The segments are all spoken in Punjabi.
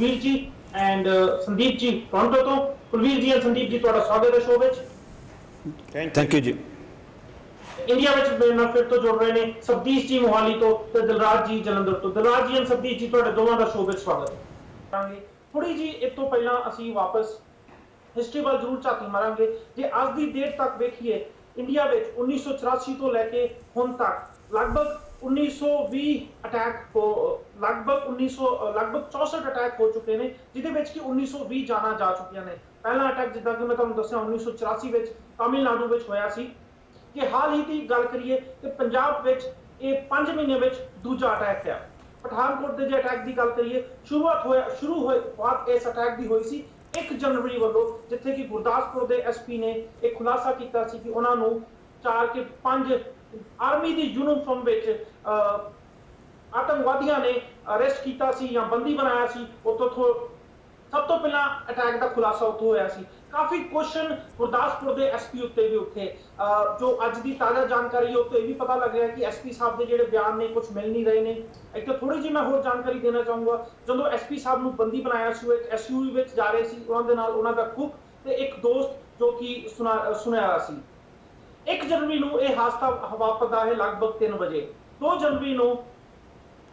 Veer ji and Sandeep ji Toronto तो। Kulveer ji and Sandeep ji ਤੁਹਾਡਾ ਸਵਾਗਤ ਹੈ ਸ਼ੋਅ ਵਿੱਚ। Thank you ji. ਇੰਡੀਆ ਵਿੱਚ ਮੇਰੇ ਨਾਲ ਫਿਰ ਤੋਂ ਜੁੜ ਰਹੇ ਨੇ ਸਬਦੀਸ਼ ਜੀ ਮੋਹਾਲੀ ਤੋਂ ਤੇ ਦਿਲਰਾਜ ਜੀ ਜਲੰਧਰ ਤੋਂ। ਦਿਲਰਾਜ ਜੀ ਐਂਡ ਸਬਦੀਸ਼ ਜੀ ਤੁਹਾਡੇ ਦੋਵਾਂ ਦਾ ਸ਼ੋਅ ਵਿੱਚ ਸਵਾਗਤ ਕਰਾਂਗੇ। ਥੋੜੀ ਜੀ ਇਸ ਤੋਂ ਪਹਿਲਾਂ ਅਸੀਂ ਵਾਪਸ ਹਿਸਟਰੀ ਵੱਲ ਜ਼ਰੂਰ ਝਾਤੀ ਮਾਰਾਂਗੇ। ਜੇ ਅੱਜ ਦੀ ਡੇਟ ਤੱਕ ਵੇਖੀਏ ਇੰਡੀਆ ਵਿੱਚ 1984 ਤੋਂ ਲੈ ਕੇ ਹੁਣ ਤੱਕ ਲਗਭਗ 1920 ਅਟੈਕ ਹੋ ਲਗਭਗ 64 ਅਟੈਕ ਹੋ ਚੁੱਕੇ ਨੇ, ਜਿਹਦੇ ਵਿੱਚ ਕਿ 1920 ਜਾਨਾਂ ਜਾ ਚੁੱਕੀਆਂ ਨੇ। ਪਹਿਲਾ ਅਟੈਕ ਜਿੱਦਾਂ ਕਿ ਮੈਂ ਤੁਹਾਨੂੰ ਦੱਸਿਆ 1984 ਵਿੱਚ ਤਾਮਿਲਨਾਡੂ ਵਿੱਚ ਹੋਇਆ ਸੀ। ਕਿ ਹਾਲ ਹੀ ਦੀ ਗੱਲ ਕਰੀਏ ਤੇ ਪੰਜਾਬ ਵਿੱਚ ਇਹ 5 ਮਹੀਨੇ ਵਿੱਚ ਦੂਜਾ ਅਟੈਕ ਹੈ। ਪਠਾਨਕੋਟ ਦੇ ਜੇ ਅਟੈਕ ਦੀ ਗੱਲ ਕਰੀਏ ਸ਼ੁਰੂ ਹੋਏ ਬਾਅਦ ਇਸ ਅਟੈਕ ਦੀ ਹੋਈ ਸੀ 1 ਜਨਵਰੀ ਵੱਲੋਂ, ਜਿੱਥੇ ਕਿ ਗੁਰਦਾਸਪੁਰ ਦੇ ਐਸਪੀ ਨੇ ਇੱਕ ਖੁਲਾਸਾ ਕੀਤਾ ਸੀ ਕਿ ਉਹਨਾਂ ਨੂੰ 4 ਕੇ 5 ਆਰਮੀ ਦੀ ਯੂਨੀਫਾਰਮ ਵਿੱਚ ਆਤੰਕਵਾਦੀਆਂ ਨੇ ਅਰੈਸਟ ਕੀਤਾ ਸੀ ਜਾਂ ਬੰਦੀ ਬਣਾਇਆ ਸੀ। ਉੱਥੋਂ ਸਭ ਤੋਂ ਪਹਿਲਾਂ ਅਟੈਕ ਦਾ ਖੁਲਾਸਾ ਉੱਥੋਂ ਹੋਇਆ ਸੀ। ਕਾਫੀ ਕੁਐਸਚਨ ਗੁਰਦਾਸਪੁਰ ਦੇ ਐਸਪੀ ਉੱਤੇ ਵੀ ਉੱਠੇ। ਜੋ ਅੱਜ ਦੀ ਤਾਜ਼ਾ ਜਾਣਕਾਰੀ ਉੱਤੇ ਇਹ ਵੀ ਪਤਾ ਲੱਗ ਰਿਹਾ ਕਿ ਐਸਪੀ ਸਾਹਿਬ ਦੇ ਜਿਹੜੇ ਬਿਆਨ ਨੇ ਕੁਝ ਮਿਲ ਨਹੀਂ ਰਹੇ ਨੇ। ਇੱਕ ਥੋੜੀ ਜਿਹੀ ਮੈਂ ਹੋਰ ਜਾਣਕਾਰੀ ਦੇਣਾ ਚਾਹੂੰਗਾ। ਜਦੋਂ ਐਸਪੀ ਸਾਹਿਬ ਨੂੰ ਬੰਦੀ ਬਣਾਇਆ ਸੀ, ਇੱਕ ਐਸਯੂਵੀ ਵਿੱਚ ਜਾ ਰਹੇ ਸੀ, ਉਹਨਾਂ ਦੇ ਨਾਲ ਉਹਨਾਂ ਦਾ ਕੁੱਕ ਤੇ ਇੱਕ ਦੋਸਤ ਜੋ ਕਿ ਸੁਨਿਆਰਾ ਸੀ। 1 ਜਨਵਰੀ ਨੂੰ ਇਹ ਹਾਦਸਾ ਵਾਪਰਦਾ ਹੈ ਲਗਭਗ 3 ਵਜੇ। 2 ਜਨਵਰੀ ਨੂੰ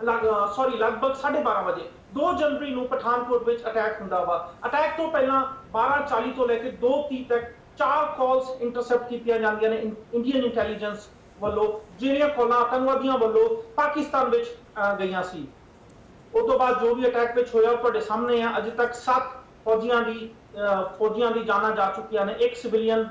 ਲਗਭਗ 12:30 ਵਜੇ 2 ਜਨਵਰੀ ਨੂੰ ਪਠਾਨਕੋਟ ਵਿੱਚ ਅਟੈਕ ਹੁੰਦਾ ਵਾ। ਅਟੈਕ ਤੋਂ ਪਹਿਲਾਂ 12:40 ਤੋਂ ਲੈ ਕੇ 2:30 ਤੱਕ 4 ਕਾਲਸ ਇੰਟਰਸੈਪਟ ਕੀਤੀਆਂ ਜਾਂਦੀਆਂ ਨੇ ਇੰਡੀਅਨ ਇੰਟੈਲੀਜੈਂਸ ਵੱਲੋਂ, ਜਿਹੜੀਆਂ ਕਾਲਾਂ ਆਤੰਕਵਾਦੀਆਂ ਵੱਲੋਂ ਪਾਕਿਸਤਾਨ ਵਿੱਚ ਗਈਆਂ ਸੀ। ਉਸ ਤੋਂ ਬਾਅਦ ਜੋ ਵੀ ਅਟੈਕ ਵਿੱਚ ਹੋਇਆ ਤੁਹਾਡੇ ਸਾਹਮਣੇ ਆ। ਅਜੇ ਤੱਕ 7 ਫੌਜੀਆਂ ਦੀ ਜਾਨਾਂ ਜਾ ਚੁੱਕੀਆਂ ਨੇ, ਇੱਕ ਸਿਵਿਲੀਅਨ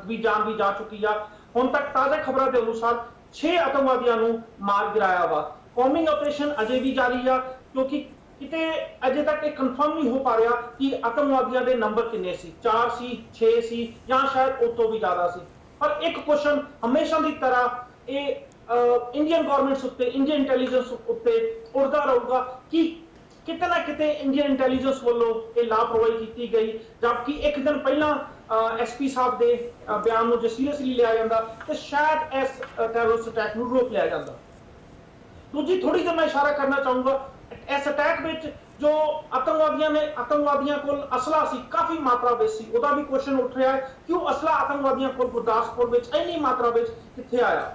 ਦੀ ਜਾਨ ਵੀ ਜਾ ਚੁੱਕੀ ਆ। ਹੁਣ ਤੱਕ ਤਾਜ਼ਾ ਖਬਰਾਂ ਦੇ ਅਨੁਸਾਰ 6 ਆਤੰਕਵਾਦੀਆਂ ਨੂੰ ਮਾਰ ਗਿਰਾਇਆ ਵਾ। ਕੌਮਿੰਗ ਆਪਰੇਸ਼ਨ ਅਜੇ ਵੀ ਜਾਰੀ ਆ, ਕਿਉਂਕਿ ਕਿਤੇ ਅਜੇ ਤੱਕ ਇਹ ਕਨਫਰਮ ਨਹੀਂ ਹੋ ਪਾ ਰਿਹਾ ਕਿ ਆਤੰਕਵਾਦੀਆਂ ਦੇ ਨੰਬਰ ਕਿੰਨੇ ਸੀ, 4 ਸੀ, 6 ਸੀ ਜਾਂ ਸ਼ਾਇਦ ਉਸ ਤੋਂ ਵੀ ਜ਼ਿਆਦਾ ਸੀ। ਪਰ ਇੱਕ ਕੁਐਸਚਨ ਹਮੇਸ਼ਾ ਦੀ ਤਰ੍ਹਾਂ ਇਹ ਇੰਡੀਅਨ ਗਵਰਨਮੈਂਟਸ ਉੱਤੇ, ਇੰਡੀਅਨ ਇੰਟੈਲੀਜੈਂਸ ਉੱਤੇ ਉੱਠਦਾ ਰਹੂਗਾ ਕਿ ਕਿਤੇ ਨਾ ਕਿਤੇ ਇੰਡੀਅਨ ਇੰਟੈਲੀਜੈਂਸ ਵੱਲੋਂ ਇਹ ਲਾਪਰਵਾਹੀ ਕੀਤੀ ਗਈ। ਜਦਕਿ ਇੱਕ ਦਿਨ ਪਹਿਲਾਂ ਐਸਪੀ ਸਾਹਿਬ ਦੇ ਬਿਆਨ ਨੂੰ ਜੇ ਸੀਰੀਅਸਲੀ ਲਿਆ ਜਾਂਦਾ ਤੇ ਸ਼ਾਇਦ ਇਸ ਟੈਰਰਿਸਟ ਅਟੈਕ ਨੂੰ ਰੋਕ ਲਿਆ ਜਾਂਦਾ। ਦੂਜੀ ਥੋੜੀ ਜਿਹੀ ਮੈਂ ਇਸ਼ਾਰਾ ਕਰਨਾ ਚਾਹੂੰਗਾ, ਇਸ ਅਟੈਕ ਵਿੱਚ ਜੋ ਆਤੰਕਵਾਦੀਆਂ ਕੋਲ ਅਸਲਾ ਸੀ ਕਾਫੀ ਮਾਤਰਾ ਵਿੱਚ ਸੀ। ਉਹਦਾ ਵੀ ਕੁਐਸਚਨ ਉੱਠ ਰਿਹਾ ਹੈ ਕਿ ਉਹ ਅਸਲਾ ਆਤੰਕਵਾਦੀਆਂ ਕੋਲ ਗੁਰਦਾਸਪੁਰ ਵਿੱਚ ਇੰਨੀ ਮਾਤਰਾ ਵਿੱਚ ਕਿੱਥੇ ਆਇਆ।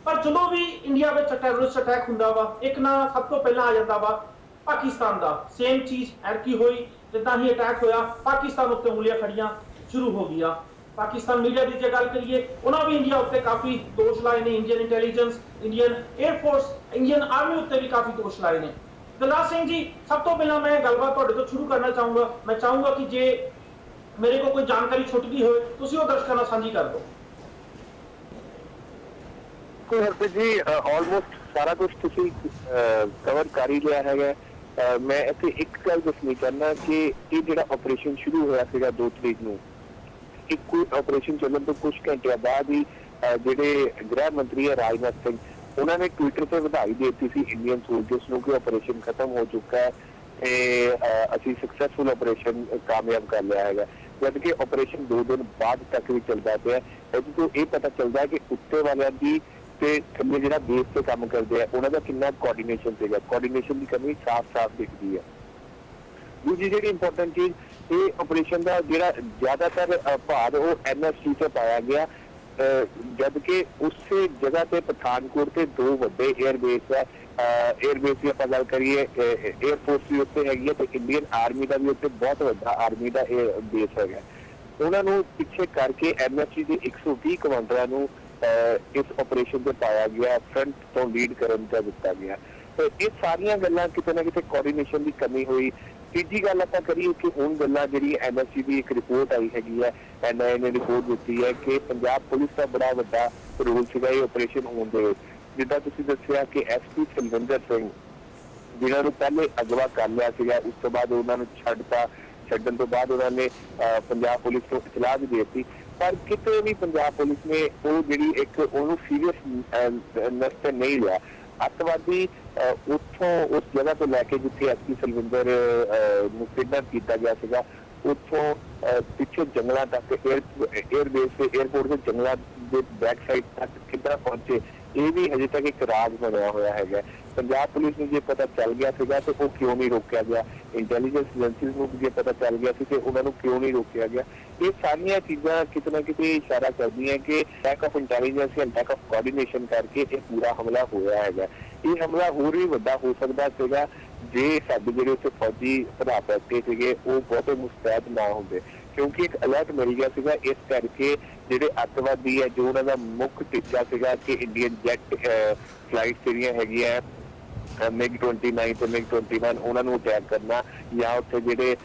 ਪਰ ਜਦੋਂ ਵੀ ਇੰਡੀਆ ਵਿੱਚ ਟੈਰਰਿਸਟ ਅਟੈਕ ਹੁੰਦਾ ਵਾ, ਇੱਕ ਨਾ ਸਭ ਤੋਂ ਪਹਿਲਾਂ ਆ ਜਾਂਦਾ ਵਾ ਪਾਕਿਸਤਾਨ ਦਾ। ਸੇਮ ਚੀਜ਼ ਐਰਕੀ ਹੋਈ, ਜਿੱਦਾਂ ਹੀ ਅਟੈਕ ਹੋਇਆ ਪਾਕਿਸਤਾਨ ਉੱਤੇ ਉਂਗਲੀਆਂ ਖੜੀਆਂ ਸ਼ੁਰੂ ਹੋ ਗਈਆਂ। ਪਾਕਿਸਤਾਨ ਮੀਡੀਆ ਦੀ ਜੇ ਗੱਲ ਕਰੀਏ, ਉਹਨਾਂ ਵੀ ਇੰਡੀਆ ਉੱਤੇ ਕਾਫੀ ਦੋਸ਼ ਲਾਏ ਨੇ। Indian intelligence, Indian air force, Indian army ਉੱਤੇ ਵੀ ਕਾਫੀ ਦੋਸ਼ ਲਾਏ ਨੇ। ਦਿਲਰਾਜ ਸਿੰਘ ਜੀ, ਸਭ ਤੋਂ ਪਹਿਲਾਂ ਮੈਂ ਗੱਲਬਾਤ ਤੁਹਾਡੇ ਤੋਂ ਸ਼ੁਰੂ ਕਰਨਾ ਚਾਹੂੰਗਾ। ਮੈਂ ਚਾਹੂੰਗਾ ਕਿ ਜੇ ਮੇਰੇ ਕੋਲ ਕੋਈ ਜਾਣਕਾਰੀ ਛੁੱਟ ਗਈ ਹੋਵੇ ਤੁਸੀਂ ਉਹ ਦਰਸ਼ਕਾਂ ਨਾਲ ਸਾਂਝੀ ਕਰ ਦਿਓ। ਹਰਪ੍ਰੀਤ ਜੀ, ਆਲਮੋਸਟ ਸਾਰਾ ਕੁਝ ਤੁਸੀਂ ਕਵਰ ਕਰ ਹੀ ਲਿਆ ਹੈਗਾ। ਮੈਂ ਇੱਥੇ ਇੱਕ ਗੱਲ ਦੱਸਣੀ ਚਾਹੁੰਦਾ ਕਿ ਇਹ ਜਿਹੜਾ ਆਪਰੇਸ਼ਨ ਸ਼ੁਰੂ ਹੋਇਆ ਸੀਗਾ 2 ਤਰੀਕ ਨੂੰ, ਇੱਕ ਆਪਰੇਸ਼ਨ ਚੱਲਣ ਤੋਂ ਕੁਝ ਘੰਟਿਆਂ ਬਾਅਦ ਹੀ ਜਿਹੜੇ ਗ੍ਰਹਿ ਮੰਤਰੀ ਹੈ ਰਾਜਨਾਥ ਸਿੰਘ, ਉਹਨਾਂ ਨੇ ਟਵਿੱਟਰ ਤੇ ਵਧਾਈ ਦੇ ਦਿੱਤੀ ਸੀ ਇੰਡੀਅਨ ਸੋਲਜਰਸ ਨੂੰ ਕਿ ਆਪਰੇਸ਼ਨ ਖਤਮ ਹੋ ਚੁੱਕਾ ਹੈ ਤੇ ਅਸੀਂ ਸਕਸੈਸਫੁਲ ਆਪਰੇਸ਼ਨ ਕਾਮਯਾਬ ਕਰ ਲਿਆ ਹੈਗਾ। ਜਦ ਕਿ ਆਪਰੇਸ਼ਨ 2 ਦਿਨ ਬਾਅਦ ਤੱਕ ਵੀ ਚੱਲਦਾ ਪਿਆ। ਇਹਦੇ ਤੋਂ ਇਹ ਪਤਾ ਚੱਲਦਾ ਕਿ ਉੱਤੇ ਵਾਲਿਆਂ ਦੀ ਤੇ ਥੱਲੇ ਜਿਹੜਾ ਬੇਸ ਤੇ ਕੰਮ ਕਰਦੇ ਆ ਉਹਨਾਂ ਦਾ ਕਿੰਨਾ ਕੋਆਰਡੀਨੇਸ਼ਨ ਸੀਗਾ। ਕੋਆਰਡੀਨੇਸ਼ਨ ਦੀ ਕਮੀ ਸਾਫ਼ ਦਿਖਦੀ ਹੈ। ਦੂਜੀ ਜਿਹੜੀ ਇੰਪੋਰਟੈਂਟ ਚੀਜ਼, ਇਹ ਆਪਰੇਸ਼ਨ ਦਾ ਜਿਹੜਾ ਜ਼ਿਆਦਾਤਰ ਭਾਰ ਉਹ NSC ਤੇ ਪਾਇਆ ਗਿਆ, ਜਦ ਕਿ ਉਸੇ ਜਗ੍ਹਾ ਤੇ ਪਠਾਨਕੋਟ ਤੇ 2 ਵੱਡੇ 에ਅਰਬੇਸ ਹੈ। 에ਅਰਬੇਸ ਦੀ ਆਪਾਂ ਗੱਲ ਕਰੀਏ, 에ਅਰਫੋਰਸ ਵੀ ਉੱਤੇ ਹੈਗੀ ਹੈ ਤੇ ਇੰਡੀਅਨ ਆਰਮੀ ਦਾ ਵੀ ਉੱਤੇ ਬਹੁਤ ਵੱਡਾ ਆਰਮੀ ਦਾ ਬੇਸ ਹੈਗਾ। ਉਹਨਾਂ ਨੂੰ ਪਿੱਛੇ ਕਰਕੇ NSC ਦੇ 120 ਕਮਾਂਡਰਾਂ ਨੂੰ ਇਸ ਆਪਰੇਸ਼ਨ ਤੇ ਪਾਇਆ ਗਿਆ, ਫਰੰਟ ਤੋਂ ਲੀਡ ਕਰਨ ਦਾ ਦਿੱਤਾ ਗਿਆ। ਤੇ ਇਹ ਸਾਰੀਆਂ ਗੱਲਾਂ ਕਿਤੇ ਨਾ ਕਿਤੇ ਕੋਆਰਡੀਨੇਸ਼ਨ ਦੀ ਕਮੀ ਹੋਈ। ਤੀਜੀ ਗੱਲ ਆਪਾਂ ਕਰੀਏ ਕਿ ਹੁਣ ਗੱਲਾਂ ਜਿਹੜੀ NSC ਦੀ ਇੱਕ ਰਿਪੋਰਟ ਆਈ ਹੈਗੀ ਹੈ, NIA ਨੇ ਰਿਪੋਰਟ ਦਿੱਤੀ ਹੈ ਕਿ ਪੰਜਾਬ ਪੁਲਿਸ ਦਾ ਬੜਾ ਵੱਡਾ ਰੋਲ ਸੀਗਾ ਇਹ ਆਪਰੇਸ਼ਨ ਹੋਣ ਦੇ ਵਿੱਚ। ਜਿੱਦਾਂ ਤੁਸੀਂ ਦੱਸਿਆ ਕਿ SP ਸਲਵਿੰਦਰ ਸਿੰਘ, ਜਿਨ੍ਹਾਂ ਨੂੰ ਪਹਿਲੇ ਅਗਵਾ ਕਰ ਲਿਆ ਸੀਗਾ, ਉਸ ਤੋਂ ਬਾਅਦ ਉਹਨਾਂ ਨੂੰ ਛੱਡਣ ਤੋਂ ਬਾਅਦ ਉਹਨਾਂ ਨੇ ਪੰਜਾਬ ਪੁਲਿਸ ਨੂੰ ਇਤਲਾਹ ਵੀ ਦੇ ਦਿੱਤੀ, ਪਰ ਕਿਤੇ ਵੀ ਪੰਜਾਬ ਪੁਲਿਸ ਨੇ ਉਹ ਜਿਹੜੀ ਇੱਕ ਉਹਨੂੰ ਸੀਰੀਅਸ ਤੇ ਨਹੀਂ ਲਿਆ। ਅੱਤਵਾਦੀ ਉੱਥੋਂ ਉਸ ਜਗ੍ਹਾ ਤੋਂ ਲੈ ਕੇ ਜਿੱਥੇ SP ਸਲਵਿੰਦਰ ਨੂੰ ਕਿਡਨੈਪ ਕੀਤਾ ਗਿਆ ਸੀਗਾ, ਉੱਥੋਂ ਪਿੱਛੇ ਜੰਗਲਾਂ ਤੱਕ, 에ਅਰਬੇਸ ਤੇ 에ਅਰਪੋਰਟ ਦੇ ਜੰਗਲਾਂ ਦੇ ਬੈਕ ਸਾਈਡ ਤੱਕ ਕਿੱਦਾਂ ਪਹੁੰਚੇ, ਇਹ ਵੀ ਹਜੇ ਤੱਕ ਇੱਕ ਰਾਜ ਬਣਿਆ ਹੋਇਆ ਹੈਗਾ। ਪੰਜਾਬ ਪੁਲਿਸ ਨੂੰ ਜੇ ਪਤਾ ਚੱਲ ਗਿਆ ਸੀਗਾ ਤੇ ਉਹ ਕਿਉਂ ਨਹੀਂ ਰੋਕਿਆ ਗਿਆ, ਇੰਟੈਲੀਜੈਂਸ ਏਜੰਸੀਜ਼ ਨੂੰ ਜੇ ਪਤਾ ਚੱਲ ਗਿਆ ਸੀ ਤੇ ਉਹਨਾਂ ਨੂੰ ਕਿਉਂ ਨਹੀਂ ਰੋਕਿਆ ਗਿਆ। ਇਹ ਸਾਰੀਆਂ ਚੀਜ਼ਾਂ ਕਿਤੇ ਨਾ ਕਿਤੇ ਇਸ਼ਾਰਾ ਕਰਦੀਆਂ ਕਿ ਲੈਕ ਆਫ ਇੰਟੈਲੀਜੈਂਸ ਜਾਂ ਲੈਕ ਆਫ ਕੋਆਰਡੀਨੇਸ਼ਨ ਕਰਕੇ ਇਹ ਪੂਰਾ ਹਮਲਾ ਹੋਇਆ ਹੈਗਾ। ਇਹ ਹਮਲਾ ਹੋਰ ਵੀ ਵੱਡਾ ਹੋ ਸਕਦਾ ਸੀਗਾ ਜੇ ਸਾਡੇ ਜਿਹੜੇ ਉੱਥੇ ਫੌਜੀ ਭਰਾ ਬੈਠੇ ਸੀਗੇ ਉਹ ਬਹੁਤੇ ਮੁਸਤੈਦ ਨਾ ਹੁੰਦੇ, ਕਿਉਂਕਿ ਇੱਕ ਅਲਰਟ ਮਿਲ ਗਿਆ ਸੀਗਾ। ਇਸ ਕਰਕੇ ਜਿਹੜੇ ਅੱਤਵਾਦੀ ਹੈ ਜੋ ਉਹਨਾਂ ਦਾ ਮੁੱਖ ਟੀਚਾ ਸੀਗਾ ਕਿ ਇੰਡੀਅਨ ਜੈਟ ਫਲਾਈਟ ਜਿਹੜੀਆਂ ਹੈਗੀਆਂ MiG-29 ਤੇ MiG-21 ਉਹਨਾਂ ਨੂੰ ਅਟੈਕ ਕਰਨਾ ਜਾਂ ਉੱਥੇ ਜਿਹੜੇ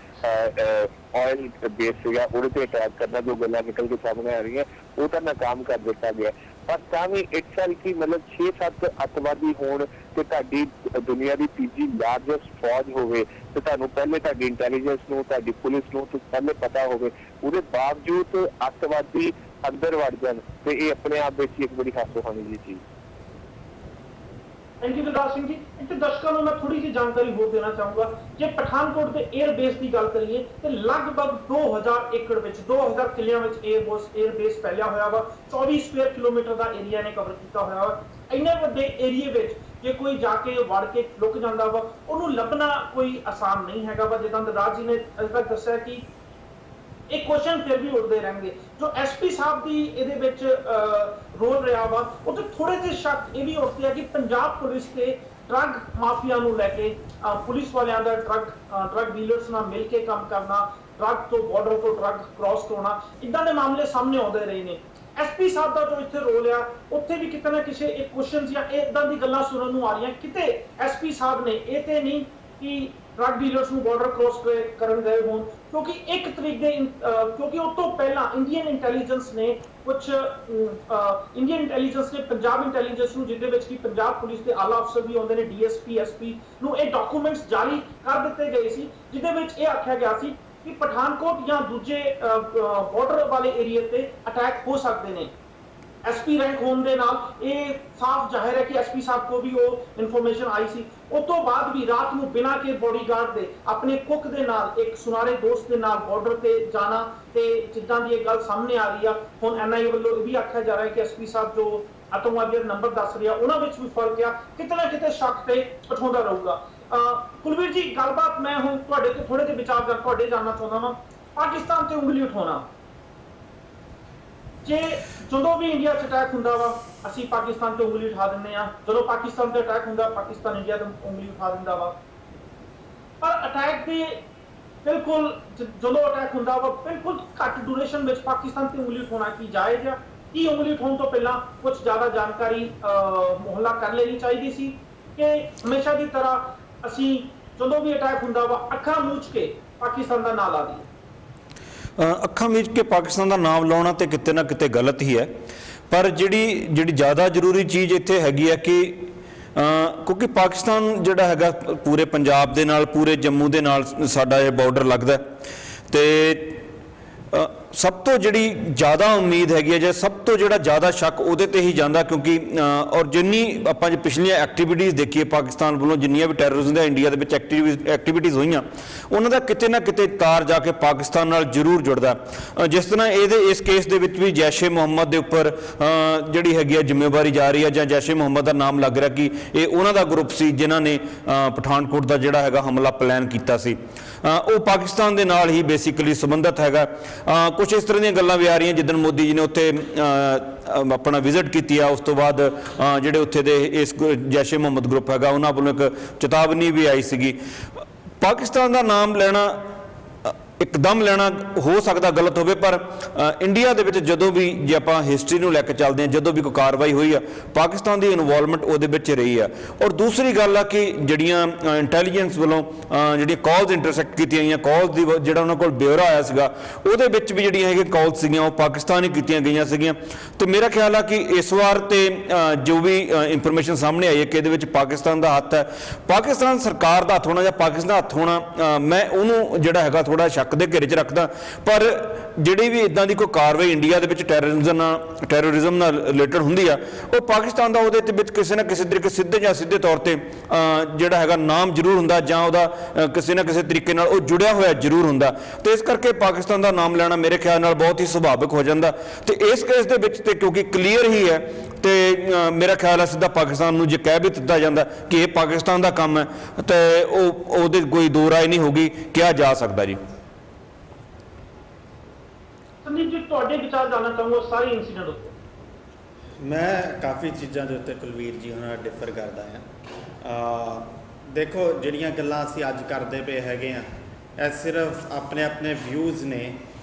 ਆਇਲ ਬੇਸ ਸੀਗਾ ਉਹਦੇ ਤੇ ਅਟੈਕ ਕਰਨਾ, ਜੋ ਗੱਲਾਂ ਨਿਕਲ ਕੇ ਸਾਹਮਣੇ ਆ ਰਹੀਆਂ ਉਹ ਤਾਂ ਨਾਕਾਮ ਕਰ ਦਿੱਤਾ ਗਿਆ। ਪਰ ਤਾਂ ਵੀ ਇੱਕ ਸਾਲ ਕੀ ਮਤਲਬ 6-7 ਅੱਤਵਾਦੀ ਹੋਣ ਤੇ ਤੁਹਾਡੀ ਦੁਨੀਆ ਦੀ ਤੀਜੀ ਲਾਰਜੈਸਟ ਫੌਜ ਹੋਵੇ ਤੇ ਤੁਹਾਨੂੰ ਪਹਿਲੇ ਤੁਹਾਡੀ ਇੰਟੈਲੀਜੈਂਸ ਨੂੰ ਤੁਹਾਡੀ ਪੁਲਿਸ ਨੂੰ ਪਹਿਲੇ ਪਤਾ ਹੋਵੇ, ਉਹਦੇ ਬਾਵਜੂਦ ਅੱਤਵਾਦੀ ਅੰਦਰ ਵੜ ਜਾਣ ਤੇ ਇਹ ਆਪਣੇ ਆਪ ਵਿੱਚ ਇੱਕ ਬੜੀ ਹਾਸੋਹਾਣੀ ਜੀ ਚੀਜ਼। ਥੈਂਕ ਯੂ ਦਿਲਦਾਰ ਸਿੰਘ ਜੀ। ਇੱਕ ਦਰਸ਼ਕਾਂ ਨੂੰ ਮੈਂ ਥੋੜੀ ਜਿਹੀ ਜਾਣਕਾਰੀ ਹੋਰ ਦੇਣਾ ਚਾਹੂੰਗਾ। ਜੇ ਪਠਾਨਕੋਟ ਦੇ 에ਅਰ ਬੇਸ ਦੀ ਗੱਲ ਕਰੀਏ ਤੇ ਲਗਭਗ 2000 ਏਕੜ ਵਿੱਚ 2000 ਕਿੱਲਿਆਂ ਵਿੱਚ 에ਅਰ ਬੇਸ ਫੈਲਿਆ ਹੋਇਆ ਵਾ। 24 ਸਕੁਅਰ ਕਿਲੋਮੀਟਰ ਦਾ ਏਰੀਆ ਨੇ ਕਵਰ ਕੀਤਾ ਹੋਇਆ ਵਾ। ਇੰਨੇ ਵੱਡੇ ਏਰੀਏ ਵਿੱਚ ਜੇ ਕੋਈ ਜਾ ਕੇ ਵੜ ਕੇ ਲੁਕ ਜਾਂਦਾ ਵਾ ਉਹਨੂੰ ਲੱਭਣਾ ਕੋਈ ਆਸਾਨ ਨਹੀਂ ਹੈਗਾ ਵਾ। ਜਿੱਦਾਂ ਦਿਲਦਾਰ ਜੀ ਨੇ ਅਜੇ ਤੱਕ ਦੱਸਿਆ ਕਿ ਇਹ ਕੁਐਸਚਨ ਫਿਰ ਵੀ ਉੱਠਦੇ ਰਹਿਣਗੇ। ਜੋ ਐਸਪੀ ਸਾਹਿਬ ਦੀ ਇਹਦੇ ਵਿੱਚ ਰੋਲ ਰਿਹਾ ਵਾ ਉਹ ਤੇ ਥੋੜੇ ਜਿਹੇ ਸ਼ੱਕ ਇਹ ਵੀ ਉੱਠਦੇ ਆ ਕਿ ਪੰਜਾਬ ਪੁਲਿਸ ਤੇ ਡਰੱਗ ਮਾਫੀਆ ਨੂੰ ਲੈ ਕੇ ਪੁਲਿਸ ਵਾਲਿਆਂ ਦਾ ਡਰੱਗ ਡੀਲਰਸ ਨਾਲ ਮਿਲ ਕੇ ਕੰਮ ਕਰਨਾ, ਡਰੱਗ ਤੋਂ ਬਾਰਡਰ ਤੋਂ ਡਰੱਗ ਕ੍ਰਾਸ ਕਰਨਾ, ਇਦਾਂ ਦੇ ਮਾਮਲੇ ਸਾਹਮਣੇ ਆਉਂਦੇ ਰਹੇ ਨੇ। ਐਸਪੀ ਸਾਹਿਬ ਦਾ ਜੋ ਇੱਥੇ ਰੋਲ ਆ ਉੱਥੇ ਵੀ ਕਿਤੇ ਨਾ ਕਿਸੇ ਇਹ ਕੁਐਸਚਨਸ ਜਾਂ ਇਦਾਂ ਦੀ ਗੱਲਾਂ ਸੁਣਨ ਨੂੰ ਆ ਰਹੀਆਂ। ਕਿਤੇ ਐਸਪੀ ਸਾਹਿਬ ਨੇ ਇਹ ਤੇ ਨਹੀਂ ਕਿ ਡਰੱਗ ਡੀਲਰਸ ਨੂੰ ਬਾਰਡਰ ਕ੍ਰਾਸ ਕਰਨ ਗਏ ਹੋਣ, ਕਿਉਂਕਿ 1 ਤਰੀਕ ਦੇ ਕਿਉਂਕਿ ਉਸ ਤੋਂ ਪਹਿਲਾਂ ਇੰਡੀਅਨ ਇੰਟੈਲੀਜੈਂਸ ਨੇ ਪੰਜਾਬ ਇੰਟੈਲੀਜੈਂਸ ਨੂੰ, ਜਿਹਦੇ ਵਿੱਚ ਕਿ ਪੰਜਾਬ ਪੁਲਿਸ ਦੇ ਆਲਾ ਅਫਸਰ ਵੀ ਆਉਂਦੇ ਨੇ, ਡੀਐਸਪੀ ਐਸਪੀ ਨੂੰ ਇਹ ਡਾਕੂਮੈਂਟਸ ਜਾਰੀ ਕਰ ਦਿੱਤੇ ਗਏ ਸੀ ਜਿਹਦੇ ਵਿੱਚ ਇਹ ਆਖਿਆ ਗਿਆ ਸੀ ਕਿ ਪਠਾਨਕੋਟ ਜਾਂ ਦੂਜੇ ਬਾਰਡਰ ਵਾਲੇ ਏਰੀਆ ਤੇ ਅਟੈਕ ਹੋ ਸਕਦੇ ਨੇ। ਐਸਪੀ ਰੈਂਕ ਹੋਣ ਦੇ ਨਾਲ ਇਹ ਸਾਫ਼ ਜ਼ਾਹਿਰ ਹੈ ਕਿ ਐਸਪੀ ਸਾਹਿਬ ਕੋ ਵੀ ਉਹ ਇਨਫੋਰਮੇਸ਼ਨ ਆਈ ਸੀ। ਉਸ ਤੋਂ ਬਾਅਦ ਵੀ ਰਾਤ ਨੂੰ ਬਿਨਾਂ ਕੇ ਬੋਡੀਗਾਰਡ ਦੇ ਆਪਣੇ ਕੁੱਕ ਦੇ ਨਾਲ ਇੱਕ ਸੁਨਾਰੇ ਦੋਸਤ ਦੇ ਨਾਲ ਬਾਰਡਰ ਤੇ ਜਾਣਾ ਤੇ ਜਿੱਦਾਂ ਦੀ ਇਹ ਗੱਲ ਸਾਹਮਣੇ ਆ ਰਹੀ ਆ। ਹੁਣ ਐਨਆਈਏ ਵੱਲੋਂ ਇਹ ਵੀ ਆਖਿਆ ਜਾ ਰਿਹਾ ਕਿ ਐਸਪੀ ਸਾਹਿਬ ਜੋ ਆਤੰਕਵਾਦੀ ਨੰਬਰ ਦੱਸ ਰਿਹਾ ਉਹਨਾਂ ਵਿੱਚ ਵੀ ਫਰਕ ਆ, ਕਿਤੇ ਨਾ ਕਿਤੇ ਸ਼ੱਕ ਤੇ ਉਠਾਉਂਦਾ ਰਹੂਗਾ। ਕੁਲਵੀਰ ਜੀ, ਗੱਲਬਾਤ ਮੈਂ ਹੁਣ ਤੁਹਾਡੇ ਤੋਂ ਥੋੜੇ ਜਿਹੇ ਵਿਚਾਰ ਤੁਹਾਡੇ ਜਾਣਨਾ ਚਾਹੁੰਦਾ ਹਾਂ। ਪਾਕਿਸਤਾਨ ਤੇ ਉਂਗਲੀ ਉਠਾਉਣਾ, ਜੇ ਜਦੋਂ ਵੀ ਇੰਡੀਆ 'ਚ ਅਟੈਕ ਹੁੰਦਾ ਵਾ ਅਸੀਂ ਪਾਕਿਸਤਾਨ ਤੇ ਉਂਗਲੀ ਉਠਾ ਦਿੰਦੇ ਆ, ਜਦੋਂ ਪਾਕਿਸਤਾਨ ਤੇ ਅਟੈਕ ਹੁੰਦਾ ਪਾਕਿਸਤਾਨ ਇੰਡੀਆ ਤੇ ਉਂਗਲੀ ਉਠਾ ਦਿੰਦਾ ਵਾ। ਪਰ ਅਟੈਕ ਦੇ ਬਿਲਕੁਲ ਜਦੋਂ ਅਟੈਕ ਹੁੰਦਾ ਵਾ ਬਿਲਕੁਲ ਘੱਟ ਡਿਊਰੇਸ਼ਨ ਵਿੱਚ ਪਾਕਿਸਤਾਨ ਤੇ ਉਂਗਲੀ ਉਠਾਉਣਾ ਕੀ ਜਾਇਜ਼ ਆ? ਕੀ ਉਂਗਲੀ ਉਠਾਉਣ ਤੋਂ ਪਹਿਲਾਂ ਕੁਝ ਜ਼ਿਆਦਾ ਜਾਣਕਾਰੀ ਮੁਹੱਲਾ ਕਰ ਲੈਣੀ ਚਾਹੀਦੀ ਸੀ ਕਿ ਹਮੇਸ਼ਾ ਦੀ ਤਰ੍ਹਾਂ ਅਸੀਂ ਜਦੋਂ ਵੀ ਅਟੈਕ ਹੁੰਦਾ ਵਾ ਅੱਖਾਂ ਮੂਚ ਕੇ ਪਾਕਿਸਤਾਨ ਦਾ ਨਾਂ ਲਾ ਦਈਏ? ਅੱਖਾਂ ਮੀਚ ਕੇ ਪਾਕਿਸਤਾਨ ਦਾ ਨਾਮ ਲਾਉਣਾ ਤੇ ਕਿਤੇ ਨਾ ਕਿਤੇ ਗਲਤ ਹੀ ਹੈ। ਪਰ ਜਿਹੜੀ ਜ਼ਿਆਦਾ ਜ਼ਰੂਰੀ ਚੀਜ਼ ਇੱਥੇ ਹੈਗੀ ਹੈ ਕਿ ਕਿਉਂਕਿ ਪਾਕਿਸਤਾਨ ਜਿਹੜਾ ਹੈਗਾ ਪੂਰੇ ਪੰਜਾਬ ਦੇ ਨਾਲ, ਪੂਰੇ ਜੰਮੂ ਦੇ ਨਾਲ ਸਾਡਾ ਇਹ ਬਾਰਡਰ ਲੱਗਦਾ ਤੇ ਸਭ ਤੋਂ ਜਿਹੜੀ ਜ਼ਿਆਦਾ ਉਮੀਦ ਹੈਗੀ ਹੈ ਜਾਂ ਸਭ ਤੋਂ ਜਿਹੜਾ ਜ਼ਿਆਦਾ ਸ਼ੱਕ ਉਹਦੇ ਤੇ ਹੀ ਜਾਂਦਾ, ਕਿਉਂਕਿ ਔਰ ਜਿੰਨੀ ਆਪਾਂ ਜੇ ਪਿਛਲੀਆਂ ਐਕਟੀਵਿਟੀਜ਼ ਦੇਖੀਏ ਪਾਕਿਸਤਾਨ ਵੱਲੋਂ, ਜਿੰਨੀਆਂ ਵੀ ਟੈਰਰਿਜ਼ਮ ਦਾ ਇੰਡੀਆ ਦੇ ਵਿੱਚ ਐਕਟੀਵਿਟੀਜ਼ ਹੋਈਆਂ ਉਹਨਾਂ ਦਾ ਕਿਤੇ ਨਾ ਕਿਤੇ ਤਾਰ ਜਾ ਕੇ ਪਾਕਿਸਤਾਨ ਨਾਲ ਜ਼ਰੂਰ ਜੁੜਦਾ। ਜਿਸ ਤਰ੍ਹਾਂ ਇਸ ਕੇਸ ਦੇ ਵਿੱਚ ਵੀ ਜੈਸ਼-ਏ ਮੁਹੰਮਦ ਦੇ ਉੱਪਰ ਜਿਹੜੀ ਹੈਗੀ ਆ ਜ਼ਿੰਮੇਵਾਰੀ ਜਾ ਰਹੀ ਹੈ ਜਾਂ ਜੈਸ਼-ਏ ਮੁਹੰਮਦ ਦਾ ਨਾਮ ਲੱਗ ਰਿਹਾ ਕਿ ਇਹ ਉਹਨਾਂ ਦਾ ਗਰੁੱਪ ਸੀ ਜਿਨ੍ਹਾਂ ਨੇ ਪਠਾਨਕੋਟ ਦਾ ਜਿਹੜਾ ਹੈਗਾ ਹਮਲਾ ਪਲਾਨ ਕੀਤਾ ਸੀ। ਉਹ ਪਾਕਿਸਤਾਨ ਦੇ ਨਾਲ ਹੀ ਬੇਸਿਕਲੀ ਸੰਬੰਧਿਤ ਹੈਗਾ। ਕੁਝ ਇਸ ਤਰ੍ਹਾਂ ਦੀਆਂ ਗੱਲਾਂ ਵੀ ਆ ਰਹੀਆਂ ਜਿੱਦਣ ਮੋਦੀ ਜੀ ਨੇ ਉੱਥੇ ਆਪਣਾ ਵਿਜ਼ਿਟ ਕੀਤੀ ਆ ਉਸ ਤੋਂ ਬਾਅਦ ਜਿਹੜੇ ਉੱਥੇ ਦੇ ਇਸ ਜੈਸ਼-ਏ ਮੁਹੰਮਦ ਗਰੁੱਪ ਹੈਗਾ ਉਹਨਾਂ ਵੱਲੋਂ ਇੱਕ ਚੇਤਾਵਨੀ ਵੀ ਆਈ ਸੀਗੀ। ਪਾਕਿਸਤਾਨ ਦਾ ਨਾਮ ਲੈਣਾ ਇੱਕਦਮ ਲੈਣਾ ਹੋ ਸਕਦਾ ਗਲਤ ਹੋਵੇ, ਪਰ ਇੰਡੀਆ ਦੇ ਵਿੱਚ ਜਦੋਂ ਵੀ ਜੇ ਆਪਾਂ ਹਿਸਟਰੀ ਨੂੰ ਲੈ ਕੇ ਚੱਲਦੇ ਹਾਂ, ਜਦੋਂ ਵੀ ਕੋਈ ਕਾਰਵਾਈ ਹੋਈ ਆ ਪਾਕਿਸਤਾਨ ਦੀ ਇਨਵੋਲਵਮੈਂਟ ਉਹਦੇ ਵਿੱਚ ਰਹੀ ਆ। ਔਰ ਦੂਸਰੀ ਗੱਲ ਆ ਕਿ ਜਿਹੜੀਆਂ ਇੰਟੈਲੀਜੈਂਸ ਵੱਲੋਂ ਜਿਹੜੀਆਂ ਕਾਲਸ ਇੰਟਰਸੈਕਟ ਕੀਤੀਆਂ ਗਈਆਂ, ਕਾਲਸ ਦੀ ਜਿਹੜਾ ਉਹਨਾਂ ਕੋਲ ਬਿਊਰੋ ਆਇਆ ਸੀਗਾ ਉਹਦੇ ਵਿੱਚ ਵੀ ਜਿਹੜੀਆਂ ਹੈਗੀਆਂ ਕਾਲਸ ਸੀਗੀਆਂ ਉਹ ਪਾਕਿਸਤਾਨ ਹੀ ਕੀਤੀਆਂ ਗਈਆਂ ਸੀਗੀਆਂ। ਤੇ ਮੇਰਾ ਖਿਆਲ ਆ ਕਿ ਇਸ ਵਾਰ ਤੇ ਜੋ ਵੀ ਇਨਫੋਰਮੇਸ਼ਨ ਸਾਹਮਣੇ ਆਈ ਹੈ ਕਿ ਇਹਦੇ ਵਿੱਚ ਪਾਕਿਸਤਾਨ ਦਾ ਹੱਥ ਹੈ, ਪਾਕਿਸਤਾਨ ਸਰਕਾਰ ਦਾ ਹੱਥ ਹੋਣਾ ਜਾਂ ਪਾਕਿਸਤਾਨ ਦਾ ਹੱਥ ਹੋਣਾ, ਮੈਂ ਉਹਨੂੰ ਜਿਹੜਾ ਹੈਗਾ ਥੋੜਾ ਸ਼ੱਕ ਸ਼ੱਕ ਦੇ ਘੇਰੇ 'ਚ ਰੱਖਦਾ। ਪਰ ਜਿਹੜੀ ਵੀ ਇਦਾਂ ਦੀ ਕੋਈ ਕਾਰਵਾਈ ਇੰਡੀਆ ਦੇ ਵਿੱਚ ਟੈਰਰਿਜ਼ਮ ਨਾਲ ਰਿਲੇਟਡ ਹੁੰਦੀ ਆ, ਉਹ ਪਾਕਿਸਤਾਨ ਦਾ ਉਹਦੇ ਵਿੱਚ ਕਿਸੇ ਨਾ ਕਿਸੇ ਤਰੀਕੇ ਸਿੱਧੇ ਜਾਂ ਸਿੱਧੇ ਤੌਰ ਤੇ ਜਿਹੜਾ ਹੈਗਾ ਨਾਮ ਜ਼ਰੂਰ ਹੁੰਦਾ, ਜਾਂ ਉਹਦਾ ਕਿਸੇ ਨਾ ਕਿਸੇ ਤਰੀਕੇ ਨਾਲ ਉਹ ਜੁੜਿਆ ਹੋਇਆ ਜ਼ਰੂਰ ਹੁੰਦਾ। ਤੇ ਇਸ ਕਰਕੇ ਪਾਕਿਸਤਾਨ ਦਾ ਨਾਮ ਲੈਣਾ ਮੇਰੇ ਖਿਆਲ ਨਾਲ ਬਹੁਤ ਹੀ ਸੁਭਾਵਿਕ ਹੋ ਜਾਂਦਾ। ਤੇ ਇਸ ਕੇਸ ਦੇ ਵਿੱਚ ਤੇ ਕਿਉਂਕਿ ਕਲੀਅਰ ਹੀ ਹੈ, ਤੇ ਮੇਰਾ ਖਿਆਲ ਹੈ ਸਿੱਧਾ ਪਾਕਿਸਤਾਨ ਨੂੰ ਜੇ ਕਹਿ ਵੀ ਦਿੱਤਾ ਜਾਂਦਾ ਕਿ ਇਹ ਪਾਕਿਸਤਾਨ ਦਾ ਕੰਮ ਹੈ, ਤੇ ਉਹਦੇ ਕੋਈ ਦੋ ਰਾਏ ਨਹੀਂ ਹੋਗੀ, ਕਿਹਾ ਜਾ ਸਕਦਾ ਜੀ। ਸੰਦੀਪ ਜੀ, ਤੁਹਾਡੇ ਵਿਚਾਰ ਜਾਣਨਾ ਚਾਹੂੰਗਾ ਸਾਰੇ ਇਨਸੀਡੈਂਟ ਉੱਤੇ। ਮੈਂ ਕਾਫੀ ਚੀਜ਼ਾਂ ਦੇ ਉੱਤੇ ਕੁਲਵੀਰ ਜੀ ਉਹਨਾਂ ਨਾਲ ਡਿਫਰ ਕਰਦਾ ਹਾਂ। ਦੇਖੋ, ਜਿਹੜੀਆਂ ਗੱਲਾਂ ਅਸੀਂ ਅੱਜ ਕਰਦੇ ਪਏ ਹੈਗੇ ਆ, ਇਹ ਸਿਰਫ ਆਪਣੇ ਆਪਣੇ ਵਿਊਜ਼ ਨੇ।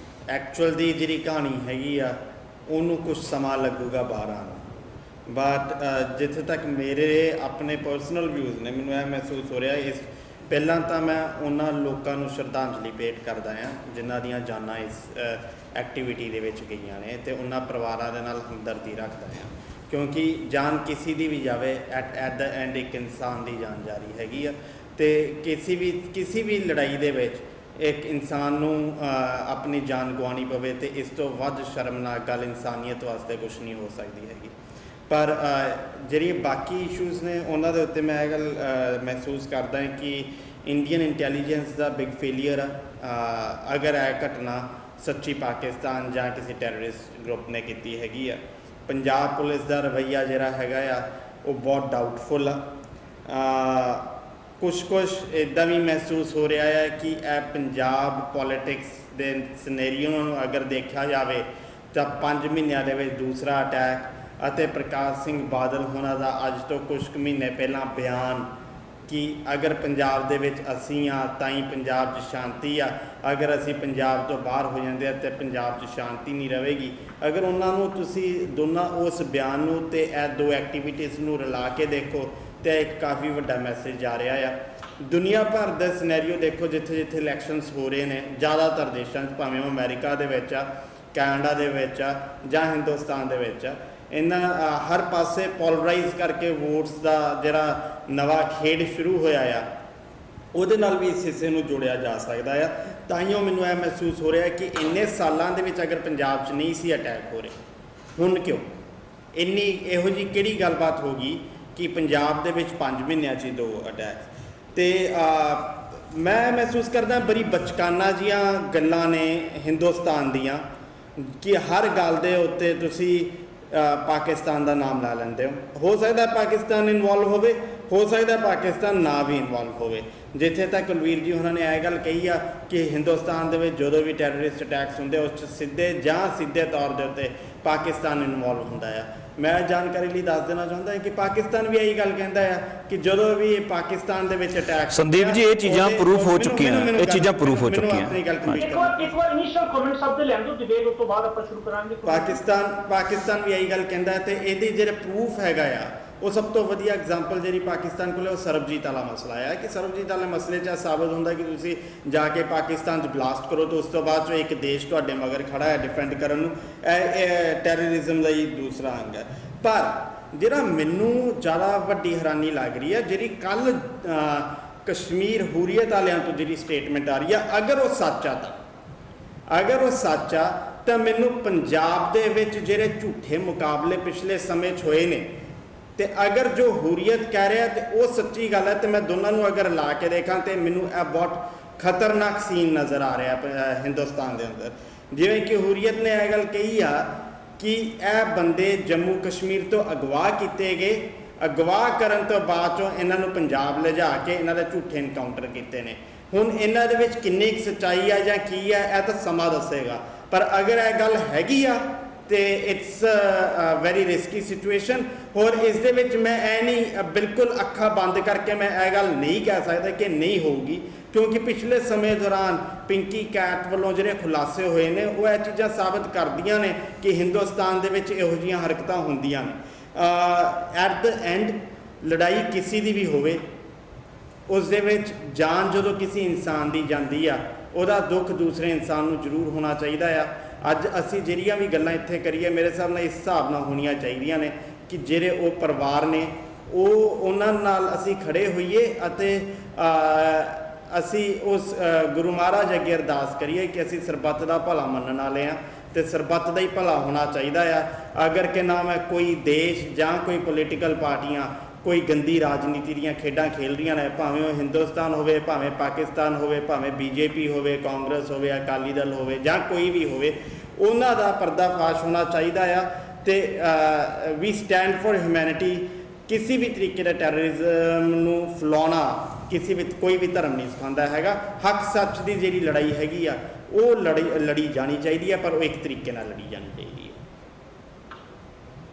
ਐਕਚੁਅਲ ਦੀ ਜਿਹੜੀ ਕਹਾਣੀ ਹੈਗੀ ਆ, ਉਹਨੂੰ ਕੁਝ ਸਮਾਂ ਲੱਗੂਗਾ ਬਾਹਰ ਆਉਣ ਨੂੰ। ਬਟ ਜਿੱਥੇ ਤੱਕ ਮੇਰੇ ਆਪਣੇ ਪਰਸਨਲ ਵਿਊਜ਼ ਨੇ, ਮੈਨੂੰ ਇਹ ਮਹਿਸੂਸ ਹੋ ਰਿਹਾ ਇਸ ਪਹਿਲਾਂ ਤਾਂ ਮੈਂ ਉਹਨਾਂ ਲੋਕਾਂ ਨੂੰ ਸ਼ਰਧਾਂਜਲੀ ਭੇਟ ਕਰਦਾ ਹਾਂ ਜਿਨ੍ਹਾਂ ਦੀਆਂ ਜਾਨਾਂ ਇਸ ਐਕਟੀਵਿਟੀ ਦੇ ਵਿੱਚ ਗਈਆਂ ਨੇ, ਤੇ ਉਹਨਾਂ ਪਰਿਵਾਰਾਂ ਦੇ ਨਾਲ ਹਮਦਰਦੀ ਰੱਖਦਾ ਹਾਂ, ਕਿਉਂਕਿ ਜਾਨ ਕਿਸੇ ਦੀ ਵੀ ਜਾਵੇ, ਐਟ ਦਾ ਐਂਡ ਇੱਕ ਇਨਸਾਨ ਦੀ ਜਾਨ ਜਾ ਰਹੀ ਹੈਗੀ ਆ। ਤੇ ਕਿਸੇ ਵੀ ਲੜਾਈ ਦੇ ਵਿੱਚ ਇੱਕ ਇਨਸਾਨ ਨੂੰ ਆਪਣੀ ਜਾਨ ਗਵਾਉਣੀ ਪਵੇ, ਤੇ ਇਸ ਤੋਂ ਵੱਧ ਸ਼ਰਮਨਾਕ ਗੱਲ ਇਨਸਾਨੀਅਤ ਵਾਸਤੇ ਕੁਛ ਨਹੀਂ ਹੋ ਸਕਦੀ ਹੈਗੀ। ਪਰ ਜਿਹੜੀਆਂ ਬਾਕੀ ਇਸ਼ੂਜ਼ ਨੇ, ਉਹਨਾਂ ਦੇ ਉੱਤੇ ਮੈਂ ਇਹ ਗੱਲ ਮਹਿਸੂਸ ਕਰਦਾ ਕਿ ਇੰਡੀਅਨ ਇੰਟੈਲੀਜੈਂਸ ਦਾ ਬਿਗ ਫੇਲੀਅਰ ਆ। ਅਗਰ ਇਹ ਘਟਨਾ ਸੱਚੀ ਪਾਕਿਸਤਾਨ ਜਾਂ ਕਿਸੇ ਟੈਰਰਿਸਟ ਗਰੁੱਪ ਨੇ ਕੀਤੀ ਹੈਗੀ ਆ, ਪੰਜਾਬ ਪੁਲਿਸ ਦਾ ਰਵੱਈਆ ਜਿਹੜਾ ਹੈਗਾ ਆ, ਉਹ ਬਹੁਤ ਡਾਊਟਫੁਲ ਆ। ਕੁਛ ਇੱਦਾਂ ਵੀ ਮਹਿਸੂਸ ਹੋ ਰਿਹਾ ਹੈ ਕਿ ਇਹ ਪੰਜਾਬ ਪੋਲੀਟਿਕਸ ਦੇ ਸਿਨੈਰੀਓ ਨੂੰ ਅਗਰ ਦੇਖਿਆ ਜਾਵੇ ਤਾਂ 5 ਮਹੀਨਿਆਂ ਦੇ ਵਿੱਚ ਦੂਸਰਾ ਅਟੈਕ, ਅਤੇ ਪ੍ਰਕਾਸ਼ ਸਿੰਘ ਬਾਦਲ ਹੋਣਾ ਦਾ ਅੱਜ ਤੋਂ ਕੁਝ ਕੁ ਮਹੀਨੇ ਪਹਿਲਾਂ ਬਿਆਨ ਕਿ ਅਗਰ ਪੰਜਾਬ ਦੇ ਵਿੱਚ ਅਸੀਂ ਆ ਤਾਂ ਹੀ ਪੰਜਾਬ 'ਚ ਸ਼ਾਂਤੀ ਆ, ਅਗਰ ਅਸੀਂ ਪੰਜਾਬ ਤੋਂ ਬਾਹਰ ਹੋ ਜਾਂਦੇ ਆ ਤਾਂ ਪੰਜਾਬ 'ਚ ਸ਼ਾਂਤੀ ਨਹੀਂ ਰਹੇਗੀ। ਅਗਰ ਉਹਨਾਂ ਨੂੰ ਤੁਸੀਂ ਦੋਨਾਂ ਉਸ ਬਿਆਨ ਨੂੰ ਤੇ ਇਹ ਦੋ ਐਕਟੀਵਿਟੀਜ਼ ਨੂੰ ਰਲਾ ਕੇ ਦੇਖੋ ਤਾਂ ਇੱਕ ਕਾਫੀ ਵੱਡਾ ਮੈਸੇਜ ਜਾ ਰਿਹਾ ਆ। ਦੁਨੀਆ ਭਰ ਦਾ ਸਿਨੈਰੀਓ ਦੇਖੋ, ਜਿੱਥੇ ਜਿੱਥੇ ਇਲੈਕਸ਼ਨਸ ਹੋ ਰਹੇ ਨੇ ਜ਼ਿਆਦਾਤਰ ਦੇਸ਼ਾਂ 'ਚ, ਭਾਵੇਂ ਉਹ ਅਮਰੀਕਾ ਦੇ ਵਿੱਚ ਆ, ਕੈਨੇਡਾ ਦੇ ਵਿੱਚ ਆ ਜਾਂ ਹਿੰਦੁਸਤਾਨ ਦੇ ਵਿੱਚ ਆ, ਇਹਨਾਂ ਹਰ ਪਾਸੇ ਪੋਲਰਾਈਜ਼ ਕਰਕੇ ਵੋਟਸ ਦਾ ਜਿਹੜਾ ਨਵਾਂ ਖੇਡ ਸ਼ੁਰੂ ਹੋਇਆ ਆ, ਉਹਦੇ ਨਾਲ ਵੀ ਇਸ ਹਿੱਸੇ ਨੂੰ ਜੋੜਿਆ ਜਾ ਸਕਦਾ ਆ। ਤਾਂਹੀਓ ਮੈਨੂੰ ਇਹ ਮਹਿਸੂਸ ਹੋ ਰਿਹਾ ਕਿ ਇੰਨੇ ਸਾਲਾਂ ਦੇ ਵਿੱਚ ਅਗਰ ਪੰਜਾਬ 'ਚ ਨਹੀਂ ਸੀ ਅਟੈਕ ਹੋ ਰਹੇ, ਹੁਣ ਕਿਉਂ ਇੰਨੀ ਇਹੋ ਜਿਹੀ ਕਿਹੜੀ ਗੱਲਬਾਤ ਹੋ ਗਈ ਕਿ ਪੰਜਾਬ ਦੇ ਵਿੱਚ 5 ਮਹੀਨਿਆਂ 'ਚ 2 ਅਟੈਕ। ਤੇ ਮੈਂ ਮਹਿਸੂਸ ਕਰਦਾ ਬੜੀ ਬਚਕਾਨਾ ਜੀਆਂ ਗੱਲਾਂ ਨੇ ਹਿੰਦੁਸਤਾਨ ਦੀਆਂ ਕਿ ਹਰ ਗੱਲ ਦੇ ਉੱਤੇ ਤੁਸੀਂ ਪਾਕਿਸਤਾਨ ਦਾ ਨਾਮ ਲਾ ਲੈਂਦੇ ਹੋ ਸਕਦਾ ਪਾਕਿਸਤਾਨ ਇਨਵੋਲਵ ਹੋਵੇ, ਹੋ ਸਕਦਾ ਪਾਕਿਸਤਾਨ ਨਾ ਵੀ ਇਨਵੋਲਵ ਹੋਵੇ। ਜਿੱਥੇ ਤੱਕ ਕੁਲਵੀਰ ਜੀ ਉਹਨਾਂ ਨੇ ਇਹ ਗੱਲ ਕਹੀ ਆ ਕਿ ਹਿੰਦੁਸਤਾਨ ਦੇ ਵਿੱਚ ਜਦੋਂ ਵੀ ਟੈਰਰਿਸਟ ਅਟੈਕਸ ਹੁੰਦੇ ਉਸ 'ਚ ਸਿੱਧੇ ਜਾਂ ਸਿੱਧੇ ਤੌਰ ਦੇ ਉੱਤੇ ਪਾਕਿਸਤਾਨ ਇਨਵੋਲਵ ਹੁੰਦਾ ਆ। ਮੈਂ ਜਾਣਕਾਰੀ ਲਈ ਦੱਸ ਦੇਣਾ ਚਾਹੁੰਦਾ ਹਾਂ ਕਿ ਪਾਕਿਸਤਾਨ ਵੀ ਇਹੀ ਗੱਲ ਕਹਿੰਦਾ ਆ ਕਿ ਜਦੋਂ ਵੀ ਪਾਕਿਸਤਾਨ ਦੇ ਵਿੱਚ ਅਟੈਕ, ਸੰਦੀਪ ਜੀ ਇਹ ਚੀਜ਼ਾਂ ਪ੍ਰੂਫ ਹੋ ਚੁੱਕੀਆਂ, ਇਹ ਚੀਜ਼ਾਂ ਪ੍ਰੂਫ ਹੋ ਚੁੱਕੀਆਂ। ਇੱਕ ਵਾਰ ਇਨੀਸ਼ੀਅਲ ਕਮੈਂਟ ਸਭ ਦੇ ਲੈਣ ਦਿਓ, ਡਿਬੇਟ ਉਸ ਤੋਂ ਬਾਅਦ ਆਪਾਂ ਸ਼ੁਰੂ ਕਰਾਂਗੇ। ਪਾਕਿਸਤਾਨ ਵੀ ਇਹੀ ਗੱਲ ਕਹਿੰਦਾ, ਤੇ ਇਹਦੀ ਜਿਹੜਾ ਪ੍ਰੂਫ ਹੈਗਾ ਆ, ਉਹ ਸਭ ਤੋਂ ਵਧੀਆ ਐਗਜ਼ਾਮਪਲ ਜਿਹੜੀ ਪਾਕਿਸਤਾਨ ਕੋਲ ਉਹ ਸਰਬਜੀਤ ਵਾਲਾ ਮਸਲਾ ਆ ਕਿ ਸਰਬਜੀਤ ਵਾਲੇ ਮਸਲੇ 'ਚ ਸਾਬਤ ਹੁੰਦਾ ਕਿ ਤੁਸੀਂ ਜਾ ਕੇ ਪਾਕਿਸਤਾਨ 'ਚ ਬਲਾਸਟ ਕਰੋ ਤਾਂ ਉਸ ਤੋਂ ਬਾਅਦ 'ਚੋਂ ਇੱਕ ਦੇਸ਼ ਤੁਹਾਡੇ ਮਗਰ ਖੜਾ ਹੈ ਡਿਫੈਂਡ ਕਰਨ ਨੂੰ। ਇਹ ਟੈਰਰਿਜ਼ਮ ਦਾ ਹੀ ਦੂਸਰਾ ਅੰਗ ਹੈ। ਪਰ ਜਿਹੜਾ ਮੈਨੂੰ ਜ਼ਿਆਦਾ ਵੱਡੀ ਹੈਰਾਨੀ ਲੱਗ ਰਹੀ ਹੈ, ਜਿਹੜੀ ਕੱਲ ਕਸ਼ਮੀਰ ਹੁਰੀਅਤ ਵਾਲਿਆਂ ਤੋਂ ਜਿਹੜੀ ਸਟੇਟਮੈਂਟ ਆ ਰਹੀ ਆ, ਅਗਰ ਉਹ ਸੱਚ ਆ ਤਾਂ ਮੈਨੂੰ ਪੰਜਾਬ ਦੇ ਵਿੱਚ ਜਿਹੜੇ ਝੂਠੇ ਮੁਕਾਬਲੇ ਪਿਛਲੇ ਸਮੇਂ 'ਚ ਹੋਏ ਨੇ, ਤੇ ਅਗਰ ਜੋ ਹੁਰੀਅਤ ਕਹਿ ਰਿਹਾ ਤੇ ਉਹ ਸੱਚੀ ਗੱਲ ਹੈ, ਤੇ ਮੈਂ ਦੋਨਾਂ ਨੂੰ ਅਗਰ ਲਾ ਕੇ ਦੇਖਾਂ ਤੇ ਮੈਨੂੰ ਇਹ ਬਹੁਤ ਖਤਰਨਾਕ ਸੀਨ ਨਜ਼ਰ ਆ ਰਿਹਾ ਹਿੰਦੁਸਤਾਨ ਦੇ ਅੰਦਰ। ਜਿਵੇਂ ਕਿ ਹੁਰੀਅਤ ਨੇ ਇਹ ਗੱਲ ਕਹੀ ਆ ਕਿ ਇਹ ਬੰਦੇ ਜੰਮੂ ਕਸ਼ਮੀਰ ਤੋਂ ਅਗਵਾ ਕੀਤੇ ਗਏ, ਅਗਵਾ ਕਰਨ ਤੋਂ ਬਾਅਦ ਚੋਂ ਇਹਨਾਂ ਨੂੰ ਪੰਜਾਬ ਲਿਜਾ ਕੇ ਇਹਨਾਂ ਦੇ ਝੂਠੇ ਇਨਕਾਊਂਟਰ ਕੀਤੇ ਨੇ। ਹੁਣ ਇਹਨਾਂ ਦੇ ਵਿੱਚ ਕਿੰਨੀ ਕੁ ਸੱਚਾਈ ਆ ਜਾਂ ਕੀ ਆ, ਇਹ ਤਾਂ ਸਮਾਂ ਦੱਸੇਗਾ। ਪਰ ਅਗਰ ਇਹ ਗੱਲ ਹੈਗੀ ਆ ਤੇ ਇਟਸ ਵੈਰੀ ਰਿਸਕੀ ਸਿਚੁਏਸ਼ਨ। ਹੋਰ ਇਸ ਦੇ ਵਿੱਚ ਮੈਂ ਇਹ ਨਹੀਂ ਬਿਲਕੁਲ ਅੱਖਾਂ ਬੰਦ ਕਰਕੇ ਮੈਂ ਇਹ ਗੱਲ ਨਹੀਂ ਕਹਿ ਸਕਦਾ ਕਿ ਨਹੀਂ ਹੋਊਗੀ, ਕਿਉਂਕਿ ਪਿਛਲੇ ਸਮੇਂ ਦੌਰਾਨ ਪਿੰਕੀ ਕੈਟ ਵੱਲੋਂ ਜਿਹੜੇ ਖੁਲਾਸੇ ਹੋਏ ਨੇ ਉਹ ਇਹ ਚੀਜ਼ਾਂ ਸਾਬਤ ਕਰਦੀਆਂ ਨੇ ਕਿ ਹਿੰਦੁਸਤਾਨ ਦੇ ਵਿੱਚ ਇਹੋ ਜਿਹੀਆਂ ਹਰਕਤਾਂ ਹੁੰਦੀਆਂ ਨੇ। ਐਟ ਦ ਐਂਡ ਲੜਾਈ ਕਿਸੇ ਦੀ ਵੀ ਹੋਵੇ, ਉਸ ਦੇ ਵਿੱਚ ਜਾਨ ਜਦੋਂ ਕਿਸੇ ਇਨਸਾਨ ਦੀ ਜਾਂਦੀ ਆ, ਉਹਦਾ ਦੁੱਖ ਦੂਸਰੇ ਇਨਸਾਨ ਨੂੰ ਜ਼ਰੂਰ ਹੋਣਾ ਚਾਹੀਦਾ ਆ। ਅੱਜ ਅਸੀਂ ਜਿਹੜੀਆਂ ਵੀ ਗੱਲਾਂ ਇੱਥੇ ਕਰੀਏ, ਮੇਰੇ ਹਿਸਾਬ ਨਾਲ ਇਸ ਹਿਸਾਬ ਨਾਲ ਹੋਣੀਆਂ ਚਾਹੀਦੀਆਂ ਨੇ ਕਿ ਜਿਹੜੇ ਉਹ ਪਰਿਵਾਰ ਨੇ ਉਹਨਾਂ ਨਾਲ ਅਸੀਂ ਖੜੇ ਹੋਈਏ ਅਤੇ ਅਸੀਂ ਉਸ ਗੁਰੂ ਮਹਾਰਾਜ ਅੱਗੇ ਅਰਦਾਸ ਕਰੀਏ ਕਿ ਅਸੀਂ ਸਰਬੱਤ ਦਾ ਭਲਾ ਮੰਨਣ ਵਾਲੇ ਹਾਂ ਤੇ ਸਰਬੱਤ ਦਾ ਹੀ ਭਲਾ ਹੋਣਾ ਚਾਹੀਦਾ ਆ। ਅਗਰ ਕਿ ਨਾਮ ਹੈ ਕੋਈ ਦੇਸ਼ ਜਾਂ ਕੋਈ ਪੋਲੀਟੀਕਲ ਪਾਰਟੀਆਂ ਕੋਈ ਗੰਦੀ ਰਾਜਨੀਤੀ ਦੀਆਂ ਖੇਡਾਂ ਖੇਡ ਰਹੀਆਂ ਨੇ, ਭਾਵੇਂ ਉਹ ਹਿੰਦੁਸਤਾਨ ਹੋਵੇ, ਭਾਵੇਂ ਪਾਕਿਸਤਾਨ ਹੋਵੇ, ਭਾਵੇਂ ਬੀਜੇਪੀ ਹੋਵੇ, ਕਾਂਗਰਸ ਹੋਵੇ, ਅਕਾਲੀ ਦਲ ਹੋਵੇ ਜਾਂ ਕੋਈ ਵੀ ਹੋਵੇ, ਉਹਨਾਂ ਦਾ ਪਰਦਾਫਾਸ਼ ਹੋਣਾ ਚਾਹੀਦਾ ਆ। ਤੇ ਵੀ ਸਟੈਂਡ ਫॉर ਹਿਊਮੈਨਿਟੀ। ਕਿਸੇ ਵੀ ਤਰੀਕੇ ਦਾ ਟੈਰਰਿਜ਼ਮ ਨੂੰ ਫੈਲਾਉਣਾ ਕਿਸੇ ਵੀ ਕੋਈ ਵੀ ਧਰਮ ਨਹੀਂ ਸਿਖਾਉਂਦਾ ਹੈਗਾ। ਹੱਕ ਸੱਚ ਦੀ ਜਿਹੜੀ ਲੜਾਈ ਹੈਗੀ ਆ ਉਹ ਲੜੀ ਜਾਣੀ ਚਾਹੀਦੀ ਹੈ, ਪਰ ਉਹ ਇੱਕ ਤਰੀਕੇ ਨਾਲ ਲੜੀ ਜਾਣੀ ਚਾਹੀਦੀ ਹੈ।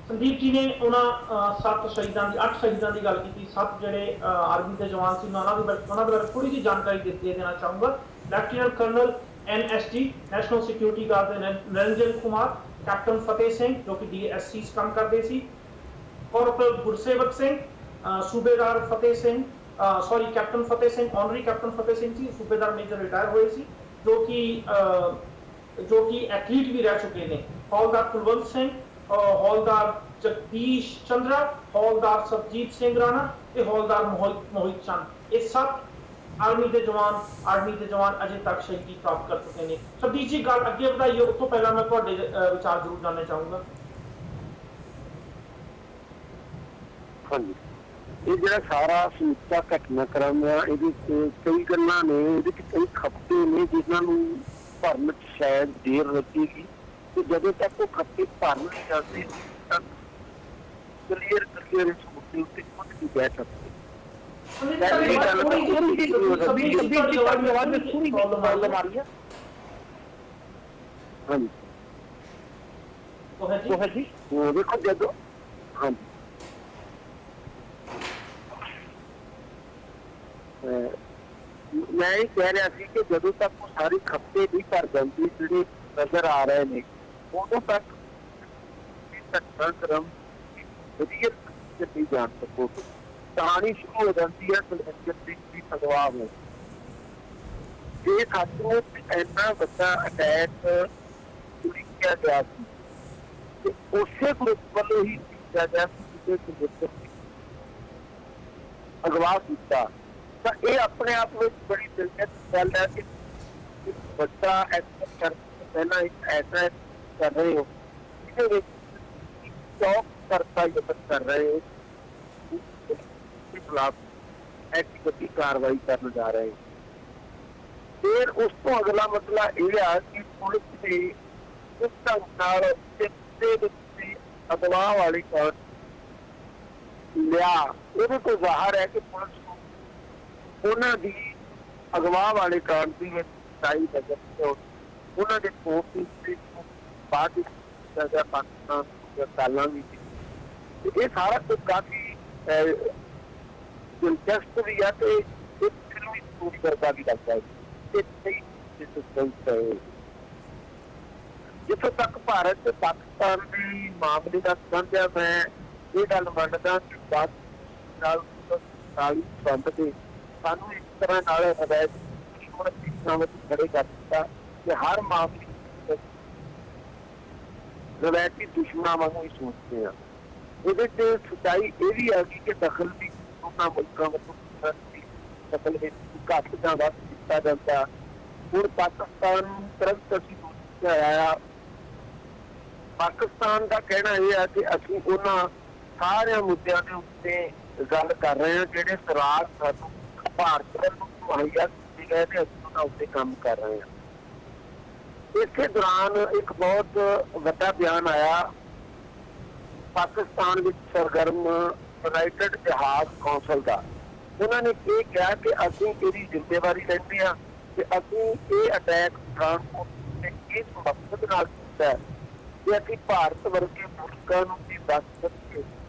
ਸੰਦੀਪ ਜੀ ਨੇ ਉਹਨਾਂ 7 ਸ਼ਹੀਦਾਂ ਦੀ 8 ਸ਼ਹੀਦਾਂ ਦੀ ਗੱਲ ਕੀਤੀ। 7 ਜਿਹੜੇ ਆਰਮੀ ਦੇ ਜਵਾਨ ਸੀ, ਮੈਂ ਉਹਨਾਂ ਦੇ ਬਾਰੇ ਥੋੜੀ ਜਿਹੀ ਜਾਣਕਾਰੀ ਦੇਣਾ ਚਾਹੂੰਗਾ। Lieutenant colonel NSG national security guard ਦੇ ਨਿਰੰਜਨ ਕੁਮਾਰ, ਕੈਪਟਨ ਫਤਿਹ ਸਿੰਘ ਜੋ ਕਿ DSC ਕੰਮ ਕਰਦੇ ਸੀ, ਕਾਰਪੋਰਲ ਗੁਰਸੇਵਕ ਸਿੰਘ, ਸੂਬੇਦਾਰ Fateh Singh captain Fateh Singh, honorary captain Fateh Singh ਸੀ, ਸੂਬੇਦਾਰ ਮੇਜਰ ਰਿਟਾਇਰ ਹੋਏ ਸੀ, ਜੋ ਕਿ ਐਥਲੀਟ ਵੀ ਰਹਿ ਚੁੱਕੇ ਨੇ। ਹੌਲਦਾਰ ਕੁਲਵੰਤ ਸਿੰਘ, ਹੌਲਦਾਰ ਜਗਦੀਸ਼ ਚੰਦਰਾ, ਹੌਲਦਾਰ ਸਰਜੀਤ ਸਿੰਘ ਰਾਣਾ ਤੇ ਹੌਲਦਾਰ ਮੋਹਿਤ ਚੰਦ। ਇਹ 7 ਆਰਮੀ ਦੇ ਜਵਾਨ ਅਜੇ ਤੱਕ ਸ਼ਹੀਦੀ ਪ੍ਰਾਪਤ ਕਰ ਚੁੱਕੇ ਨੇ। ਸਰਜੀਤ ਜੀ ਗੱਲ ਅੱਗੇ ਵਧਾਈਏ, ਉਸ ਤੋਂ ਪਹਿਲਾਂ ਮੈਂ ਤੁਹਾਡੇ ਵਿਚਾਰ ਜ਼ਰੂਰ ਜਾਣਨਾ ਚਾਹੂੰਗਾ। ਹਾਂਜੀ, ਇਹ ਜਿਹੜਾ ਸਾਰਾ ਸਮੁੱਚਾ ਘਟਨਾਕ੍ਰਮ ਆ, ਇਹਦੇ ਕਈ ਗੱਲਾਂ ਨੇ, ਇਹਦੇ ਚ ਕਈ ਖਪਤੇ ਨੇ ਜਿਨ੍ਹਾਂ ਨੂੰ ਭਰਨ ਚ ਸ਼ਾਇਦ ਦੇਰ ਲੱਗੇਗੀ, ਤੇ ਜਦੋਂ ਤੱਕ ਉਹ ਖਪਤੇ ਭਰ ਨਹੀਂ ਜਾਂਦੇ ਤਾਂ ਕਲੀਅਰ ਇਸ ਮੁੱਦੇ ਉੱਤੇ ਕੁਝ ਨਹੀਂ ਕਹਿ ਸਕਦੇ। ਹਾਂਜੀ ਦੇਖੋ ਜਦੋਂ ਹਾਂਜੀ ਮੈਂ ਇਹ ਕਹਿ ਰਿਹਾ ਸੀ ਕਿ ਜਦੋਂ ਤੱਕ ਉਹ ਸਾਰੀ ਖਪਤੇ ਨਹੀਂ ਭਰ ਜਾਂਦੀ ਜਿਹੜੇ ਨਜ਼ਰ ਆ ਰਹੇ ਨੇ, ਉਦੋਂ ਤੱਕ ਘਟਨਾਕ੍ਰਮ ਵਧੀਆ ਨਹੀਂ ਜਾਣ ਸਕੋਗੇ। ਕਹਾਣੀ ਸ਼ੁਰੂ ਹੋ ਜਾਂਦੀ ਹੈ ਕੁਲਵੰਤ ਸਿੰਘ ਦੀ ਅਗਵਾ ਹੋ। ਇਹ ਸੱਚਮੁੱਚ ਇੰਨਾ ਵੱਡਾ ਅਟੈਕ ਕੀਤਾ ਗਿਆ ਸੀ ਤੇ ਉਸੇ ਗਰੁੱਪ ਵੱਲੋਂ ਹੀ ਕੀਤਾ ਗਿਆ ਸੀ ਜਿਹਦੇ ਅਗਵਾ ਕੀਤਾ। ਤਾਂ ਇਹ ਆਪਣੇ ਆਪ ਵਿੱਚ ਬੜੀ ਦਿਲਚਸਪ ਗੱਲ ਹੈ ਕਿ ਵੱਡਾ ਐਕਸ਼ਨ ਪਹਿਲਾਂ ਇੱਕ ਐਸਾ ਕਰ ਰਹੇ ਹੋ ਜਿਹਦੇ ਵਿੱਚ ਚੌਕ ਕਰਤਾ ਯਤਨ ਕਰ ਰਹੇ ਹੋ, ਖਿਲਾਫ ਐਕਟਿਵ ਕਾਰਵਾਈ ਕਰਨ ਜਾ ਰਹੇ ਹੋ। ਫਿਰ ਉਸ ਤੋਂ ਅਗਲਾ ਮਸਲਾ ਇਹ ਆ ਕਿ ਪੁਲਿਸ ਨੇ ਉਸ ਢੰਗ ਨਾਲ ਅਗਵਾ ਵਾਲੀ ਕਾਰਡ ਲਿਆ, ਉਹਦੇ ਤੋਂ ਜ਼ਾਹਰ ਹੈ ਕਿ ਪੁਲਿਸ ਨੂੰ ਉਹਨਾਂ ਦੀ ਅਗਵਾ ਵਾਲੇ ਕਾਰਡ ਦੀ ਸਹੀ ਨਜ਼ਰ ਉਹਨਾਂ ਦੇ ਕੋਰਟ ਦੀ ਬਾਅਦ ਸਜ਼ਾ ਪਾਕਿਸਤਾਨ ਸਾਲਾਂ ਦੀ। ਇਹ ਸਾਰਾ ਕੁਝ ਕਾਫੀ ਦਿਲਚਸਪ ਵੀ ਆ ਤੇ ਇੱਕ ਫਿਲਮੀ ਸਟੋਰੀ ਵਰਗਾ ਵੀ ਲੱਗਦਾ ਹੈ। ਜਿੱਥੋਂ ਤੱਕ ਭਾਰਤ ਤੇ ਪਾਕਿਸਤਾਨ ਦੀ ਮਾਮਲੇ ਦਾ ਸੰਬੰਧ ਹੈ, ਮੈਂ ਇਹ ਗੱਲ ਮੰਨਦਾ ਕਿ ਨਾਲ ਸੰਬੰਧ ਦੇ ਸਾਨੂੰ ਇਸ ਤਰ੍ਹਾਂ ਨਾਲ ਹਦਾਇਤ ਖੜੇ ਕਰ ਦਿੱਤਾ ਕਿ ਹਰ ਮਾਮਲੇ ਰਵਾਇਤੀ ਦੁਸ਼ਮਣਾਂ ਵਾਂਗੂ ਹੀ ਸੋਚਦੇ ਆ। ਇਹਦੇ ਚ ਸੱਚਾਈ ਇਹ ਵੀ ਆ ਕਿ ਦਖਲ ਵੀ ਉਹਨਾਂ ਮੁਲਕਾਂ ਵੱਲੋਂ ਦਖਲ ਵਿੱਚ ਘੱਟ ਜਾਂ ਵੱਧ ਕੀਤਾ ਜਾਂਦਾ। ਹੁਣ ਪਾਕਿਸਤਾਨ ਨੂੰ ਤੁਰੰਤ ਅਸੀਂ ਆਇਆ। ਪਾਕਿਸਤਾਨ ਦਾ ਕਹਿਣਾ ਇਹ ਆ ਕਿ ਅਸੀਂ ਉਹਨਾਂ ਸਾਰਿਆਂ ਮੁੱਦਿਆਂ ਦੇ ਉੱਤੇ ਗੱਲ ਕਰ ਰਹੇ ਹਾਂ ਜਿਹੜੇ ਸਰਾਗ ਸਾਨੂੰ ਭਾਰਤ ਵੱਲੋਂ ਮੁਹੱਈਆ ਕੀਤੇ ਗਏ ਨੇ, ਅਸੀਂ ਉਹਨਾਂ ਉੱਤੇ ਕੰਮ ਕਰ ਰਹੇ ਹਾਂ। ਇਸੇ ਦੌਰਾਨ ਇੱਕ ਬਹੁਤ ਵੱਡਾ ਬਿਆਨ ਆਇਆ ਪਾਕਿਸਤਾਨ ਵਿੱਚ ਸਰਗਰਮ ਯੂਨਾਈਟਿਡ ਜਹਾਜ਼ ਕੌਂਸਲ ਦਾ। ਉਹਨਾਂ ਨੇ ਇਹ ਕਿਹਾ ਕਿ ਅਸੀਂ ਇਹਦੀ ਜ਼ਿੰਮੇਵਾਰੀ ਲੈਂਦੇ ਹਾਂ ਕਿ ਅਸੀਂ ਇਹ ਅਟੈਕ ਪਠਾਨਕੋਟ ਤੇ ਇਸ ਮਕਸਦ ਨਾਲ ਕੀਤਾ ਕਿ ਅਸੀਂ ਭਾਰਤ ਵਰਗੇ ਮੁਲਕਾਂ ਨੂੰ ਵੀ ਦੱਸ ਸਕੀਏ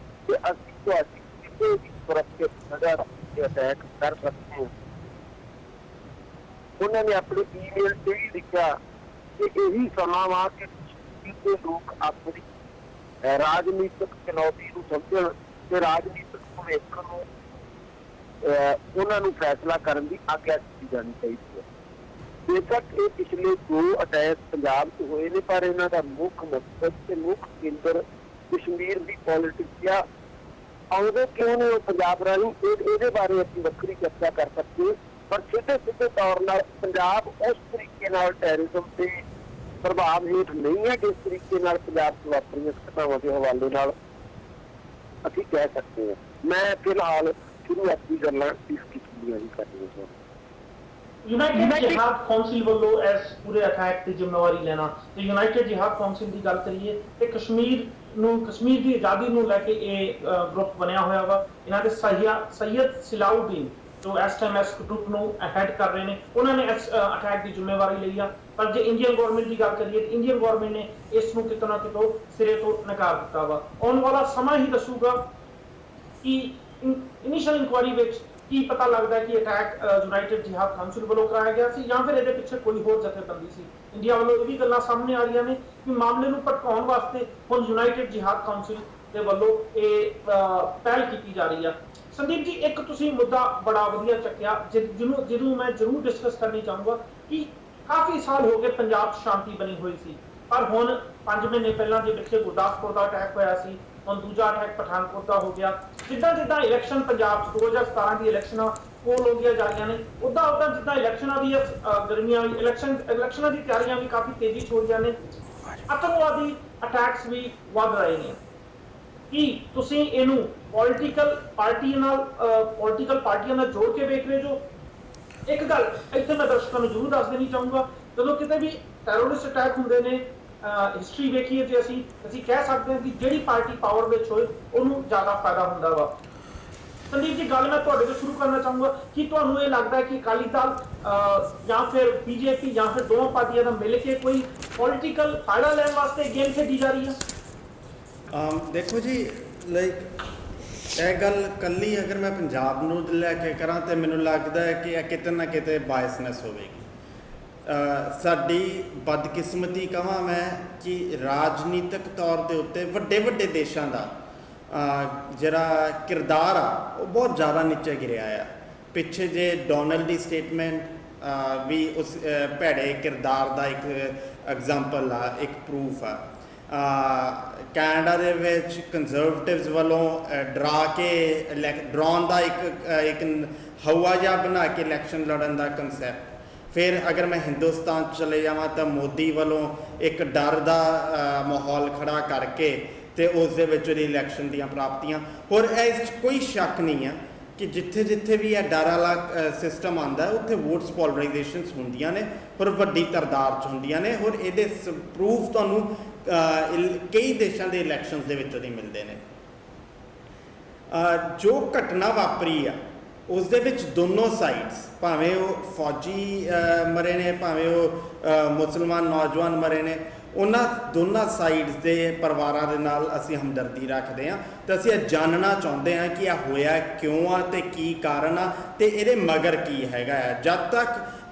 ਕਿ ਅਸੀਂ ਤੁਹਾਡੀ ਕਿਸੇ ਵੀ ਸੁਰੱਖਿਅਤ ਜਗ੍ਹਾ ਤੇ ਅਟੈਕ ਕਰ ਸਕਦੇ ਹਾਂ। ਉਹਨਾਂ ਨੇ ਆਪਣੀ ਈਮੇਲ ਤੇ ਵੀ ਲਿਖਿਆ ਕਿ ਇਹੀ ਸਮਾਂ ਵਾ ਕਿ ਕਿਸੇ ਲੋਕ ਆਪਣੀ ਰਾਜਨੀਤਿਕ ਚੁਣੌਤੀ ਨੂੰ ਸਮਝਣ ਤੇ ਰਾਜਨੀਤਿਕ ਭਵਿੱਖ ਨੂੰ ਉਹਨਾਂ ਨੂੰ ਫੈਸਲਾ ਕਰਨ ਦੀ ਆਗਿਆ ਦਿੱਤੀ ਜਾਣੀ ਚਾਹੀਦੀ ਹੈ। ਬੇਸ਼ੱਕ ਇਹ ਪਿਛਲੇ 2 ਅਟੈਕ ਪੰਜਾਬ 'ਚ ਹੋਏ ਨੇ, ਪਰ ਇਹਨਾਂ ਦਾ ਮੁੱਖ ਮਕਸਦ ਤੇ ਮੁੱਖ ਕੇਂਦਰ ਕਸ਼ਮੀਰ ਦੀ ਪੋਲਿਟਿਕਸ ਆ। ਆਉਂਦੇ ਕਿਉਂ ਨੇ ਉਹ ਪੰਜਾਬ ਰਾਹੀਂ, ਇਹਦੇ ਬਾਰੇ ਅਸੀਂ ਵੱਖਰੀ ਚਰਚਾ ਕਰ ਸਕਦੇ, ਪਰ ਸਿੱਧੇ ਸਿੱਧੇ ਤੌਰ ਨਾਲ ਪੰਜਾਬ ਉਸ ਤਰੀਕੇ ਨਾਲ ਟੈਰਰਿਜ਼ਮ ਤੇ ਪ੍ਰਭਾਵ ਹੇਠ ਨਹੀਂ ਹੈ ਜਿਸ ਤਰੀਕੇ ਨਾਲ ਪੰਜਾਬ 'ਚ ਵਾਪਰੀਆਂ ਘਟਨਾਵਾਂ ਦੇ ਹਵਾਲੇ ਨਾਲ ਅਸੀਂ ਕਹਿ ਸਕਦੇ ਹਾਂ। ਮੈਂ ਫਿਲਹਾਲ ਸ਼ੁਰੂਆਤੀ ਗੱਲਾਂ ਇਸ ਕਿਸਮ ਦੀਆਂ ਹੀ ਕਰਨੀਆਂ ਚਾਹੁੰਦਾ। ਯੂਨਾਈਟਿਡ ਜਿਹਾਦ ਕੌਂਸਲ ਵੱਲੋਂ ਇਸ ਪੂਰੇ ਅਟੈਕ ਦੀ ਜ਼ਿੰਮੇਵਾਰੀ ਲੈਣਾ ਤੇ ਯੂਨਾਈਟਿਡ ਜਿਹਾਦ ਕੌਂਸਲ ਦੀ ਗੱਲ ਕਰੀਏ ਤੇ ਕਸ਼ਮੀਰ ਦੀ ਆਜ਼ਾਦੀ ਨੂੰ ਲੈ ਕੇ ਇਹ ਗਰੁੱਪ ਬਣਿਆ ਹੋਇਆ ਵਾ। ਇਹਨਾਂ ਦੇ ਸੈਯਦ ਸਲਾਉਦੀਨ ਜੋ ਇਸ ਟਾਈਮ ਇਸ ਗਰੁੱਪ ਨੂੰ ਹੈਡ ਕਰ ਰਹੇ ਨੇ, ਉਹਨਾਂ ਨੇ ਇਸ ਅਟੈਕ ਦੀ ਜ਼ਿੰਮੇਵਾਰੀ ਲਈ ਆ। ਪਰ ਜੇ ਇੰਡੀਅਨ ਗਵਰਨਮੈਂਟ ਦੀ ਗੱਲ ਕਰੀਏ ਤਾਂ ਇੰਡੀਅਨ ਗਵਰਨਮੈਂਟ ਨੇ ਇਸ ਨੂੰ ਕਿਤੇ ਨਾ ਕਿਤੇ ਸਿਰੇ ਤੋਂ ਨਕਾਰ ਦਿੱਤਾ ਵਾ। ਆਉਣ ਵਾਲਾ ਸਮਾਂ ਹੀ ਦੱਸੂਗਾ ਕਿ ਇਨੀਸ਼ੀਅਲ ਇਨਕੁਆਇਰੀ ਵਿੱਚ ਕੀ ਪਤਾ ਲੱਗਦਾ ਹੈ ਕਿ ਅਟੈਕ ਯੂਨਾਈਟਿਡ ਜਿਹਾਦ ਕਾਉਂਸਲ ਵੱਲੋਂ ਕਰਾਇਆ ਗਿਆ ਸੀ ਜਾਂ ਫਿਰ ਇਹਦੇ ਪਿੱਛੇ ਕੋਈ ਹੋਰ ਜਥੇਬੰਦੀ ਸੀ। ਇੰਡੀਆ ਵੱਲੋਂ ਇਹ ਵੀ ਗੱਲਾਂ ਸਾਹਮਣੇ ਆ ਰਹੀਆਂ ਨੇ ਕਿ ਮਾਮਲੇ ਨੂੰ ਭਟਕਾਉਣ ਵਾਸਤੇ ਹੁਣ ਯੂਨਾਈਟਿਡ ਜਿਹਾਦ ਕਾਉਂਸਲ ਦੇ ਵੱਲੋਂ ਇਹ ਪਹਿਲ ਕੀਤੀ ਜਾ ਰਹੀ ਆ। ਸੰਦੀਪ ਜੀ, ਇੱਕ ਤੁਸੀਂ ਮੁੱਦਾ ਬੜਾ ਵਧੀਆ ਚੱਕਿਆ ਜਿਹਨੂੰ ਮੈਂ ਜ਼ਰੂਰ ਡਿਸਕਸ ਕਰਨੀ ਚਾਹੂੰਗਾ ਕਿ ਕਾਫੀ ਸਾਲ ਹੋ ਗਏ ਪੰਜਾਬ 'ਚ ਸ਼ਾਂਤੀ ਬਣੀ ਹੋਈ ਸੀ, ਪਰ ਹੁਣ 5 ਮਹੀਨੇ ਪਹਿਲਾਂ ਦੇ ਵਿੱਚ ਗੁਰਦਾਸਪੁਰ ਦਾ ਅਟੈਕ ਹੋਇਆ ਸੀ, ਹੁਣ ਦੂਜਾ ਅਟੈਕ ਪਠਾਨਕੋਟ ਦਾ ਹੋ ਗਿਆ। ਜਿੱਦਾਂ ਇਲੈਕਸ਼ਨ ਪੰਜਾਬ 'ਚ 2017 ਦੀ ਇਲੈਕਸ਼ਨਾਂ ਕੋਲ ਹੋ ਗਈਆਂ ਜਾ ਰਹੀਆਂ ਨੇ, ਉਦਾਂ ਜਿੱਦਾਂ ਇਲੈਕਸ਼ਨਾਂ ਦੀ ਗਰਮੀਆਂ ਇਲੈਕਸ਼ਨਾਂ ਦੀ ਤਿਆਰੀਆਂ ਵੀ ਕਾਫੀ ਤੇਜ਼ੀ 'ਚ ਹੋ ਰਹੀਆਂ ਨੇ, ਆਤੰਕਵਾਦੀ ਅਟੈਕਸ ਵੀ ਵੱਧ ਰਹੇ ਨੇ। ਕੀ ਤੁਸੀਂ ਇਹਨੂੰ ਪੋਲੀਟੀਕਲ ਪਾਰਟੀਆਂ ਨਾਲ ਜੋੜ ਕੇ ਵੇਖ ਰਹੇ ਜੋ? ਇੱਕ ਗੱਲ ਇੱਥੇ ਮੈਂ ਦਰਸ਼ਕਾਂ ਨੂੰ ਜ਼ਰੂਰ ਦੱਸ ਦੇਣੀ ਚਾਹੂੰਗਾ, ਜਦੋਂ ਕਿਤੇ ਵੀ ਟੈਰਰਿਸਟ ਅਟੈਕ ਹੁੰਦੇ ਨੇ ਹਿਸਟਰੀ ਵੇਖੀਏ ਤੇ ਅਸੀਂ ਕਹਿ ਸਕਦੇ ਹਾਂ ਕਿ ਜਿਹੜੀ ਪਾਰਟੀ ਪਾਵਰ ਵਿੱਚ ਹੋਏ ਉਹਨੂੰ ਜ਼ਿਆਦਾ ਫਾਇਦਾ ਹੁੰਦਾ ਵਾ। ਸੰਦੀਪ ਜੀ, ਗੱਲ ਮੈਂ ਤੁਹਾਡੇ ਤੋਂ ਸ਼ੁਰੂ ਕਰਨਾ ਚਾਹੂੰਗਾ ਕਿ ਤੁਹਾਨੂੰ ਇਹ ਲੱਗਦਾ ਹੈ ਕਿ ਅਕਾਲੀ ਦਲ ਜਾਂ ਫਿਰ ਬੀਜੇਪੀ ਜਾਂ ਫਿਰ ਦੋਵਾਂ ਪਾਰਟੀਆਂ ਦਾ ਮਿਲ ਕੇ ਕੋਈ ਪੋਲੀਟੀਕਲ ਫਾਇਦਾ ਲੈਣ ਵਾਸਤੇ ਗੇਮ ਖੇਡੀ ਜਾ ਰਹੀ ਹੈ? ਦੇਖੋ ਜੀ, ਇਹ ਗੱਲ ਕੱਲੀ ਅਗਰ ਮੈਂ ਪੰਜਾਬ ਨੂੰ ਲੈ ਕੇ ਕਰਾਂ ਤੇ ਮੈਨੂੰ ਲੱਗਦਾ ਹੈ ਕਿ ਇਹ ਕਿਤੇ ਨਾ ਕਿਤੇ ਬਾਇਸਨੈਸ ਹੋਵੇਗੀ। ਸਾਡੀ ਬਦਕਿਸਮਤੀ ਕਹਾਂ ਮੈਂ ਕਿ ਰਾਜਨੀਤਿਕ ਤੌਰ ਦੇ ਉੱਤੇ ਵੱਡੇ ਦੇਸ਼ਾਂ ਦਾ ਜਿਹੜਾ ਕਿਰਦਾਰ ਆ ਉਹ ਬਹੁਤ ਜ਼ਿਆਦਾ ਨੀਚੇ ਗਿਰਿਆ ਆ। ਪਿੱਛੇ ਜੇ ਡੋਨਲਡ ਦੀ ਸਟੇਟਮੈਂਟ ਵੀ ਉਸ ਭੈੜੇ ਕਿਰਦਾਰ ਦਾ ਇੱਕ ਐਗਜ਼ਾਮਪਲ ਆ, ਇੱਕ ਪ੍ਰੂਫ ਆ। ਕੈਨੇਡਾ ਦੇ ਵਿੱਚ ਕੰਜ਼ਰਵੇਟਿਵਸ ਵੱਲੋਂ ਡਰਾਉਣ ਦਾ ਇੱਕ ਹਵਾ ਜਿਹਾ ਬਣਾ ਕੇ ਇਲੈਕਸ਼ਨ ਲੜਨ ਦਾ ਕਨਸੈਪਟ। ਫਿਰ ਅਗਰ ਮੈਂ ਹਿੰਦੁਸਤਾਨ 'ਚ ਚਲੇ ਜਾਵਾਂ ਤਾਂ ਮੋਦੀ ਵੱਲੋਂ ਇੱਕ ਡਰ ਦਾ ਮਾਹੌਲ ਖੜਾ ਕਰਕੇ ਤੇ ਉਸ ਦੇ ਵਿੱਚ ਉਹਦੀ ਇਲੈਕਸ਼ਨ ਦੀਆਂ ਪ੍ਰਾਪਤੀਆਂ। ਹੋਰ ਇਸ 'ਚ ਕੋਈ ਸ਼ੱਕ ਨਹੀਂ ਆ ਕਿ ਜਿੱਥੇ ਵੀ ਇਹ ਡਰ ਵਾਲਾ ਸਿਸਟਮ ਆਉਂਦਾ ਉੱਥੇ ਵੋਟਸ ਪੋਲਰਾਈਜੇਸ਼ਨਸ ਹੁੰਦੀਆਂ ਨੇ, ਪਰ ਵੱਡੀ ਤਾਦਾਦ 'ਚ ਹੁੰਦੀਆਂ ਨੇ। ਹੋਰ ਇਹਦੇ ਪ੍ਰੂਫ ਤੁਹਾਨੂੰ ਕਈ ਦੇਸ਼ਾਂ ਦੇ ਇਲੈਕਸ਼ਨਸ ਦੇ ਵਿੱਚ ਉਹਦੀ ਮਿਲਦੇ ਨੇ। ਜੋ ਘਟਨਾ ਵਾਪਰੀ ਆ ਉਸ ਦੇ ਵਿੱਚ ਦੋਨੋਂ ਸਾਈਡਸ, ਭਾਵੇਂ ਉਹ ਫੌਜੀ ਮਰੇ ਨੇ, ਭਾਵੇਂ ਉਹ ਮੁਸਲਮਾਨ ਨੌਜਵਾਨ ਮਰੇ ਨੇ, ਉਹਨਾਂ ਦੋਨਾਂ ਸਾਈਡਸ ਦੇ ਪਰਿਵਾਰਾਂ ਦੇ ਨਾਲ ਅਸੀਂ ਹਮਦਰਦੀ ਰੱਖਦੇ ਹਾਂ ਤੇ ਅਸੀਂ ਇਹ ਜਾਣਨਾ ਚਾਹੁੰਦੇ ਹਾਂ ਕਿ ਇਹ ਹੋਇਆ ਕਿਉਂ ਆ ਤੇ ਕੀ ਕਾਰਨ ਆ ਤੇ ਇਹਦੇ ਮਗਰ ਕੀ ਹੈਗਾ ਆ। ਜਦ ਤੱਕ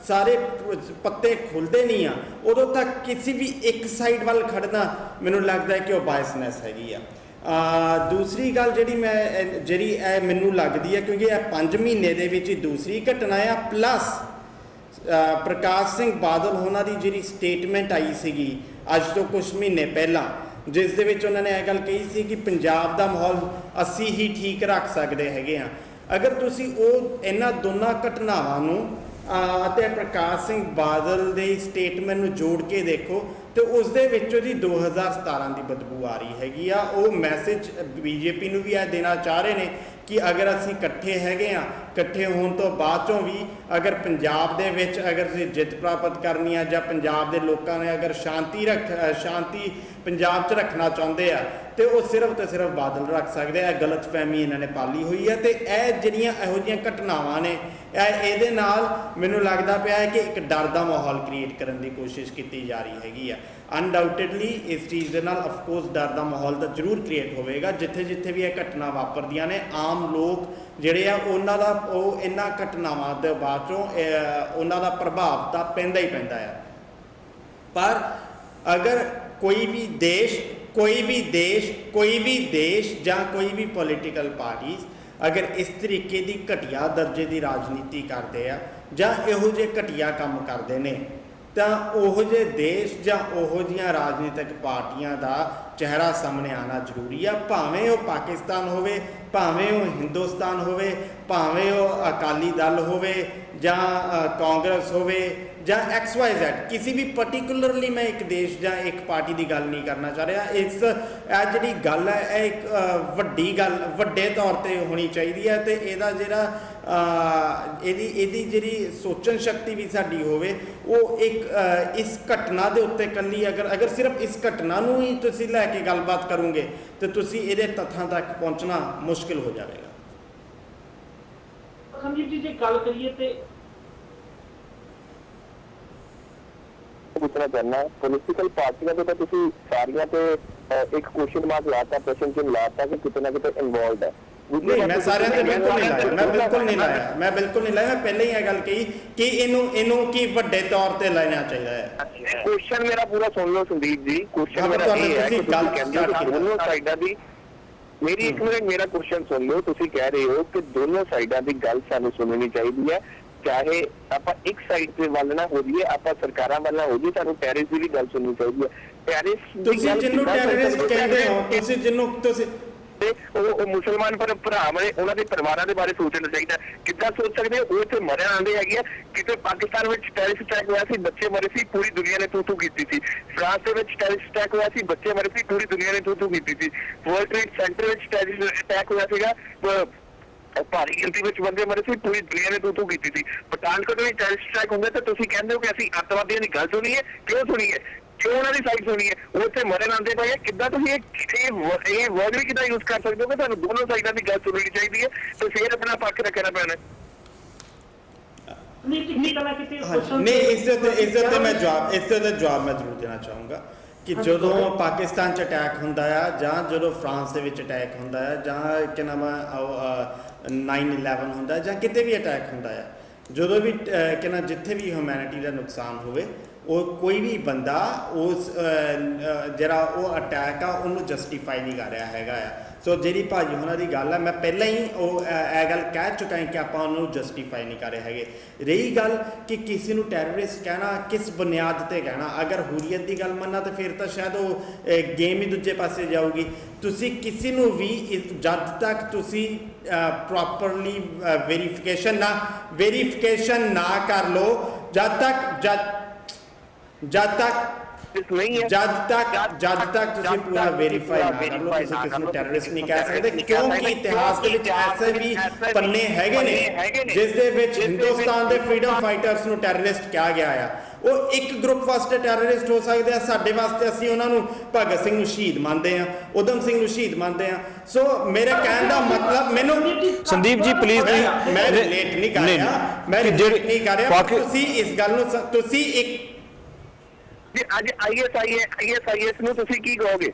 ਸਾਰੇ ਪੱਤੇ ਖੁੱਲ੍ਹਦੇ ਨਹੀਂ ਆ ਉਦੋਂ ਤੱਕ ਕਿਸੇ ਵੀ ਇੱਕ ਸਾਈਡ ਵੱਲ ਖੜਨਾ ਮੈਨੂੰ ਲੱਗਦਾ ਹੈ ਕਿ ਉਹ ਬਾਇਸਨੈਸ ਹੈਗੀ ਆ। ਦੂਸਰੀ ਗੱਲ ਜਿਹੜੀ ਇਹ ਮੈਨੂੰ ਲੱਗਦੀ ਹੈ, ਕਿਉਂਕਿ ਇਹ 5 ਮਹੀਨੇ ਦੇ ਵਿੱਚ ਹੀ ਦੂਸਰੀ ਘਟਨਾ ਆ, ਪਲੱਸ ਪ੍ਰਕਾਸ਼ ਸਿੰਘ ਬਾਦਲ ਉਹਨਾਂ ਦੀ ਜਿਹੜੀ ਸਟੇਟਮੈਂਟ ਆਈ ਸੀਗੀ ਅੱਜ ਤੋਂ ਕੁਝ ਮਹੀਨੇ ਪਹਿਲਾਂ, ਜਿਸ ਦੇ ਵਿੱਚ ਉਹਨਾਂ ਨੇ ਇਹ ਗੱਲ ਕਹੀ ਸੀ ਕਿ ਪੰਜਾਬ ਦਾ ਮਾਹੌਲ ਅਸੀਂ ਹੀ ਠੀਕ ਰੱਖ ਸਕਦੇ ਹੈਗੇ ਆ। ਅਗਰ ਤੁਸੀਂ ਉਹ ਇਹਨਾਂ ਦੋਨਾਂ ਘਟਨਾਵਾਂ ਨੂੰ ਅਤੇ ਪ੍ਰਕਾਸ਼ ਸਿੰਘ ਬਾਦਲ ਦੇ ਸਟੇਟਮੈਂਟ ਨੂੰ ਜੋੜ ਕੇ ਦੇਖੋ ਤੇ ਉਸ ਦੇ ਵਿੱਚ ਉਹਦੀ 2017 ਦੀ ਬਦਬੂ ਆ ਰਹੀ ਹੈਗੀ ਆ। ਉਹ ਮੈਸੇਜ ਬੀਜੇਪੀ ਨੂੰ ਵੀ ਇਹ ਦੇਣਾ ਚਾਹ ਰਹੇ ਨੇ ਕਿ ਅਗਰ ਅਸੀਂ ਇਕੱਠੇ ਹੈਗੇ ਆ, ਇਕੱਠੇ ਹੋਣ ਤੋਂ ਬਾਅਦ ਚੋਂ ਵੀ ਅਗਰ ਪੰਜਾਬ ਦੇ ਵਿੱਚ ਅਗਰ ਤੁਸੀਂ ਜਿੱਤ ਪ੍ਰਾਪਤ ਕਰਨੀ ਆ ਜਾਂ ਪੰਜਾਬ ਦੇ ਲੋਕਾਂ ਨੇ ਅਗਰ ਸ਼ਾਂਤੀ ਪੰਜਾਬ 'ਚ ਰੱਖਣਾ ਚਾਹੁੰਦੇ ਆ ਤੇ ਉਹ ਸਿਰਫ ਤੇ ਸਿਰਫ ਬਾਦਲ ਰੱਖ ਸਕਦੇ ਆ। ਇਹ ਗਲਤਫਹਿਮੀ ਇਹਨਾਂ ਨੇ ਪਾਲੀ ਹੋਈ ਹੈ ਤੇ ਇਹ ਜਿਹੜੀਆਂ ਇਹੋ ਜਿਹੀਆਂ ਘਟਨਾਵਾਂ ਨੇ ਇਹਦੇ ਨਾਲ ਮੈਨੂੰ ਲੱਗਦਾ ਪਿਆ ਹੈ ਕਿ ਇੱਕ ਡਰ ਦਾ ਮਾਹੌਲ ਕ੍ਰੀਏਟ ਕਰਨ ਦੀ ਕੋਸ਼ਿਸ਼ ਕੀਤੀ ਜਾ ਰਹੀ ਹੈਗੀ ਆ। ਅਨਡਾਊਟਡਲੀ ਇਸ ਚੀਜ਼ ਦੇ ਨਾਲ ਅਫਕੋਰਸ ਡਰ ਦਾ ਮਾਹੌਲ ਤਾਂ ਜ਼ਰੂਰ ਕ੍ਰੀਏਟ ਹੋਵੇਗਾ। ਜਿੱਥੇ ਵੀ ਇਹ ਘਟਨਾ ਵਾਪਰਦੀਆਂ ਨੇ ਆਮ ਲੋਕ ਜਿਹੜੇ ਆ ਉਹਨਾਂ ਦਾ ਉਹ ਇਹਨਾਂ ਘਟਨਾਵਾਂ ਦੇ ਬਾਅਦ ਚੋਂ ਉਹਨਾਂ ਦਾ ਪ੍ਰਭਾਵ ਤਾਂ ਪੈਂਦਾ ਹੀ ਪੈਂਦਾ ਆ। ਪਰ ਅਗਰ ਕੋਈ ਵੀ ਦੇਸ਼ ਜਾਂ ਕੋਈ ਵੀ ਪੋਲੀਟੀਕਲ ਪਾਰਟੀਜ਼ ਅਗਰ ਇਸ ਤਰੀਕੇ ਦੀ ਘਟੀਆ ਦਰਜੇ ਦੀ ਰਾਜਨੀਤੀ ਕਰਦੇ ਆ ਜਾਂ ਇਹੋ ਜਿਹੇ ਘਟੀਆ ਕੰਮ ਕਰਦੇ ਨੇ ਤਾਂ ਉਹੋ ਜਿਹੇ ਦੇਸ਼ ਜਾਂ ਉਹੋ ਜਿਹੀਆਂ ਰਾਜਨੀਤਿਕ ਪਾਰਟੀਆਂ ਦਾ ਚਿਹਰਾ ਸਾਹਮਣੇ ਆਉਣਾ ਜ਼ਰੂਰੀ ਆ, ਭਾਵੇਂ ਉਹ ਪਾਕਿਸਤਾਨ ਹੋਵੇ, ਭਾਵੇਂ ਉਹ ਹਿੰਦੁਸਤਾਨ ਹੋਵੇ, ਭਾਵੇਂ ਉਹ ਅਕਾਲੀ ਦਲ ਹੋਵੇ ਜਾਂ ਕਾਂਗਰਸ ਹੋਵੇ ਜਾਂ XYZ, ਕਿਸੇ ਵੀ ਪਰਟੀਕੂਲਰਲੀ ਮੈਂ ਇੱਕ ਦੇਸ਼ ਜਾਂ ਇੱਕ ਪਾਰਟੀ ਦੀ ਗੱਲ ਨਹੀਂ ਕਰਨਾ ਚਾਹ ਰਿਹਾ। ਇਹ ਜਿਹੜੀ ਗੱਲ ਹੈ ਇਹ ਇੱਕ ਵੱਡੀ ਗੱਲ ਵੱਡੇ ਤੌਰ ਤੇ ਹੋਣੀ ਚਾਹੀਦੀ ਹੈ, ਤੇ ਇਹਦਾ ਜਿਹੜਾ ਇਹਦੀ ਜਿਹੜੀ ਸੋਚਣ ਸ਼ਕਤੀ ਵੀ ਸਾਡੀ ਹੋਵੇ, ਉਹ ਇੱਕ ਇਸ ਘਟਨਾ ਦੇ ਉੱਤੇ ਇਕੱਲੀ ਅਗਰ ਸਿਰਫ ਇਸ ਘਟਨਾ ਨੂੰ ਹੀ ਤੁਸੀਂ ਲੈ ਕੇ ਗੱਲਬਾਤ ਕਰੋਗੇ ਤੇ ਤੁਸੀਂ ਇਹਦੇ ਤੱਥਾਂ ਤੱਕ ਪਹੁੰਚਣਾ ਮੁਸ਼ਕਿਲ ਹੋ ਜਾਵੇਗਾ। ਸੰਦੀਪ ਜੀ ਜੇ ਗੱਲ ਕਰੀਏ ਤੇ ਪੁੱਛਣਾ ਚਾਹੁੰਦਾ, ਪੋਲੀਟੀਕਲ ਪਾਰਟੀਆਂ ਤੇ ਤਾਂ ਤੁਸੀਂ ਸਾਰੀਆਂ ਤੇ ਇੱਕ ਕੁਐਸਚਨ ਮਾਰਕ ਲਾਤਾ, ਪ੍ਰਸ਼ਨ ਚਿੰਨ੍ਹ ਲਾਤਾ ਕਿ ਕਿਤੇ ਨਾ ਕਿਤੇ ਇਨਵੋਲਡ ਹੈ। ਨਹੀਂ, ਮੈਂ ਸਾਰਿਆਂ ਤੇ ਬਿਲਕੁਲ ਨਹੀਂ ਲਾਇਆ, ਮੈਂ ਬਿਲਕੁਲ ਨਹੀਂ ਲਾਇਆ, ਮੈਂ ਪਹਿਲਾਂ ਹੀ ਇਹ ਗੱਲ ਕਹੀ ਕਿ ਇਹਨੂੰ ਕੀ ਵੱਡੇ ਤੌਰ ਤੇ ਲੈਣਾ ਚਾਹੀਦਾ ਹੈ। ਕੁਐਸਚਨ ਮੇਰਾ ਪੂਰਾ ਸੁਣ ਲਓ ਸੰਦੀਪ ਜੀ, ਕੁਐਸਚਨ ਮੇਰਾ ਇਹ ਹੈ ਕਿ ਤੁਸੀਂ ਕਹਿੰਦੇ ਹੋ ਕਿ ਦੋਨੋਂ ਸਾਈਡਾਂ ਦੀ, ਮੇਰੀ ਇੱਕ ਮਿੰਟ ਮੇਰਾ ਕੁਐਸਚਨ ਸੁਣ ਲਓ। ਤੁਸੀਂ ਕਹਿ ਰਹੇ ਹੋ ਕਿ ਦੋਨੋਂ ਸਾਈਡਾਂ ਦੀ ਗੱਲ ਸਾਨੂੰ ਸੁਣਨੀ ਚਾਹੀਦੀ ਹੈ, ਚਾਹੇ ਆਪਾਂ ਇੱਕ ਸਾਈਡ ਤੇ ਵੱਲ ਨਾ ਹੋ ਜਾਈਏ, ਆਪਾਂ ਸਰਕਾਰਾਂ ਵੱਲ ਨਾ ਹੋ ਜਾਈਏ, ਸਾਨੂੰ ਟੈਰਿਸ ਦੀ ਵੀ ਗੱਲ ਸੁਣਨੀ ਚਾਹੀਦੀ ਹੈ। ਟੈਰਿਸ ਤੁਸੀਂ ਜਿਹਨੂੰ ਟੈਰਰਿਸਟ ਕਹਿੰਦੇ ਹੋ, ਤੁਸੀਂ ਉਹ ਮੁਸਲਮਾਨ ਭਰਾ ਵਾਲੇ ਉਹਨਾਂ ਦੇ ਪਰਿਵਾਰਾਂ ਦੇ ਬਾਰੇ ਸੋਚਣਾ ਚਾਹੀਦਾ। ਕਿੱਦਾਂ ਸੋਚ ਸਕਦੇ ਹੋ? ਉਹ ਇੱਥੇ ਮਰਨ ਆਉਂਦੇ ਹੈਗੇ ਆ। ਕਿਤੇ ਪਾਕਿਸਤਾਨ ਵਿੱਚ ਟੈਰਰਿਸਟ ਅਟੈਕ ਹੋਇਆ ਸੀ, ਬੱਚੇ ਮਰੇ ਸੀ, ਪੂਰੀ ਦੁਨੀਆ ਨੇ ਤੂ ਕੀਤੀ ਸੀ। ਫਰਾਂਸ ਦੇ ਵਿੱਚ ਟੈਰਰਿਸਟ ਅਟੈਕ ਹੋਇਆ ਸੀ, ਬੱਚੇ ਮਰੇ ਸੀ, ਪੂਰੀ ਦੁਨੀਆ ਨੇ ਤੂ ਕੀਤੀ ਸੀ। ਵਰਲਡ ਟ੍ਰੇਡ ਸੈਂਟਰ ਵਿੱਚ ਟੈਰਰਿਸਟ ਅਟੈਕ ਹੋਇਆ ਸੀਗਾ, ਭਾਰੀ ਗਿਣਤੀ ਵਿੱਚ ਬੰਦੇ ਮਰੇ ਸੀ, ਪੂਰੀ ਦੁਨੀਆ ਨੇ ਤੂ ਕੀਤੀ ਸੀ। ਪਠਾਨਕੋਟ ਵਿੱਚ ਟੈਰਰਿਸਟ ਅਟੈਕ ਹੁੰਦਾ ਤਾਂ ਤੁਸੀਂ ਕਹਿੰਦੇ ਹੋ ਕਿ ਅਸੀਂ ਅੱਤਵਾਦੀਆਂ ਦੀ ਗੱਲ ਸੁਣੀਏ। ਕਿਉਂ ਸੁਣੀਏ? ਕਿਉਂ ਉਹਨਾਂ ਦੀ ਸਾਈਡ ਸੁਣੀਏ? ਉਹ ਇੱਥੇ ਮਰਨ ਆਉਂਦੇ ਪਏ। ਕਿੱਦਾਂ ਤੁਸੀਂ ਇਹ ਵਰਡ ਵੀ ਕਿੱਦਾਂ ਯੂਜ਼ ਕਰ ਸਕਦੇ ਹੋ ਕਿ ਤੁਹਾਨੂੰ ਦੋਨੋਂ ਸਾਈਡਾਂ ਦੀ ਗੱਲ ਸੁਣਨੀ ਚਾਹੀਦੀ ਹੈ ਤੇ ਫਿਰ ਆਪਣਾ ਪੱਖ ਰੱਖਣਾ ਪੈਣਾ? ਨਹੀਂ, ਇਸ ਤੇ ਮੈਂ ਜਵਾਬ ਮੈਂ ਜ਼ਰੂਰ ਦੇਣਾ ਚਾਹੂੰਗਾ ਕਿ ਜਦੋਂ ਪਾਕਿਸਤਾਨ 'ਚ ਅਟੈਕ ਹੁੰਦਾ ਆ ਜਾਂ ਜਦੋਂ ਫਰਾਂਸ ਦੇ ਵਿੱਚ ਅਟੈਕ ਹੁੰਦਾ ਆ ਜਾਂ ਕਿ ਨਾਮ 9/11 ਹੁੰਦਾ ਜਾਂ ਕਿਤੇ ਵੀ ਅਟੈਕ ਹੁੰਦਾ ਆ, ਜਦੋਂ ਵੀ ਜਿੱਥੇ ਵੀ ਹਿਊਮੈਨਿਟੀ ਦਾ ਨੁਕਸਾਨ ਹੋਵੇ, ਉਹ ਕੋਈ ਵੀ ਬੰਦਾ ਉਸ ਜਿਹੜਾ ਉਹ ਅਟੈਕ ਆ ਉਹਨੂੰ ਜਸਟੀਫਾਈ ਨਹੀਂ ਕਰ ਰਿਹਾ ਹੈਗਾ ਆ। ਸੋ ਜਿਹੜੀ ਭਾਜੀ ਉਹਨਾਂ ਦੀ ਗੱਲ ਹੈ, ਮੈਂ ਪਹਿਲਾਂ ਹੀ ਇਹ ਗੱਲ ਕਹਿ ਚੁੱਕਾ ਹਾਂ ਕਿ ਆਪਾਂ ਉਹਨੂੰ ਜਸਟੀਫਾਈ ਨਹੀਂ ਕਰ ਰਹੇ ਹੈਗੇ। ਰਹੀ ਗੱਲ ਕਿ ਕਿਸੇ ਨੂੰ ਟੈਰਰਿਸਟ ਕਹਿਣਾ ਕਿਸ ਬੁਨਿਆਦ ਤੇ ਕਹਿਣਾ, ਅਗਰ ਹੁਰੀਅਤ ਦੀ ਗੱਲ ਮੰਨਾਂ ਤਾਂ ਫਿਰ ਤਾਂ ਸ਼ਾਇਦ ਉਹ ਗੇਮ ਹੀ ਦੂਜੇ ਪਾਸੇ ਜਾਊਗੀ। ਤੁਸੀਂ ਕਿਸੇ ਨੂੰ ਵੀ ਜਦ ਤੱਕ ਤੁਸੀਂ ਪ੍ਰੋਪਰਲੀ ਵੈਰੀਫਿਕੇਸ਼ਨ ਨਾ ਕਰ ਲਓ, ਜਦ ਤੱਕ ਤੁਸੀਂ ਪੂਰਾ ਵੈਰੀਫਾਈ ਨਾ ਕਰ ਲਓ, ਤੁਸੀਂ ਕਿਸੇ ਨੂੰ ਟੈਰਰਿਸਟ ਨਹੀਂ ਕਹਿ ਸਕਦੇ। ਕਿਉਂਕਿ ਇਤਿਹਾਸ ਦੇ ਵਿੱਚ ਐਸੇ ਵੀ ਪੰਨੇ ਹੈਗੇ ਨੇ ਜਿਸ ਦੇ ਵਿੱਚ ਹਿੰਦੁਸਤਾਨ ਦੇ ਫਰੀडम ਫਾਈਟਰਸ ਨੂੰ ਟੈਰਰਿਸਟ ਕਿਹਾ ਗਿਆ ਆ। ਉਹ ਇੱਕ ਗਰੁੱਪ ਵਾਸਤੇ ਟੈਰਰਿਸਟ ਹੋ ਸਕਦੇ ਆ, ਸਾਡੇ ਵਾਸਤੇ ਅਸੀਂ ਉਹਨਾਂ ਨੂੰ ਭਗਤ ਸਿੰਘ ਨੂੰ ਸ਼ਹੀਦ ਮੰਨਦੇ ਆ, ਉਦਮ ਸਿੰਘ ਨੂੰ ਸ਼ਹੀਦ ਮੰਨਦੇ ਆ। ਸੋ ਮੇਰੇ ਕਹਿਣ ਦਾ ਮਤਲਬ, ਮੈਨੂੰ ਸੰਦੀਪ ਜੀ ਪਲੀਜ਼ ਮੈਂ ਰਿਲੇਟ ਨਹੀਂ ਕਰ ਰਿਹਾ, ਤੁਸੀਂ ਇਸ ਗੱਲ ਨੂੰ ਤੁਸੀਂ ਇੱਕ ਅੱਜ ISIS ਨੂੰ ਤੁਸੀਂ ਕੀ ਕਹੋਗੇ?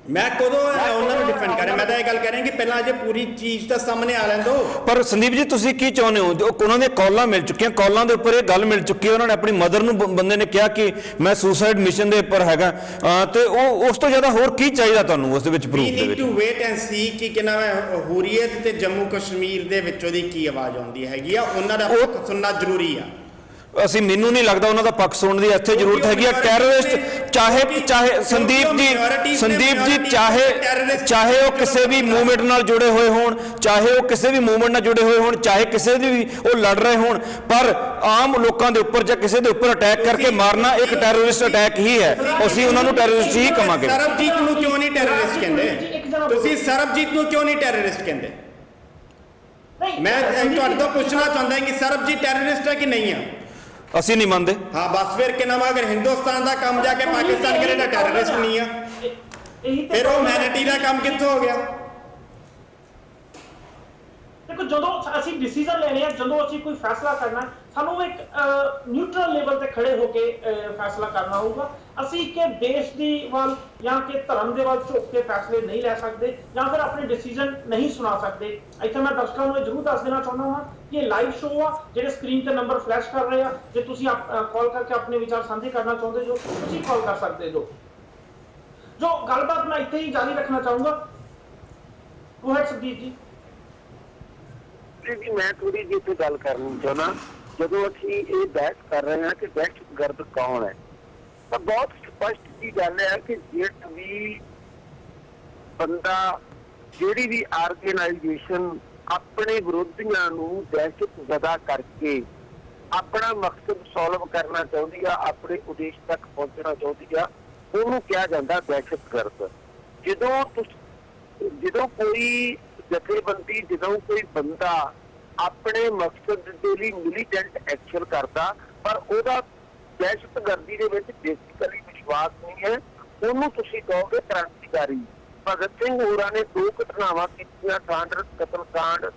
ਮੈਂ ਕਦੋਂ ਉਹਨਾਂ ਨੂੰ ਡਿਫੈਂਡ ਕਰ ਰਿਹਾ? ਮੈਂ ਤਾਂ ਇਹ ਗੱਲ ਕਰ ਰਿਹਾ ਕਿ ਪਹਿਲਾਂ ਅਜੇ ਪੂਰੀ ਚੀਜ਼ ਤਾਂ ਸਾਹਮਣੇ ਆ ਲੈਣ ਦਿਓ। ਪਰ ਸੰਦੀਪ ਜੀ ਤੁਸੀਂ ਕੀ ਚਾਹੁੰਦੇ ਹੋ? ਉਹਨਾਂ ਦੀਆਂ ਕਾਲਾਂ ਮਿਲ ਚੁੱਕੀਆਂ, ਕਾਲਾਂ ਦੇ ਉੱਪਰ ਇਹ ਗੱਲ ਮਿਲ ਚੁੱਕੀ ਹੈ, ਉਹਨਾਂ ਨੇ ਆਪਣੀ ਮਦਰ ਨੂੰ ਬੰਦੇ ਨੇ ਕਿਹਾ ਕਿ ਮੈਂ ਸੁਸਾਈਡ ਮਿਸ਼ਨ ਦੇ ਉੱਪਰ ਹੈਗਾ, ਤੇ ਉਹ ਉਸ ਤੋਂ ਜ਼ਿਆਦਾ ਹੋਰ ਕੀ ਚਾਹੀਦਾ ਤੁਹਾਨੂੰ ਉਸ ਦੇ ਵਿੱਚ ਪ੍ਰੂਫ ਦੇ ਵਿੱਚ? ਟੂ ਵੇਟ ਐਂਡ ਸੀ ਕਿ ਕਿੰਨਾ ਹੁਰੀਅਤ ਤੇ ਜੰਮੂ ਕਸ਼ਮੀਰ ਦੇ ਵਿੱਚੋਂ ਦੀ ਕੀ ਆਵਾਜ਼ ਆਉਂਦੀ ਹੈਗੀ ਆ, ਉਹਨਾਂ ਦਾ ਸੁਣਨਾ ਜ਼ਰੂਰੀ ਆ। ਮੈਨੂੰ ਨਹੀਂ ਲੱਗਦਾ ਉਹਨਾਂ ਦਾ ਪੱਖ ਸੁਣਨ ਦੀ ਇੱਥੇ ਜ਼ਰੂਰਤ ਹੈਗੀ ਆ। ਟੈਰਰਿਸਟ ਚਾਹੇ ਸੰਦੀਪ ਜੀ ਚਾਹੇ ਉਹ ਕਿਸੇ ਵੀ ਮੂਵਮੈਂਟ ਨਾਲ ਜੁੜੇ ਹੋਏ ਹੋਣ, ਚਾਹੇ ਉਹ ਕਿਸੇ ਵੀ ਮੂਵਮੈਂਟ ਨਾਲ ਜੁੜੇ ਹੋਏ ਹੋਣ, ਚਾਹੇ ਕਿਸੇ ਦੀ ਵੀ ਉਹ ਲੜ ਰਹੇ ਹੋਣ, ਪਰ ਆਮ ਲੋਕਾਂ ਦੇ ਉੱਪਰ ਜਾਂ ਕਿਸੇ ਦੇ ਉੱਪਰ ਅਟੈਕ ਕਰਕੇ ਮਾਰਨਾ ਇੱਕ ਟੈਰਰਿਸਟ ਅਟੈਕ ਹੀ ਹੈ। ਅਸੀਂ ਉਹਨਾਂ ਨੂੰ ਟੈਰਰਿਸਟ ਹੀ ਕਹਾਂਗੇ। ਸਰਬਜੀਤ ਨੂੰ ਕਿਉਂ ਨਹੀਂ ਟੈਰਰਿਸਟ ਕਹਿੰਦੇ? ਤੁਸੀਂ ਸਰਬਜੀਤ ਨੂੰ ਕਿਉਂ ਨਹੀਂ ਟੈਰਰਿਸਟ ਕਹਿੰਦੇ? ਮੈਂ ਤੁਹਾਡੇ ਤੋਂ ਪੁੱਛਣਾ ਚਾਹੁੰਦਾ ਕਿ ਸਰਬਜੀਤ ਟੈਰਰਿਸਟ ਹੈ ਕਿ ਨਹੀਂ ਆ? ਅਸੀਂ ਨਹੀਂ ਮੰਨਦੇ। ਹਾਂ ਬਸ ਫਿਰ ਕਿ ਨਾਮ ਅਗਰ ਹਿੰਦੁਸਤਾਨ ਦਾ ਕੰਮ ਜਾ ਕੇ ਪਾਕਿਸਤਾਨ ਕਰੇ ਤਾਂ ਟੈਰਰਿਸਟ ਨਹੀਂ ਆ, ਫਿਰ ਉਹ ਹਿਊਮੈਨਿਟੀ ਦਾ ਕੰਮ ਕਿੱਥੋਂ ਹੋ ਗਿਆ? ਦੇਖੋ, ਜਦੋਂ ਅਸੀਂ ਡਿਸੀਜਨ ਲੈਣੇ ਆ, ਜਦੋਂ ਅਸੀਂ ਕੋਈ ਫੈਸਲਾ ਕਰਨਾ, ਸਾਨੂੰ ਇੱਕ ਨਿਊਟਰਲ ਲੈਵਲ ਤੇ ਖੜੇ ਹੋ ਕੇ ਫੈਸਲਾ ਕਰਨਾ ਹੋਊਗਾ। ਅਸੀਂ ਕਿ ਦੇਸ਼ ਦੀ ਵੱਲ ਜਾਂ ਕਿ ਧਰਮ ਦੇ ਵੱਲ ਝੁਕ ਕੇ ਫੈਸਲੇ ਨਹੀਂ ਲੈ ਸਕਦੇ ਜਾਂ ਫਿਰ ਆਪਣੇ ਡਿਸੀਜਨ ਨਹੀਂ ਸੁਣਾ ਸਕਦੇ। ਇੱਥੇ ਮੈਂ ਦਰਸ਼ਕਾਂ ਨੂੰ ਇਹ ਜ਼ਰੂਰ ਦੱਸ ਦੇਣਾ ਚਾਹੁੰਦਾ ਹਾਂ ਕਿ ਇਹ ਲਾਈਵ ਸ਼ੋਅ ਆ, ਜਿਹੜੇ ਸਕਰੀਨ ਤੇ ਨੰਬਰ ਫਲੈਸ਼ ਕਰ ਰਹੇ ਆ। ਜੇ ਤੁਸੀਂ ਕਾਲ ਕਰਕੇ ਆਪਣੇ ਵਿਚਾਰ ਸਾਂਝੇ ਕਰਨਾ ਚਾਹੁੰਦੇ ਜੋ, ਤੁਸੀਂ ਕਾਲ ਕਰ ਸਕਦੇ ਜੋ ਗੱਲਬਾਤ ਮੈਂ ਇੱਥੇ ਹੀ ਜਾਰੀ ਰੱਖਣਾ ਚਾਹੂੰਗਾ। Go ahead Sandeep ji. ਜੀ ਮੈਂ ਥੋੜੀ ਜਿਹੀ ਇੱਥੇ ਗੱਲ ਕਰਨੀ ਚਾਹੁੰਦਾ। ਜਦੋਂ ਅਸੀਂ ਇਹ ਬਹਿਸ ਕਰ ਰਹੇ ਹਾਂ ਕਿ ਦਹਿਸ਼ਤਗਰਦ ਕੌਣ ਹੈ, ਤਾਂ ਬਹੁਤ ਸਪਸ਼ਟ ਦੀ ਗੱਲ ਹੈ ਕਿ ਜੇ ਵੀ ਬੰਦਾ ਜਿਹੜੀ ਵੀ ਆਰਗੇਨਾਈਜੇਸ਼ਨ ਆਪਣੇ ਵਿਰੋਧੀਆਂ ਨੂੰ ਦਹਿਸ਼ਤਜ਼ਦਾ ਕਰਕੇ ਆਪਣਾ ਮਕਸਦ ਸੋਲਵ ਕਰਨਾ ਚਾਹੁੰਦੀ ਆ, ਆਪਣੇ ਉਦੇਸ਼ ਤੱਕ ਪਹੁੰਚਣਾ ਚਾਹੁੰਦੀ ਆ, ਉਹਨੂੰ ਕਿਹਾ ਜਾਂਦਾ ਦਹਿਸ਼ਤਗਰਦ। ਜਦੋਂ ਕੋਈ ਜਥੇਬੰਦੀ, ਜਦੋਂ ਕੋਈ ਬੰਦਾ ਆਪਣੇ ਮਕਸਦ ਦੇ ਲਈ ਮਿਲੀਟੈਂਟ ਐਕਸ਼ਨ ਕਰਦਾ ਪਰ ਉਹਦਾ ਦਹਿਸ਼ਤਗਰਦੀ ਦੇ ਵਿੱਚ ਬੇਸਿਕਲੀ ਵਿਸ਼ਵਾਸ ਨਹੀਂ ਹੈ, ਉਹਨੂੰ ਤੁਸੀਂ ਕਹੋਗੇ ਕ੍ਰਾਂਤੀਕਾਰੀ। ਭਗਤ ਸਿੰਘ ਹੋਰਾਂ ਨੇ 2 ਘਟਨਾਵਾਂ ਕੀਤੀਆਂ, ਕਾਂਗਰਸ ਕਤਲकांड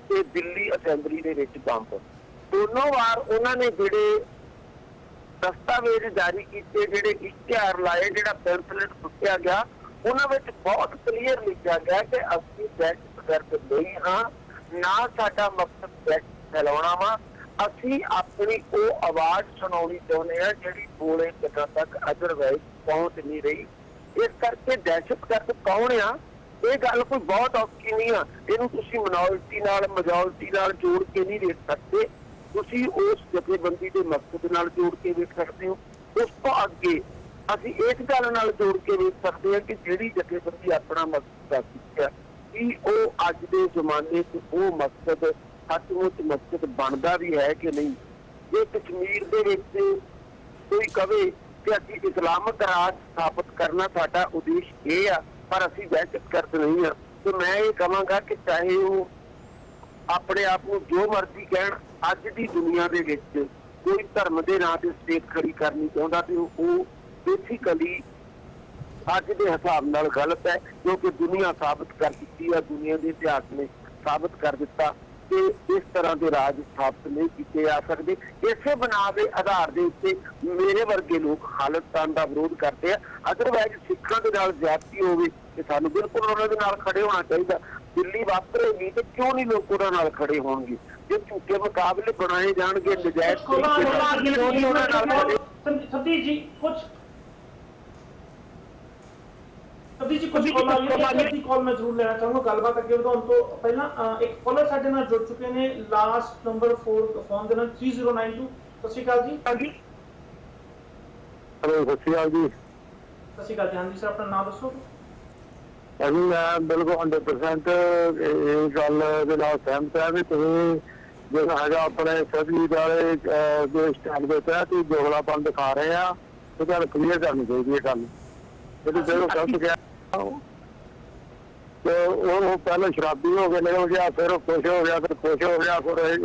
ਤੇ ਦਿੱਲੀ ਅਸੈਂਬਲੀ ਦੇ ਵਿੱਚ ਬੰਬ। ਦੋਨੋਂ ਵਾਰ ਉਹਨਾਂ ਨੇ ਜਿਹੜੇ ਦਸਤਾਵੇਜ਼ ਜਾਰੀ ਕੀਤੇ, ਜਿਹੜੇ ਇਸ਼ਤਿਹਾਰ ਲਾਏ, ਜਿਹੜਾ ਪੈਂਫਲੇਟ ਸੁੱਟਿਆ ਗਿਆ, ਉਹਨਾਂ ਵਿੱਚ ਬਹੁਤ ਕਲੀਅਰ ਲਿਖਿਆ ਗਿਆ ਕਿ ਅਸੀਂ ਦਹਿਸ਼ਤਗਰਦ ਨਹੀਂ ਹਾਂ, ਨਾ ਸਾਡਾ ਮਕਸਦ ਦਹਿਸ਼ਤ ਫੈਲਾਉਣਾ ਵਾ, ਅਸੀਂ ਆਪਣੀ ਉਹ ਆਵਾਜ਼ ਸੁਣਾਉਣੀ ਚਾਹੁੰਦੇ ਹਾਂ ਜਿਹੜੀ ਬੋਲੇ ਕਿੱਦਾਂ ਤੱਕ ਅਦਰਵਾਈਜ਼ ਪਹੁੰਚ ਨਹੀਂ ਰਹੀ। ਇਸ ਕਰਕੇ ਦਹਿਸ਼ਤਗਰਦ ਕੌਣ ਆ, ਇਹ ਗੱਲ ਕੋਈ ਬਹੁਤ ਔਖੀ ਨਹੀਂ ਆ। ਇਹਨੂੰ ਤੁਸੀਂ ਮਿਨੋਰਿਟੀ ਨਾਲ ਮੈਜੋਰਿਟੀ ਨਾਲ ਜੋੜ ਕੇ ਨਹੀਂ ਦੇਖ ਸਕਦੇ, ਤੁਸੀਂ ਉਸ ਜਥੇਬੰਦੀ ਦੇ ਮਕਸਦ ਨਾਲ ਜੋੜ ਕੇ ਵੇਖ ਸਕਦੇ ਹੋ। ਉਸ ਤੋਂ ਅੱਗੇ ਅਸੀਂ ਇਸ ਗੱਲ ਨਾਲ ਜੋੜ ਕੇ ਵੇਖ ਸਕਦੇ ਹਾਂ ਕਿ ਜਿਹੜੀ ਜਥੇਬੰਦੀ ਆਪਣਾ ਮਕਸਦ ਦੱਸਦੀ ਹੈ ਕਿ ਉਹ ਅੱਜ ਦੇ ਜ਼ਮਾਨੇ 'ਚ ਉਹ ਮਕਸਦ ਸੱਚਮੁੱਚ ਮਕਸਦ ਬਣਦਾ ਵੀ ਹੈ ਕਿ ਨਹੀਂ। ਜੇ ਕਸ਼ਮੀਰ ਦੇ ਵਿੱਚ ਕੋਈ ਕਵੇ ਕਿ ਅਸੀਂ ਇਸਲਾਮਕ ਰਾਜ ਸਥਾਪਿਤ ਕਰਨਾ ਸਾਡਾ ਉਦੇਸ਼ ਇਹ ਆ ਪਰ ਅਸੀਂ ਦਹਿਸ਼ਤਗਰਦ ਨਹੀਂ ਆ, ਤੇ ਮੈਂ ਇਹ ਕਹਾਂਗਾ ਕਿ ਚਾਹੇ ਉਹ ਆਪਣੇ ਆਪ ਨੂੰ ਜੋ ਮਰਜ਼ੀ ਕਹਿਣ, ਅੱਜ ਦੀ ਦੁਨੀਆ ਦੇ ਵਿੱਚ ਕੋਈ ਧਰਮ ਦੇ ਨਾਂ ਤੇ ਸਟੇਟ ਖੜੀ ਕਰਨੀ ਚਾਹੁੰਦਾ ਤੇ ਉਹ ਬੇਸਿਕਲੀ ਅੱਜ ਦੇ ਹਿਸਾਬ ਨਾਲ ਗਲਤ ਹੈ, ਕਿਉਂਕਿ ਦੁਨੀਆ ਸਾਬਤ ਕਰ ਦਿੱਤੀ ਹੈ, ਦੁਨੀਆ ਦੇ ਇਤਿਹਾਸ ਨੇ ਸਾਬਤ ਕਰ ਦਿੱਤਾ ਕਿ ਇਸ ਤਰ੍ਹਾਂ ਦੇ ਰਾਜ ਸਥਾਪਿਤ ਨਹੀਂ ਕੀਤੇ ਜਾ ਸਕਦੇ। ਇਸੇ ਬਣਾ ਦੇ ਆਧਾਰ ਦੇ ਉੱਤੇ ਮੇਰੇ ਵਰਗੇ ਲੋਕ ਖਾਲਿਸਤਾਨ ਦਾ ਵਿਰੋਧ ਕਰਦੇ ਆ। ਅਦਰਵਾਈਜ਼ ਸਿੱਖਾਂ ਦੇ ਨਾਲ ਜ਼ਿਆਦਤੀ ਹੋਵੇ ਤੇ ਸਾਨੂੰ ਬਿਲਕੁਲ ਉਹਨਾਂ ਦੇ ਨਾਲ ਖੜੇ ਹੋਣਾ ਚਾਹੀਦਾ। ਦਿੱਲੀ ਵਾਪਰੇਗੀ ਤੇ ਕਿਉਂ ਨਹੀਂ ਲੋਕ ਉਹਨਾਂ ਨਾਲ ਖੜੇ ਹੋਣਗੇ? ਜੇ ਝੂਠੇ ਮੁਕਾਬਲੇ ਬਣਾਏ ਜਾਣਗੇ ਨਜਾਇਜ਼ ਕਿਉਂ ਨਹੀਂ ਉਹਨਾਂ ਨਾਲ ਖੜੇ? ਸਤੀਸ਼ ਜੀ ਕੁਝ ਕਾਲ ਮੈਂ ਜ਼ਰੂਰ ਲੈਣਾ ਚਾਹੂੰਗਾ। ਗੱਲਬਾਤ ਅੱਗੇ ਵਧਾਉਣ ਤੋਂ ਪਹਿਲਾਂ ਇੱਕ ਕਾਲਰ ਸਾਡੇ ਨਾਲ ਜੁੜ ਚੁੱਕੇ ਨੇ, ਲਾਸਟ ਨੰਬਰ 4 ਫੋਨ ਦੇ ਨਾਲ 3092। ਸਤਿ ਸ਼੍ਰੀ ਅਕਾਲ ਜੀ। ਹਾਂਜੀ, ਹੈਲੋ, ਸਤਿ ਸ਼੍ਰੀ ਅਕਾਲ ਜੀ। ਸਤਿ ਸ਼੍ਰੀ ਅਕਾਲ ਜੀ। ਹਾਂਜੀ ਸਰ, ਆਪਣਾ ਨਾਮ ਦੱਸੋ। ਅਸੀਂ ਮੈਂ ਬਿਲਕੁਲ 100% ਇਹ ਗੱਲ ਦੇ ਨਾਲ ਸਹਿਮਤ ਹਾਂ ਵੀ ਤੁਸੀਂ ਜਿਹੜਾ ਹੈਗਾ ਆਪਣੇ ਸਦੀ ਵਾਲੇ ਜੋ ਸਟੈਂਡ ਦੇ ਤਹਿਤ ਹੀ ਜੋਗਲਾਪਨ ਦਿਖਾ ਰਹੇ ਆ, ਉਹ ਗੱਲ ਕਲੀਅਰ ਕਰਨੀ ਚਾਹੀਦੀ ਹੈ ਗੱਲ। ਜਿਹੜੀ ਜਦੋਂ ਗਲਤ ਗਿਆ ਤੇ ਉਹ ਪਹਿਲਾਂ ਸ਼ਰਾਬੀ ਹੋ ਕੇ ਨਿਕਲ ਗਿਆ, ਫਿਰ ਉਹ ਖੁਸ਼ ਹੋ ਗਿਆ, ਫਿਰ ਖੁਸ਼ ਹੋ ਗਿਆ, ਫਿਰ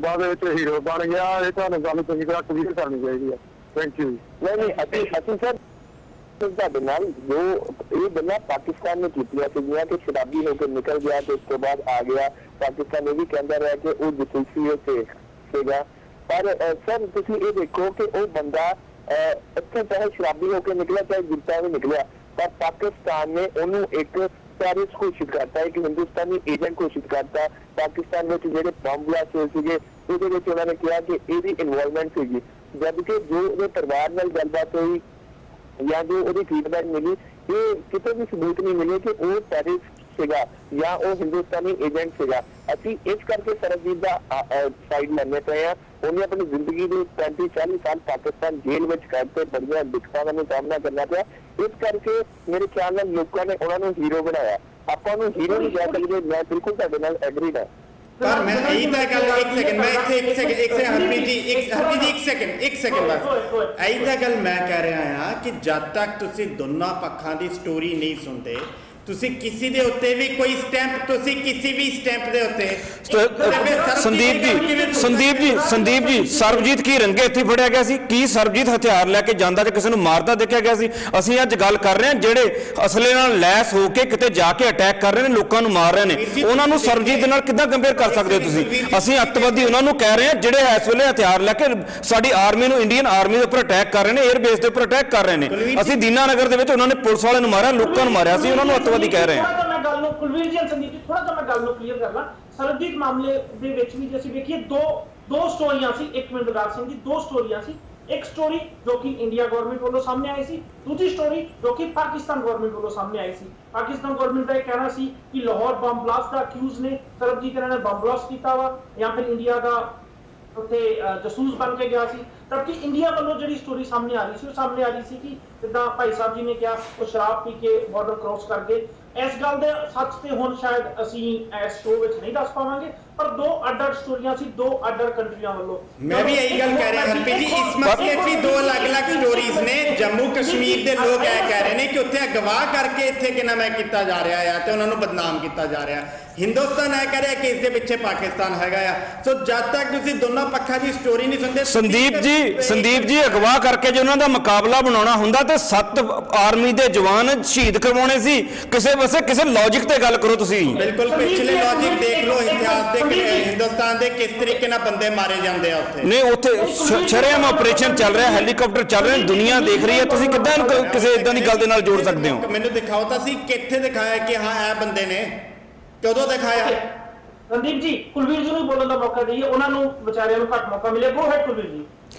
ਬਾਅਦ ਵਿੱਚ ਹੀਰੋ ਬਣ ਗਿਆ। ਇਹ ਤੁਹਾਨੂੰ ਗੱਲ ਚੰਗੀ ਤਰ੍ਹਾਂ ਕਲੀਅਰ ਕਰਨੀ ਚਾਹੀਦੀ ਹੈ। Thank you. ਨਹੀਂ ਅਸੀਂ ਸਰ ਤੁਹਾਡੇ ਨਾਲ ਜੋ ਇਹ ਗੱਲਾਂ ਪਾਕਿਸਤਾਨ ਨੇ ਕੀਤੀਆਂ ਸੀਗੀਆਂ ਕਿ ਸ਼ਰਾਬੀ ਹੋ ਕੇ ਨਿਕਲ ਗਿਆ ਤੇ ਉਸ ਤੋਂ ਬਾਅਦ ਆ ਗਿਆ, ਪਾਕਿਸਤਾਨ ਇਹ ਵੀ ਕਹਿੰਦਾ ਰਿਹਾ ਕਿ ਉਹ ਜਸੂਸੀ ਸੀਗਾ। ਪਰ ਸਰ ਤੁਸੀਂ ਇਹ ਦੇਖੋ ਕਿ ਉਹ ਬੰਦਾ ਇੱਥੇ ਚਾਹੇ ਸ਼ਰਾਬੀ ਹੋ ਕੇ ਨਿਕਲਿਆ, ਚਾਹੇ ਜਿੱਤਾ ਵੀ ਨਿਕਲਿਆ, ਪਰ ਪਾਕਿਸਤਾਨ ਨੇ ਉਹਨੂੰ ਇੱਕ ਟੈਰਰਿਸਟ ਘੋਸ਼ਿਤ ਕਰਤਾ, ਇੱਕ ਹਿੰਦੁਸਤਾਨੀ ਏਜੰਟ ਘੋਸ਼ਿਤ ਕਰਤਾ। ਪਾਕਿਸਤਾਨ ਵਿੱਚ ਜਿਹੜੇ ਬੰਬ ਬਲਾਸਟ ਹੋਏ ਸੀਗੇ ਉਹਦੇ ਵਿੱਚ ਉਹਨਾਂ ਨੇ ਕਿਹਾ ਕਿ ਇਹਦੀ ਇਨਵੋਲਵਮੈਂਟ ਸੀਗੀ, ਜਦਕਿ ਜੋ ਉਹਦੇ ਪਰਿਵਾਰ ਨਾਲ ਗੱਲਬਾਤ ਹੋਈ ਜਾਂ ਜੋ ਉਹਦੀ ਫੀਡਬੈਕ ਮਿਲੀ, ਇਹ ਕਿਤੇ ਵੀ ਸਬੂਤ ਨਹੀਂ ਮਿਲੇ ਕਿ ਉਹ ਟੈਰਰਿਸਟ ਸੀਗਾ ਜਾਂ ਉਹ ਹਿੰਦੁਸਤਾਨੀ ਏਜੰਟ ਸੀਗਾ। ਅਸੀਂ ਇਸ ਕਰਕੇ ਸਰਬਜੀਤ ਦਾ ਸਾਈਡ ਮੰਨਦੇ ਪਏ ਹਾਂ। ਉਹਨੇ ਆਪਣੀ ਜ਼ਿੰਦਗੀ ਦੇ 35-40 ਸਾਲ ਪਾਕਿਸਤਾਨ ਜੇਲ੍ਹ ਵਿੱਚ ਕੱਢ ਕੇ ਬੜੀਆਂ ਦਿੱਕਤਾਂ ਦਾ ਸਾਹਮਣਾ ਕਰਨਾ ਪਿਆ। ਇਸ ਕਰਕੇ ਮੇਰੇ ਖਿਆਲ ਨਾਲ ਲੋਕਾਂ ਨੇ ਉਹਨਾਂ ਨੂੰ ਹੀਰੋ ਬਣਾਇਆ। ਆਪਾਂ ਉਹਨੂੰ ਹੀਰੋ ਨਹੀਂ ਕਹਿ ਸਕਦੇ। ਮੈਂ ਬਿਲਕੁਲ ਤੁਹਾਡੇ ਨਾਲ ਐਗਰੀ ਹਾਂ। ਪਰ ਮੈਂ ਇਹੀ ਤਾਂ ਗੱਲ ਇੱਕ ਸੈਕਿੰਡ ਹਰਪ੍ਰੀਤ ਜੀ ਇੱਕ ਸੈਕਿੰਡ ਬਸ ਇਹੀ ਤਾਂ ਗੱਲ ਮੈਂ ਕਹਿ ਰਿਹਾ ਹਾਂ ਕਿ ਜਦ ਤੱਕ ਤੁਸੀਂ ਦੋਨਾਂ ਪੱਖਾਂ ਦੀ ਸਟੋਰੀ ਨਹੀਂ ਸੁਣਦੇ, ਤੁਸੀਂ ਕਿਸੇ ਦੇ ਉੱਤੇ ਵੀ ਕੋਈ ਸਟੈਂਪ, ਤੁਸੀਂ ਕਿਸੇ ਵੀ ਸਟੈਂਪ ਦੇ ਉੱਤੇ ਸੰਦੀਪ ਜੀ ਸਰਬਜੀਤ ਕੀ ਰੰਗੇ ਇੱਥੇ ਫੜਿਆ ਗਿਆ ਸੀ? ਕੀ ਸਰਬਜੀਤ ਹਥਿਆਰ ਲੈ ਕੇ ਜਾਂਦਾ ਤੇ ਕਿਸੇ ਨੂੰ ਮਾਰਦਾ ਦੇਖਿਆ ਗਿਆ ਸੀ? ਅਸੀਂ ਅੱਜ ਗੱਲ ਕਰ ਰਹੇ ਹਾਂ ਜਿਹੜੇ ਅਸਲੇ ਨਾਲ ਲੈਸ ਹੋ ਕੇ ਕਿਤੇ ਜਾ ਕੇ ਅਟੈਕ ਕਰ ਰਹੇ ਨੇ, ਲੋਕਾਂ ਨੂੰ ਮਾਰ ਰਹੇ ਨੇ, ਉਹਨਾਂ ਨੂੰ ਸਰਬਜੀਤ ਦੇ ਨਾਲ ਕਿੱਦਾਂ ਕੰਪੇਅਰ ਕਰ ਸਕਦੇ ਹੋ ਤੁਸੀਂ? ਅਸੀਂ ਅੱਤਵਾਦੀ ਉਹਨਾਂ ਨੂੰ ਕਹਿ ਰਹੇ ਹਾਂ ਜਿਹੜੇ ਇਸ ਵੇਲੇ ਹਥਿਆਰ ਲੈ ਕੇ ਸਾਡੀ ਆਰਮੀ ਨੂੰ, ਇੰਡੀਅਨ ਆਰਮੀ ਦੇ ਉੱਪਰ ਅਟੈਕ ਕਰ ਰਹੇ ਨੇ, 에ਅਰ ਬੇਸ ਦੇ ਉੱਪਰ ਅਟੈਕ ਕਰ ਰਹੇ ਨੇ। ਅਸੀਂ ਦੀਨਾਨਗਰ ਦੇ ਵਿੱਚ ਉਹਨਾਂ ਨੇ ਪੁਲਿਸ ਵਾਲਿਆਂ ਨੂੰ ਮਾਰਿਆ, ਲੋਕਾਂ ਨੂੰ ਮਾਰਿਆ ਸੀ, ਉਹਨਾਂ ਨੂੰ ਅੱਤਵਾਦੀ ਕਹਿ ਰਹੇ ਹਾਂ। ਮੈਂ ਗੱਲ ਨੂੰ ਕੁਲਵੀਰ ਜੀ ਸੰਦੀਪ ਜੀ ਥੋੜਾ ਜਿਹਾ ਮੈਂ ਗੱਲ ਨੂੰ ਕਲੀਅਰ ਕਰ ਲਾਂ। ਸਰਬਜੀਤ ਮਾਮਲੇ ਦੇ ਵਿੱਚ ਵੀ ਜੇ ਅਸੀਂ ਵੇਖੀਏ ਦੋ ਸਟੋਰੀਆਂ ਸੀ। ਇੱਕ ਮਿੰਟ ਬਲਰਾਜ ਸਿੰਘ ਜੀ, 2 ਸਟੋਰੀਆਂ ਸੀ। ਇੱਕ ਸਟੋਰੀ ਜੋ ਕਿ ਇੰਡੀਆ ਗਵਰਨਮੈਂਟ ਵੱਲੋਂ ਸਾਹਮਣੇ ਆਈ ਸੀ, ਦੂਜੀ ਸਟੋਰੀ ਜੋ ਕਿ ਪਾਕਿਸਤਾਨ ਗਵਰਨਮੈਂਟ ਵੱਲੋਂ ਸਾਹਮਣੇ ਆਈ ਸੀ। ਪਾਕਿਸਤਾਨ ਗਵਰਨਮੈਂਟ ਦਾ ਇਹ ਕਹਿਣਾ ਸੀ ਕਿ ਲਾਹੌਰ ਬੰਬ ਬਲਾਸਟ ਦਾ ਅਕਿਊਜ਼ ਨੇ ਸਰਬਜੀਤ ਇਹਨਾਂ ਨੇ ਬੰਬ ਬਲਾਸਟ ਕੀਤਾ ਵਾ, ਜਾਂ ਫਿਰ ਇੰਡੀਆ ਦਾ ਉੱਥੇ ਜਸੂਸ ਬਣ ਕੇ ਗਿਆ ਸੀ। ਜਦਕਿ ਇੰਡੀਆ ਵੱਲੋਂ ਜਿਹੜੀ ਸਟੋਰੀ ਸਾਹਮਣੇ ਆ ਰਹੀ ਸੀ, ਉਹ ਸਾਹਮਣੇ ਆ ਰਹੀ ਸੀ ਕਿ ਜਿੱਦਾਂ ਭਾਈ ਸਾਹਿਬ ਜੀ ਨੇ ਕਿਹਾ ਉਹ ਸ਼ਰਾਬ ਪੀ ਕੇ ਬਾਰਡਰ ਕ੍ਰੋਸ ਕਰ ਗਏ। ਇਸ ਗੱਲ ਦੇ ਸੱਚ ਤੇ ਹੁਣ ਸ਼ਾਇਦ ਅਸੀਂ ਇਸ ਸ਼ੋਅ ਵਿੱਚ ਨਹੀਂ ਦੱਸ ਪਾਵਾਂਗੇ, ਪਰ ਦੋ ਅੱਡ-ਅੱਡ ਸਟੋਰੀਆਂ ਸੀ ਦੋ ਅੱਡ-ਅੱਡ ਕੰਟਰੀਆਂ ਵੱਲੋਂ। ਮੈਂ ਵੀ ਇਹੀ ਗੱਲ ਕਹਿ ਰਿਹਾ ਹਰਪ੍ਰੀਤ ਜੀ, ਇਸ ਮਸਲੇ 'ਚ ਵੀ ਦੋ ਅਲੱਗ-ਅਲੱਗ ਸਟੋਰੀਜ਼ ਨੇ। ਜੰਮੂ ਕਸ਼ਮੀਰ ਦੇ ਲੋਕ ਇਹ ਕਹਿ ਰਹੇ ਨੇ ਕਿ ਉੱਥੇ ਅਗਵਾ ਕਰਕੇ ਇੱਥੇ ਕਿੰਨਾ ਮੈਂ ਕੀਤਾ ਜਾ ਰਿਹਾ ਆ ਤੇ ਉਹਨਾਂ ਨੂੰ ਬਦਨਾਮ ਕੀਤਾ ਜਾ ਰਿਹਾ। ਹਿੰਦੁਸਤਾਨ ਇਹ ਕਹਿ ਰਿਹਾ ਕਿ ਇਸ ਦੇ ਪਿੱਛੇ ਪਾਕਿਸਤਾਨ ਹੈਗਾ ਆ। ਸੋ ਜਦ ਤੱਕ ਤੁਸੀਂ ਦੋਨੋਂ ਪੱਖਾਂ ਦੀ ਸਟੋਰੀ ਨਹੀਂ ਸੁਣਦੇ। ਸੰਦੀਪ ਜੀ ਅਗਵਾ ਕਰਕੇ ਜੇ ਉਹਨਾਂ ਦਾ ਮੁਕਾਬਲਾ ਬਣਾਉਣਾ ਹੁੰਦਾ ਤੇ 7 ਆਰਮੀ ਦੇ ਜਵਾਨ ਸ਼ਹੀਦ ਕਰਵਾਉਣੇ ਸੀ। ਕਿਸੇ ਲੌਜਿਕ ਤੇ ਗੱਲ ਕਰੋ ਤੁਸੀਂ। ਬਿਲਕੁਲ ਪਿਛਲੇ ਲੌਜਿਕ ਦੇਖ ਲਓ, ਇਤਿਹਾਸ ਦੇ ਹਿੰਦੁਸਤਾਨ ਦੇ ਕਿਸ ਤਰੀਕੇ ਨਾਲ ਬੰਦੇ ਮਾਰੇ ਜਾਂਦੇ ਆ ਉੱਥੇ। ਨਹੀਂ ਉੱਥੇ ਸ਼ਰੇਆਮ ਆਪਰੇਸ਼ਨ ਚੱਲ ਰਿਹਾ, ਹੈਲੀਕਾਪਟਰ ਚੱਲ ਰਹੇ, ਦੁਨੀਆ ਦੇਖ ਰਹੀ ਹੈ। ਤੁਸੀਂ ਕਿੱਦਾਂ ਕਿਸੇ ਇਦਾਂ ਦੀ ਗੱਲ ਦੇ ਨਾਲ ਜੋੜ ਸਕਦੇ ਹੋ? ਮੈਨੂੰ ਦਿਖਾਓ ਤਾਂ ਸੀ ਕਿੱਥੇ ਦਿਖਾਇਆ ਕਿ ਹਾਂ ਇਹ ਬੰਦੇ ਨੇ, ਕਦੋਂ ਦਿਖਾਇਆ? ਰਣਦੀਪ ਜੀ ਕੁਲਵੀਰ ਜੀ ਨੂੰ ਬੋਲਣ ਦਾ ਮੌਕਾ ਦਈਏ, ਉਹਨਾਂ ਨੂੰ ਵਿਚਾਰਿਆਂ ਨੂੰ ਘੱਟ ਮੌਕਾ ਮਿਲਿਆ। ਗੋ ਹੈਡ ਕੁਲਵੀਰ ਜੀ।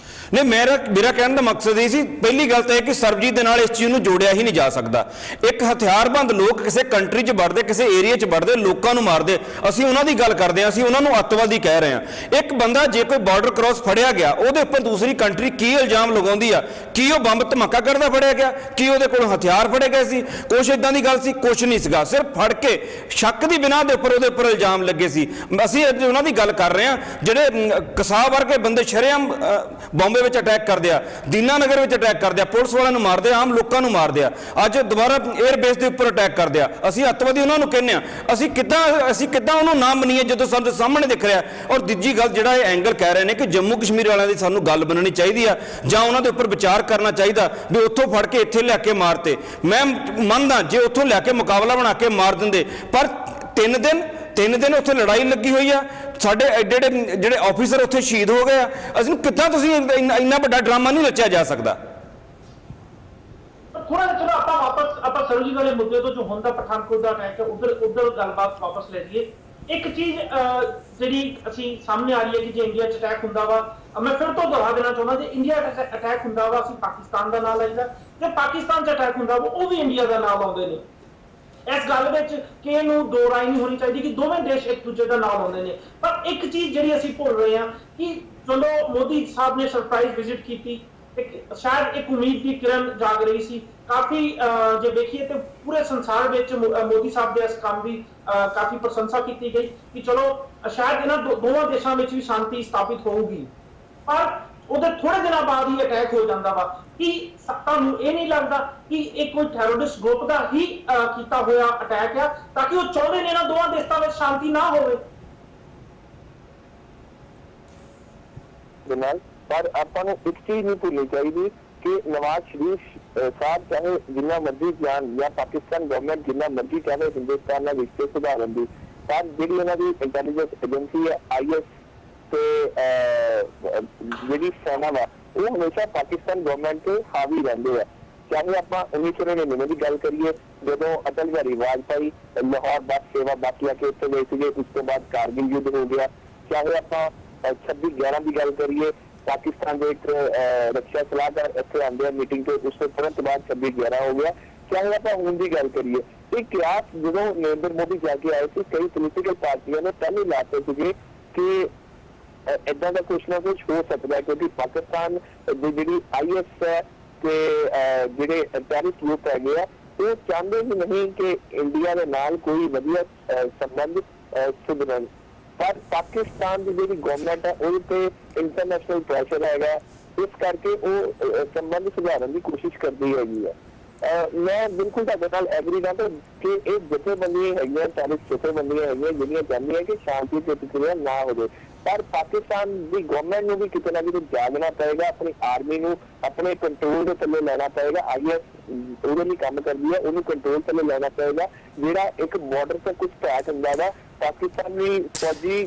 ਨਹੀਂ ਮੇਰਾ ਕਹਿਣ ਦਾ ਮਕਸਦ ਇਹ ਸੀ, ਪਹਿਲੀ ਗੱਲ ਤਾਂ ਇਹ ਕਿ ਸਰਬਜੀਤ ਦੇ ਨਾਲ ਇਸ ਚੀਜ਼ ਨੂੰ ਜੋੜਿਆ ਹੀ ਨਹੀਂ ਜਾ ਸਕਦਾ। ਇੱਕ ਹਥਿਆਰਬੰਦ ਲੋਕ ਕਿਸੇ ਕੰਟਰੀ 'ਚ ਵੜਦੇ, ਕਿਸੇ ਏਰੀਆ 'ਚ ਵੜਦੇ, ਲੋਕਾਂ ਨੂੰ ਮਾਰਦੇ, ਅਸੀਂ ਉਹਨਾਂ ਦੀ ਗੱਲ ਕਰਦੇ ਹਾਂ, ਅਸੀਂ ਉਹਨਾਂ ਨੂੰ ਅੱਤਵਾਦੀ ਕਹਿ ਰਹੇ ਹਾਂ। ਇੱਕ ਬੰਦਾ ਜੇ ਕੋਈ ਬਾਰਡਰ ਕ੍ਰਾਸ ਫੜਿਆ ਗਿਆ, ਉਹਦੇ ਉੱਪਰ ਦੂਸਰੀ ਕੰਟਰੀ ਕੀ ਇਲਜ਼ਾਮ ਲਗਾਉਂਦੀ ਆ? ਕੀ ਉਹ ਬੰਬ ਧਮਾਕਾ ਕਰਦਾ ਫੜਿਆ ਗਿਆ? ਕੀ ਉਹਦੇ ਕੋਲ ਹਥਿਆਰ ਫੜੇ ਗਏ ਸੀ? ਕੁਛ ਇਦਾਂ ਦੀ ਗੱਲ ਸੀ? ਕੁਛ ਨਹੀਂ ਸੀਗਾ। ਸਿਰਫ ਫੜ ਕੇ ਸ਼ੱਕ ਦੀ ਬਿਨਾਂ ਦੇ ਉੱਪਰ ਉਹਦੇ ਉੱਪਰ ਇਲਜ਼ਾਮ ਲੱਗੇ ਸੀ। ਅਸੀਂ ਅੱਜ ਉਹਨਾਂ ਦੀ ਗੱਲ ਕਰ ਰਹੇ ਹਾਂ ਜਿਹੜੇ ਕਸਾਬ ਵਰਗੇ ਬੰਦੇ ਸ਼ਰੇਆਮ ਬੰਬੇ ਵਿੱਚ ਅਟੈਕ ਕਰਦੇ ਆ, ਦੀਨਾਨਗਰ ਵਿੱਚ ਅਟੈਕ ਕਰਦੇ ਆ, ਪੁਲਿਸ ਵਾਲਿਆਂ ਨੂੰ ਮਾਰਦੇ ਆ, ਆਮ ਲੋਕਾਂ ਨੂੰ ਮਾਰਦੇ ਆ, ਅੱਜ ਦੁਬਾਰਾ 에ਅਰ ਬੇਸ ਦੇ ਉੱਪਰ ਅਟੈਕ ਕਰਦੇ ਆ। ਅਸੀਂ ਅੱਤਵਾਦੀ ਉਹਨਾਂ ਨੂੰ ਕਹਿੰਦੇ ਆ। ਅਸੀਂ ਕਿੱਦਾਂ ਉਹਨੂੰ ਨਾ ਮੰਨੀਏ ਜਦੋਂ ਸਾਡੇ ਸਾਹਮਣੇ ਦਿਖ ਰਿਹਾ? ਔਰ ਦੂਜੀ ਗੱਲ ਜਿਹੜਾ ਇਹ ਐਂਗਲ ਕਹਿ ਰਹੇ ਨੇ ਕਿ ਜੰਮੂ ਕਸ਼ਮੀਰ ਵਾਲਿਆਂ ਦੀ ਸਾਨੂੰ ਗੱਲ ਬਣਨੀ ਚਾਹੀਦੀ ਆ ਜਾਂ ਉਹਨਾਂ ਦੇ ਉੱਪਰ ਵਿਚਾਰ ਕਰਨਾ ਚਾਹੀਦਾ ਵੀ ਉੱਥੋਂ ਫੜ ਕੇ ਇੱਥੇ ਲਿਆ ਕੇ ਮਾਰਤੇ। ਮੈਂ ਮੰਨਦਾ ਜੇ ਉੱਥੋਂ ਲਿਆ ਕੇ ਮੁਕਾਬਲਾ ਬਣਾ ਕੇ ਮਾਰ ਦਿੰਦੇ, ਪਰ 3 ਦਿਨ ਉੱਥੇ ਲੜਾਈ ਲੱਗੀ ਹੋਈ ਆ, ਸਾਡੇ ਐਡੇ ਜਿਹੜੇ ਆਫੀਸਰ ਉੱਥੇ ਸ਼ਹੀਦ ਹੋ ਗਏ ਆ। ਅਸੀਂ ਕਿੱਦਾਂ ਤੁਸੀਂ ਇੰਨਾ ਵੱਡਾ ਡਰਾਮਾ ਨਹੀਂ ਰਚਿਆ ਜਾ ਸਕਦਾ? ਥੋੜਾ ਜਿਹਾ ਚਲੋ ਆਪਾਂ ਸਰੋਜੀ ਵਾਲੇ ਮੁੱਦੇ ਤੋਂ ਜੋ ਹੁੰਦਾ ਪਠਾਨਕੋਟ ਦਾ ਅਟੈਕ ਹੈ ਉਧਰ ਗੱਲਬਾਤ ਵਾਪਸ ਲੈ ਲਈਏ। ਇੱਕ ਚੀਜ਼ ਜਿਹੜੀ ਅਸੀਂ ਸਾਹਮਣੇ ਆ ਰਹੀ ਹੈ ਕਿ ਜੇ ਇੰਡੀਆ 'ਚ ਅਟੈਕ ਹੁੰਦਾ ਵਾ, ਮੈਂ ਫਿਰ ਤੋਂ ਦੁਹਰਾ ਦੇਣਾ ਚਾਹੁੰਦਾ, ਜੇ ਇੰਡੀਆ ਅਟੈਕ ਹੁੰਦਾ ਵਾ ਅਸੀਂ ਪਾਕਿਸਤਾਨ ਦਾ ਨਾਮ ਲਾਈਦਾ, ਜੇ ਪਾਕਿਸਤਾਨ 'ਚ ਅਟੈਕ ਹੁੰਦਾ ਵਾ ਉਹ ਵੀ ਇੰਡੀਆ ਦਾ ਨਾਮ ਲਾਉਂਦੇ ਨੇ। ਇਸ ਗੱਲ ਵਿੱਚ ਕਿ ਇਹਨੂੰ ਦੋ ਰਾਏ ਨਹੀਂ ਹੋਣੀ ਚਾਹੀਦੀ ਕਿ ਦੋਵੇਂ ਦੇਸ਼ ਇੱਕ ਦੂਜੇ ਦਾ ਨਾਮ ਲਾਉਂਦੇ ਨੇ। ਪਰ ਇੱਕ ਚੀਜ਼ ਜਿਹੜੀ ਅਸੀਂ ਭੁੱਲ ਰਹੇ ਹਾਂ ਕਿ ਚਲੋ ਮੋਦੀ ਸਾਹਿਬ ਨੇ ਸਰਪ੍ਰਾਈਜ਼ ਵਿਜ਼ਿਟ ਕੀਤੀ, ਸ਼ਾਇਦ ਇੱਕ ਉਮੀਦ ਦੀ ਕਿਰਨ ਜਾਗ ਰਹੀ ਸੀ। ਕਾਫੀ ਜੇ ਦੇਖੀਏ ਤੇ ਪੂਰੇ ਸੰਸਾਰ ਵਿੱਚ ਮੋਦੀ ਸਾਹਿਬ ਦੇ ਇਸ ਕੰਮ ਦੀ ਕਾਫੀ ਪ੍ਰਸ਼ੰਸਾ ਕੀਤੀ ਗਈ ਕਿ ਚਲੋ ਸ਼ਾਇਦ ਇਹਨਾਂ ਦੋਵਾਂ ਦੇਸ਼ਾਂ ਵਿੱਚ ਵੀ ਸ਼ਾਂਤੀ ਸਥਾਪਿਤ ਹੋਊਗੀ। ਪਰ ਉਹਦੇ ਥੋੜੇ ਦਿਨਾਂ ਬਾਅਦ ਹੀ ਅਟੈਕ ਹੋ ਜਾਂਦਾ ਵਾ। ਕਿ ਤੁਹਾਨੂੰ ਇਹ ਨਹੀਂ ਲੱਗਦਾ ਕਿ ਇਹ ਕੋਈ ਟੈਰਰਿਸਟ ਗਰੁੱਪ ਦਾ ਹੀ ਕੀਤਾ ਹੋਇਆ ਅਟੈਕ ਆ ਤਾਂ ਕਿ ਉਹ ਚਾਹੁੰਦੇ ਨੇ ਇਹਨਾਂ ਦੋਵਾਂ ਦੇਸ਼ਾਂ ਵਿੱਚ ਸ਼ਾਂਤੀ ਨਾ ਹੋਵੇ? ਪਰ ਆਪਾਂ ਨੂੰ ਇੱਕ ਚੀਜ਼ ਨਹੀਂ ਭੁੱਲਣੀ ਚਾਹੀਦੀ ਕਿ ਨਵਾਜ਼ ਸ਼ਰੀਫ ਸਾਹਿਬ ਚਾਹੇ ਜਿੰਨਾ ਮਰਜ਼ੀ ਜਾਣ ਜਾਂ ਪਾਕਿਸਤਾਨ ਗਵਰਨਮੈਂਟ ਜਿੰਨਾ ਮਰਜ਼ੀ ਚਾਹੇ ਹਿੰਦੁਸਤਾਨ ਨਾਲ ਰਿਸ਼ਤੇ ਸੁਧਾਰਨ ਦੀ, ਪਰ ਜਿਹੜੀ ਇਹਨਾਂ ਦੀ ਇੰਟੈਲੀਜੈਂਸ ਏਜੰਸੀ ਹੈ IS ਤੇ ਜਿਹੜੀ ਸੈਨਾ ਵਾ ਉਹ ਹਮੇਸ਼ਾ ਪਾਕਿਸਤਾਨ ਗਵਰਨਮੈਂਟ ਤੇ ਹਾਵੀ ਰਹਿੰਦੇ ਆ। ਚਾਹੇ ਆਪਾਂ 1999 ਦੀ ਗੱਲ ਕਰੀਏ ਜਦੋਂ ਅਟਲ ਬਿਹਾਰੀ ਵਾਜਪਾਈ ਲਾਹੌਰ ਬੱਸ ਸੇਵਾ ਬਾਕੀਆ ਕੇ ਉੱਤੇ ਗਏ ਸੀਗੇ, ਉਸ ਤੋਂ ਬਾਅਦ ਕਾਰਗਿਲ ਯੁੱਧ ਹੋ ਗਿਆ। ਚਾਹੇ ਆਪਾਂ 26/11 ਦੀ ਗੱਲ ਕਰੀਏ, ਪਾਕਿਸਤਾਨ ਦੇ ਇੱਕ ਰੱਖਿਆ ਸਲਾਹਕਾਰ ਇੱਥੇ ਆਉਂਦੇ ਆ ਮੀਟਿੰਗ ਤੇ, ਉਸ ਤੋਂ ਤੁਰੰਤ ਬਾਅਦ 26/11 ਹੋ ਗਿਆ। ਚਾਹੇ ਆਪਾਂ ਹੁਣ ਦੀ ਗੱਲ ਕਰੀਏ, ਇਹ ਕਿਆਸ ਜਦੋਂ ਨਰਿੰਦਰ ਮੋਦੀ ਜਾ ਕੇ ਆਏ ਸੀ, ਕਈ ਪੋਲੀਟੀਕਲ ਪਾਰਟੀਆਂ ਨੇ ਪਹਿਲੇ ਲਾਤੇ ਸੀਗੇ ਕਿ ਏਦਾਂ ਦਾ ਕੁਛ ਨਾ ਕੁਛ ਹੋ ਸਕਦਾ ਹੈ ਕਿਉਂਕਿ ਪਾਕਿਸਤਾਨ ਦੀ ਜਿਹੜੀ IS ਹੈ ਤੇ ਜਿਹੜੇ ਟੈਰਰਿਸਟ ਗਰੁੱਪ ਹੈਗੇ ਆ ਉਹ ਚਾਹੁੰਦੇ ਹੀ ਨਹੀਂ ਕਿ ਇੰਡੀਆ ਦੇ ਨਾਲ ਕੋਈ ਵਧੀਆ ਸੰਬੰਧ ਸੁਧਰਨ। ਪਰ ਪਾਕਿਸਤਾਨ ਦੀ ਜਿਹੜੀ ਗਵਰਨਮੈਂਟ ਹੈ ਉਹਦੇ ਤੇ ਇੰਟਰਨੈਸ਼ਨਲ ਪ੍ਰੈਸ਼ਰ ਹੈਗਾ, ਇਸ ਕਰਕੇ ਉਹ ਸੰਬੰਧ ਸੁਧਾਰਨ ਦੀ ਕੋਸ਼ਿਸ਼ ਕਰਦੀ ਹੈਗੀ ਹੈ। ਮੈਂ ਬਿਲਕੁਲ ਤੁਹਾਡੇ ਨਾਲ ਐਗਰੀ ਨਾ ਕਿ ਇਹ ਜਥੇਬੰਦੀਆਂ ਹੈਗੀਆਂ, ਟੈਰਰਿਸਟ ਜਥੇਬੰਦੀਆਂ ਹੈਗੀਆਂ ਜਿਹੜੀਆਂ ਚਾਹੁੰਦੀਆਂ ਕਿ ਸ਼ਾਂਤੀ ਪ੍ਰਕਿਰਿਆ ਨਾ ਹੋਵੇ। ਪਰ ਪਾਕਿਸਤਾਨ ਦੀ ਗਵਰਨਮੈਂਟ ਨੂੰ ਵੀ ਕਿਤੇ ਨਾ ਕਿਤੇ ਜਾਗਣਾ ਪਏਗਾ, ਆਪਣੀ ਆਰਮੀ ਨੂੰ ਆਪਣੇ ਕੰਟਰੋਲ ਦੇ ਥੱਲੇ ਲੈਣਾ ਪਏਗਾ। IS ਉਹਦੇ ਲਈ ਕੰਮ ਕਰਦੀ ਹੈ, ਉਹਨੂੰ ਕੰਟਰੋਲ ਥੱਲੇ ਲੈਣਾ ਪਏਗਾ। ਜਿਹੜਾ ਇੱਕ ਬਾਰਡਰ ਤੇ ਕੁਝ ਅਟੈਕ ਹੁੰਦਾ ਵਾ, ਪਾਕਿਸਤਾਨੀ ਫੌਜੀ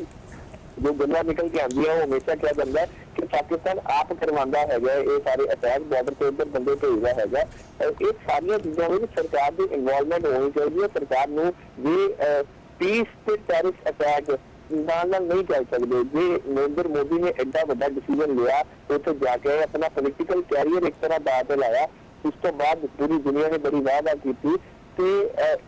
ਜੋ ਗੱਲਾਂ ਨਿਕਲ ਕੇ ਆਉਂਦੀਆਂ ਉਹ ਹਮੇਸ਼ਾ ਕਿਹਾ ਜਾਂਦਾ ਕਿ ਪਾਕਿਸਤਾਨ ਆਪ ਕਰਵਾਉਂਦਾ ਹੈਗਾ ਇਹ ਸਾਰੇ ਅਟੈਕ, ਬਾਰਡਰ ਤੇ ਉੱਧਰ ਬੰਦੇ ਭੇਜਦਾ ਹੈਗਾ। ਇਹ ਸਾਰੀਆਂ ਚੀਜ਼ਾਂ ਵਿੱਚ ਸਰਕਾਰ ਦੀ ਇਨਵੋਲਵਮੈਂਟ ਹੋਣੀ ਚਾਹੀਦੀ ਹੈ। ਸਰਕਾਰ ਨੂੰ ਜੇ ਪੀਸ ਤੇ ਟੈਰਰਿਸਟ ਅਟੈਕ ਨਾਲ ਨਹੀਂ ਚੱਲ ਸਕਦੇ। ਜੇ ਨਰਿੰਦਰ ਮੋਦੀ ਨੇ ਐਡਾ ਵੱਡਾ ਡਿਸੀਜਨ ਲਿਆ, ਉੱਥੇ ਜਾ ਕੇ ਆਪਣਾ ਪੋਲੀਟੀਕਲ ਕੈਰੀਅਰ ਇੱਕ ਤਰ੍ਹਾਂ ਦਾਅ ਤੇ ਲਾਇਆ, ਉਸ ਤੋਂ ਬਾਅਦ ਪੂਰੀ ਦੁਨੀਆ ਨੇ ਬੜੀ ਵਾਅਦਾ ਕੀਤੀ ਤੇ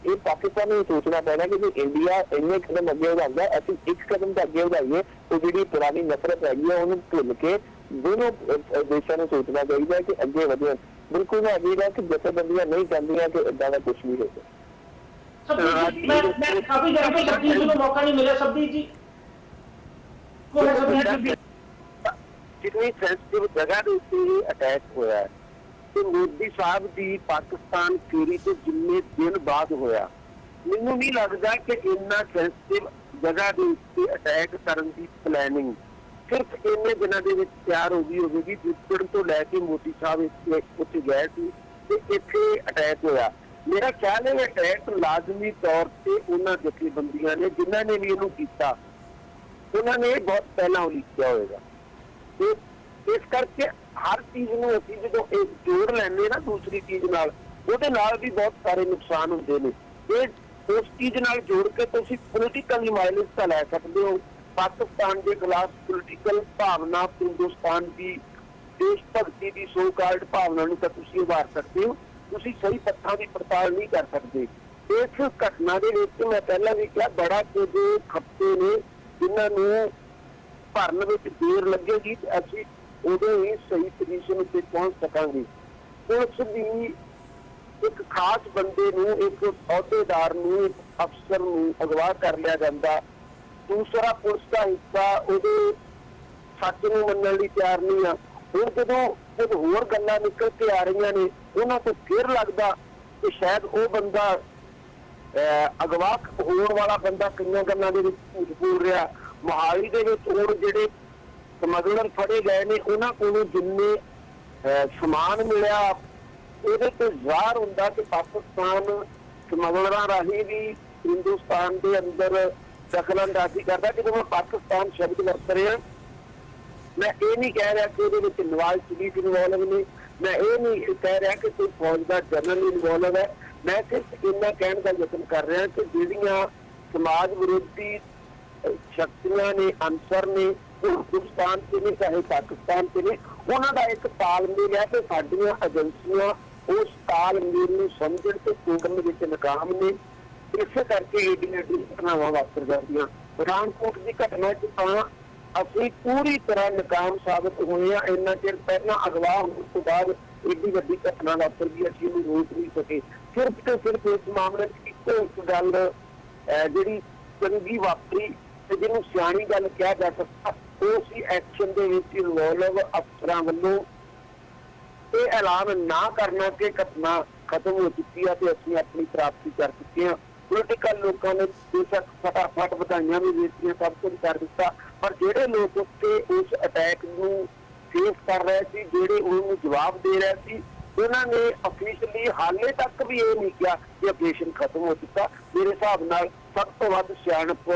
ਇਹ ਪਾਕਿਸਤਾਨ ਨੂੰ ਸੋਚਣਾ ਪੈਣਾ ਕਿ ਜੇ ਇੰਡੀਆ ਇੰਨੇ ਕਦਮ ਅੱਗੇ ਵਧਾਉਂਦਾ, ਅਸੀਂ ਇੱਕ ਕਦਮ ਤਾਂ ਅੱਗੇ ਵਧਾਈਏ। ਉਹ ਜਿਹੜੀ ਪੁਰਾਣੀ ਨਫ਼ਰਤ ਹੈਗੀ ਹੈ ਉਹਨੂੰ ਭੁੱਲ ਕੇ ਦੋਨੋਂ ਦੇਸ਼ਾਂ ਨੂੰ ਸੋਚਣਾ ਚਾਹੀਦਾ ਕਿ ਅੱਗੇ ਵਧਣ। ਬਿਲਕੁਲ ਮੈਂ ਅਗੇਗਾ ਕਿ ਜਥੇਬੰਦੀਆਂ ਨਹੀਂ ਚਾਹੁੰਦੀਆਂ ਕਿ ਏਦਾਂ ਦਾ ਕੁਛ ਵੀ ਹੋਵੇ। ਸਬਦੀਪ ਜੀ, ਮੈਂ ਕਾਫੀ ਦੇਰ ਤੋਂ ਸਬਦੀਪ ਜੀ ਨੂੰ ਮੌਕਾ ਨਹੀਂ ਮਿਲਿਆ। ਸਬਦੀਪ ਜੀ ਕੋਈ ਸਬਦੀਪ ਜੀ ਜਿੰਨੀ ਸੈਂਸਿਟਿਵ ਜਗ੍ਹਾ ਦੇ ਉੱਤੇ ਅਟੈਕ ਹੋਇਆ ਹੈ ਤੇ ਮੋਦੀ ਸਾਹਿਬ ਦੀ ਪਾਕਿਸਤਾਨ ਫੇਰੀ ਤੋਂ ਜਿੰਨੇ ਦਿਨ ਬਾਅਦ ਹੋਇਆ, ਮੈਨੂੰ ਨਹੀਂ ਲੱਗਦਾ ਕਿ ਇੰਨਾ ਸੈਂਸਿਟਿਵ ਜਗ੍ਹਾ ਦੇ ਉੱਤੇ ਅਟੈਕ ਕਰਨ ਦੀ ਪਲੈਨਿੰਗ ਸਿਰਫ ਇੰਨੇ ਦਿਨਾਂ ਦੇ ਵਿੱਚ ਤਿਆਰ ਹੋ ਗਈ ਹੋਵੇਗੀ। ਜਿੱਦਣ ਤੋਂ ਲੈ ਕੇ ਮੋਦੀ ਸਾਹਿਬ ਉੱਥੇ ਗਏ ਸੀ ਤੇ ਇੱਥੇ ਅਟੈਕ ਹੋਇਆ। ਮੇਰਾ ਖਿਆਲ ਹੈ ਅਟੈਕ ਲਾਜ਼ਮੀ ਤੌਰ ਤੇ ਉਹਨਾਂ ਜਥੇਬੰਦੀਆਂ ਨੇ ਜਿਨ੍ਹਾਂ ਨੇ ਵੀ ਇਹਨੂੰ ਕੀਤਾ, ਉਹਨਾਂ ਨੇ ਬਹੁਤ ਪਹਿਲਾਂ ਉਲੀਕਿਆ ਹੋਏਗਾ। ਤੇ ਇਸ ਕਰਕੇ ਹਰ ਚੀਜ਼ ਨੂੰ ਅਸੀਂ ਜਦੋਂ ਇਹ ਜੋੜ ਲੈਂਦੇ ਨਾ ਦੂਸਰੀ ਚੀਜ਼ ਨਾਲ, ਉਹਦੇ ਨਾਲ ਵੀ ਬਹੁਤ ਸਾਰੇ ਨੁਕਸਾਨ ਹੁੰਦੇ ਨੇ। ਇਹ ਉਸ ਚੀਜ਼ ਨਾਲ ਜੋੜ ਕੇ ਤੁਸੀਂ ਪੋਲੀਟੀਕਲ ਮਾਈਲੇਜ ਤਾਂ ਲੈ ਸਕਦੇ ਹੋ। ਪਾਕਿਸਤਾਨ ਦੇ ਖਿਲਾਫ ਪੋਲੀਟੀਕਲ ਭਾਵਨਾ, ਹਿੰਦੁਸਤਾਨ ਦੀ ਦੇਸ਼ ਭਗਤੀ ਦੀ ਸੋ ਕਾਲਡ ਭਾਵਨਾ ਨੂੰ ਤਾਂ ਤੁਸੀਂ ਉਭਾਰ ਸਕਦੇ ਹੋ। ਤੁਸੀਂ ਸਹੀ ਤੱਥਾਂ ਦੀ ਪੜਤਾਲ ਨਹੀਂ ਕਰ ਸਕਦੇ। ਇਸ ਘਟਨਾ ਦੇ ਵਿੱਚ ਮੈਂ ਪਹਿਲਾਂ ਵੀ ਕਿਹਾ ਬੜਾ ਕੁਝ ਖੱਪੇ ਨੇ ਜਿਨ੍ਹਾਂ ਨੂੰ ਭਰਨ ਵਿੱਚ ਦੇਰ ਲੱਗੇਗੀ ਤੇ ਅਸੀਂ ਉਦੋਂ ਹੀ ਸਹੀ ਪੋਜੀਸ਼ਨ ਉੱਤੇ ਪਹੁੰਚ ਸਕਾਂਗੇ। ਪੁਲਿਸ ਦੀ ਇੱਕ ਖਾਸ ਬੰਦੇ ਨੂੰ, ਇੱਕ ਅਹੁਦੇਦਾਰ ਨੂੰ, ਇੱਕ ਅਫਸਰ ਨੂੰ ਅਗਵਾ ਕਰ ਲਿਆ ਜਾਂਦਾ, ਦੂਸਰਾ ਪੁਲਿਸ ਦਾ ਹਿੱਸਾ ਉਹਦੇ ਸੱਚ ਨੂੰ ਮੰਨਣ ਲਈ ਤਿਆਰ ਨਹੀਂ ਆ। ਹੁਣ ਜਦੋਂ ਹੋਰ ਗੱਲਾਂ ਨਿਕਲ ਕੇ ਆ ਰਹੀਆਂ ਨੇ ਉਹਨਾਂ ਤੋਂ ਫਿਰ ਲੱਗਦਾ ਕਿ ਸ਼ਾਇਦ ਉਹ ਬੰਦਾ ਅਗਵਾ ਹੋਣ ਵਾਲਾ ਬੰਦਾ ਕਈਆਂ ਗੱਲਾਂ ਦੇ ਵਿੱਚ ਝੂਠ ਬੋਲ ਰਿਹਾ। ਮੋਹਾਲੀ ਦੇ ਵਿੱਚ ਹੁਣ ਜਿਹੜੇ ਸਮਗਲਰ ਫੜੇ ਗਏ ਨੇ ਉਹਨਾਂ ਕੋਲੋਂ ਜਿੰਨੇ ਸਮਾਨ ਮਿਲਿਆ ਉਹਦੇ ਤੇ ਜ਼ਾਹਰ ਹੁੰਦਾ ਕਿ ਪਾਕਿਸਤਾਨ ਸਮਗਲਰਾਂ ਰਾਹੀਂ ਵੀ ਹਿੰਦੁਸਤਾਨ ਦੇ ਅੰਦਰ ਦਖਲਅੰਦਾਜ਼ੀ ਕਰਦਾ। ਜਦੋਂ ਮੈਂ ਪਾਕਿਸਤਾਨ ਸ਼ਬਦ ਵਰਤ ਰਿਹਾ, ਮੈਂ ਇਹ ਨਹੀਂ ਕਹਿ ਰਿਹਾ ਕਿ ਉਹਦੇ ਵਿੱਚ ਨਵਾਜ਼ ਸ਼ਰੀਫ ਇਨਵੋਲਵ ਨੇ, ਮੈਂ ਇਹ ਨਹੀਂ ਕਹਿ ਰਿਹਾ ਕਿ ਕੋਈ ਫੌਜ ਦਾ ਜਨਰਲ ਇਨਵੋਲਵ ਹੈ। ਮੈਂ ਸਿਰਫ ਇੰਨਾ ਕਹਿਣ ਦਾ ਯਤਨ ਕਰ ਰਿਹਾ ਕਿ ਜਿਹੜੀਆਂ ਸਮਾਜ ਵਿਰੋਧੀ ਸ਼ਕਤੀਆਂ ਨੇ, ਅਨਸਰ ਨੇ, ਹਿੰਦੁਸਤਾਨ ਤੇ ਨੇ ਚਾਹੇ ਪਾਕਿਸਤਾਨ ਤੇ ਨੇ, ਉਹਨਾਂ ਦਾ ਇੱਕ ਤਾਲਮੇਲ ਹੈ ਤੇ ਸਾਡੀਆਂ ਏਜੰਸੀਆਂ ਉਸ ਤਾਲਮੇਲ ਨੂੰ ਸਮਝਣ ਤੇ ਤੋੜਨ ਵਿੱਚ ਨਾਕਾਮ ਨੇ। ਇਸੇ ਕਰਕੇ ਏਡੀਆਂ ਘਟਨਾਵਾਂ ਵਾਪਰ ਜਾਂਦੀਆਂ। ਪਠਾਨਕੋਟ ਦੀ ਘਟਨਾ ਚ ਤਾਂ ਅਸੀਂ ਪੂਰੀ ਤਰ੍ਹਾਂ ਨਾਕਾਮ ਸਾਬਤ ਹੋਏ ਹਾਂ। ਇੰਨਾ ਚਿਰ ਪਹਿਲਾਂ ਅਗਵਾ ਹੋਣ ਤੋਂ ਬਾਅਦ ਏਡੀ ਵੱਡੀ ਘਟਨਾ ਵਾਪਰ ਗਈ, ਅਸੀਂ ਉਹਨੂੰ ਰੋਕ ਨਹੀਂ ਸਕੇ। ਸਿਰਫ ਤੇ ਸਿਰਫ ਇਸ ਮਾਮਲੇ ਚ ਇੱਕੋ ਇੱਕ ਗੱਲ ਜਿਹੜੀ ਚੰਗੀ ਵਾਪਰੀ ਤੇ ਜਿਹਨੂੰ ਸਿਆਣੀ ਗੱਲ ਕਿਹਾ ਜਾ ਸਕਦਾ, ਉਹ ਸੀ ਐਕਸ਼ਨ ਦੇ ਵਿੱਚ ਇਨਵੋਲਵ ਅਫਸਰਾਂ ਵੱਲੋਂ ਇਹ ਐਲਾਨ ਨਾ ਕਰਨਾ ਕਿ ਘਟਨਾ ਖਤਮ ਹੋ ਚੁੱਕੀ ਹੈ ਤੇ ਅਸੀਂ ਆਪਣੀ ਪ੍ਰਾਪਤੀ ਕਰ ਚੁੱਕੇ ਹਾਂ। ਪੋਲੀਟੀਕਲ ਲੋਕਾਂ ਨੇ ਬੇਸ਼ੱਕ ਫਟਾਫਟ ਵਧਾਈਆਂ ਵੀ ਦਿੱਤੀਆਂ, ਸਭ ਕੁਝ ਕਰ ਦਿੱਤਾ, ਪਰ ਜਿਹੜੇ ਲੋਕ ਉੱਤੇ ਉਸ ਅਟੈਕ ਨੂੰ ਫੇਸ ਕਰ ਰਹੇ ਸੀ, ਜਿਹੜੇ ਉਹਨੂੰ ਜਵਾਬ ਦੇ ਰਹੇ ਸੀ, ਉਹਨਾਂ ਨੇ ਅਫੀਸ਼ਲੀ ਹਾਲੇ ਤੱਕ ਵੀ ਇਹ ਨਹੀਂ ਕਿਹਾ ਕਿ ਆਪਰੇਸ਼ਨ ਖਤਮ ਹੋ ਚੁੱਕਾ। ਮੇਰੇ ਹਿਸਾਬ ਨਾਲ ਸਭ ਤੋਂ ਵੱਧ ਸਿਆਣਪ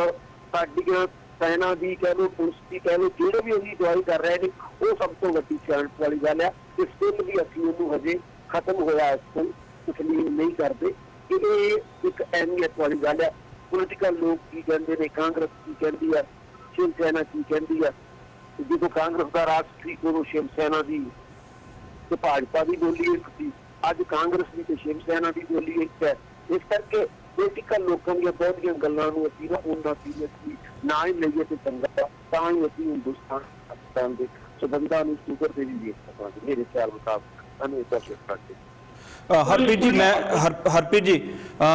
ਸਾਡੀਆਂ ਸੈਨਾ ਦੀ ਕਹਿ ਲਓ, ਪੁਲਿਸ ਦੀ ਕਹਿ ਲਓ, ਜਿਹੜੇ ਵੀ ਉਹਦੀ ਅਗਵਾਈ ਕਰ ਰਹੇ ਨੇ, ਉਹ ਸਭ ਤੋਂ ਵੱਡੀ ਸਿਆਣਪ ਵਾਲੀ ਗੱਲ ਹੈ। ਤੇ ਸਟਿਲ ਵੀ ਅਸੀਂ ਉਹਨੂੰ ਹਜੇ ਖਤਮ ਹੋਇਆ ਇਸ ਤੋਂ ਤਸਲੀਮ ਨਹੀਂ ਕਰਦੇ। ਇਹ ਇੱਕ ਅਹਿਮੀਅਤ ਵਾਲੀ ਗੱਲ ਹੈ। ਪੋਲੀਟੀਕਲ ਲੋਕ ਕੀ ਕਹਿੰਦੇ ਨੇ, ਕਾਂਗਰਸ ਕੀ ਕਹਿੰਦੀ ਹੈ, ਸ਼ਿਵ ਸੈਨਾ ਕੀ ਕਹਿੰਦੀ ਹੈ। ਜਦੋਂ ਕਾਂਗਰਸ ਦਾ ਰਾਸ਼ਟਰੀ ਗੁਰੂ ਸ਼ਿਵ ਸੈਨਾ ਦੀ ਤੇ ਭਾਜਪਾ ਦੀ ਬੋਲੀ ਇੱਕ ਸੀ, ਅੱਜ ਕਾਂਗਰਸ ਦੀ ਤੇ ਸ਼ਿਵ ਸੈਨਾ ਦੀ ਬੋਲੀ ਇੱਕ ਹੈ। ਇਸ ਕਰਕੇ ਪੋਲੀਟੀਕਲ ਲੋਕਾਂ ਦੀਆਂ ਬਹੁਤੀਆਂ ਗੱਲਾਂ ਨੂੰ ਅਸੀਂ ਨਾ ਉਹਨਾਂ ਸੀਰੀਅਸਲੀ ਨਾ ਹੀ ਲਈਏ ਤੇ ਚੰਗਾ, ਤਾਂ ਹੀ ਅਸੀਂ ਹਿੰਦੁਸਤਾਨ ਪਾਕਿਸਤਾਨ ਦੇ ਸਬੰਧਾਂ ਨੂੰ ਸ਼ੁਗਰ ਦੇ ਵੀ ਦੇਖ ਸਕਾਂਗੇ। ਮੇਰੇ ਖਿਆਲ ਮੁਤਾਬਕ ਸਾਨੂੰ ਇਹ ਕੋਸ਼ਿਸ਼ ਕਰਦੇ। ਹਰਪ੍ਰੀਤ ਜੀ, ਹਰਪ੍ਰੀਤ ਜੀ,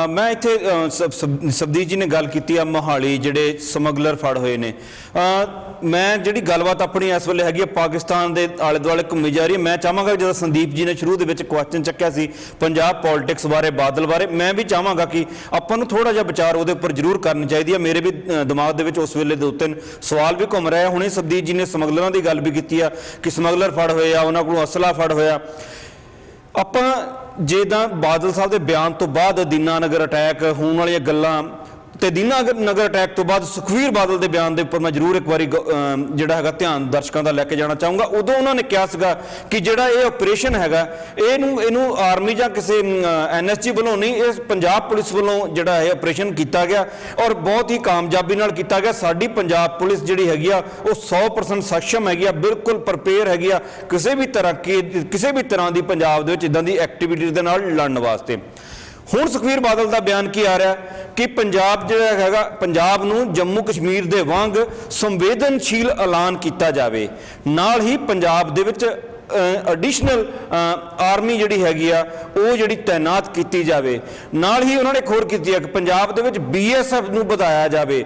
ਮੈਂ ਇੱਥੇ ਸਬਦੀਪ ਜੀ ਨੇ ਗੱਲ ਕੀਤੀ ਆ ਮੋਹਾਲੀ ਜਿਹੜੇ ਸਮਗਲਰ ਫੜ ਹੋਏ ਨੇ। ਮੈਂ ਜਿਹੜੀ ਗੱਲਬਾਤ ਆਪਣੀ ਇਸ ਵੇਲੇ ਹੈਗੀ ਆ ਪਾਕਿਸਤਾਨ ਦੇ ਆਲੇ ਦੁਆਲੇ ਘੁੰਮੀ ਜਾ ਰਹੀ ਹੈ। ਮੈਂ ਚਾਹਾਂਗਾ ਜਦੋਂ ਸੰਦੀਪ ਜੀ ਨੇ ਸ਼ੁਰੂ ਦੇ ਵਿੱਚ ਕੁਐਸਚਨ ਚੱਕਿਆ ਸੀ ਪੰਜਾਬ ਪੋਲਿਟਿਕਸ ਬਾਰੇ, ਬਾਦਲ ਬਾਰੇ, ਮੈਂ ਵੀ ਚਾਹਾਂਗਾ ਕਿ ਆਪਾਂ ਨੂੰ ਥੋੜਾ ਜਿਹਾ ਵਿਚਾਰ ਉਹਦੇ ਉੱਪਰ ਜ਼ਰੂਰ ਕਰਨੀ ਚਾਹੀਦੀ ਹੈ। ਮੇਰੇ ਵੀ ਦਿਮਾਗ ਦੇ ਵਿੱਚ ਉਸ ਵੇਲੇ 2-3 ਸਵਾਲ ਵੀ ਘੁੰਮ ਰਹੇ। ਹੁਣੇ ਸਬਦੀਪ ਜੀ ਨੇ ਸਮਗਲਰਾਂ ਦੀ ਗੱਲ ਵੀ ਕੀਤੀ ਆ ਕਿ ਸਮਗਲਰ ਫੜ ਹੋਏ ਆ, ਉਹਨਾਂ ਕੋਲੋਂ ਅਸਲਾ ਫੜ ਹੋਇਆ। ਆਪਾਂ ਜੇ ਤਾਂ ਬਾਦਲ ਸਾਹਿਬ ਦੇ ਬਿਆਨ ਤੋਂ ਬਾਅਦ ਦੀਨਾਨਗਰ ਅਟੈਕ ਹੋਣ ਵਾਲੀਆਂ ਗੱਲਾਂ ਤੇ ਦੀਨਾਨਗਰ ਅਟੈਕ ਤੋਂ ਬਾਅਦ ਸੁਖਵੀਰ ਬਾਦਲ ਦੇ ਬਿਆਨ ਦੇ ਉੱਪਰ ਮੈਂ ਜ਼ਰੂਰ ਇੱਕ ਵਾਰੀ ਜਿਹੜਾ ਹੈਗਾ ਧਿਆਨ ਦਰਸ਼ਕਾਂ ਦਾ ਲੈ ਕੇ ਜਾਣਾ ਚਾਹੂੰਗਾ। ਉਦੋਂ ਉਹਨਾਂ ਨੇ ਕਿਹਾ ਸੀਗਾ ਕਿ ਜਿਹੜਾ ਇਹ ਆਪਰੇਸ਼ਨ ਹੈਗਾ ਇਹਨੂੰ ਆਰਮੀ ਜਾਂ ਕਿਸੇ NSG ਵੱਲੋਂ ਨਹੀਂ, ਇਹ ਪੰਜਾਬ ਪੁਲਿਸ ਵੱਲੋਂ ਜਿਹੜਾ ਹੈ ਆਪਰੇਸ਼ਨ ਕੀਤਾ ਗਿਆ ਔਰ ਬਹੁਤ ਹੀ ਕਾਮਯਾਬੀ ਨਾਲ ਕੀਤਾ ਗਿਆ। ਸਾਡੀ ਪੰਜਾਬ ਪੁਲਿਸ ਜਿਹੜੀ ਹੈਗੀ ਆ ਉਹ 100% ਸક્ષਮ ਹੈਗੀ ਆ, ਬਿਲਕੁਲ ਪ੍ਰਪੇਅਰ ਹੈਗੀ ਆ ਕਿਸੇ ਵੀ ਤਰ੍ਹਾਂ ਦੀ ਪੰਜਾਬ ਦੇ ਵਿੱਚ ਇਦਾਂ ਦੀ ਐਕਟੀਵਿਟੀ ਦੇ ਨਾਲ ਲੜਨ ਵਾਸਤੇ। ਹੁਣ ਸੁਖਬੀਰ ਬਾਦਲ ਦਾ ਬਿਆਨ ਕੀ ਆ ਰਿਹਾ ਕਿ ਪੰਜਾਬ ਜਿਹੜਾ ਹੈਗਾ, ਪੰਜਾਬ ਨੂੰ ਜੰਮੂ ਕਸ਼ਮੀਰ ਦੇ ਵਾਂਗ ਸੰਵੇਦਨਸ਼ੀਲ ਐਲਾਨ ਕੀਤਾ ਜਾਵੇ, ਨਾਲ ਹੀ ਪੰਜਾਬ ਦੇ ਵਿੱਚ ਐਡੀਸ਼ਨਲ ਆਰਮੀ ਜਿਹੜੀ ਹੈਗੀ ਆ ਉਹ ਜਿਹੜੀ ਤੈਨਾਤ ਕੀਤੀ ਜਾਵੇ। ਨਾਲ ਹੀ ਉਹਨਾਂ ਨੇ ਇੱਕ ਹੋਰ ਕੀਤੀ ਹੈ ਕਿ ਪੰਜਾਬ ਦੇ ਵਿੱਚ BSF ਨੂੰ ਵਧਾਇਆ ਜਾਵੇ,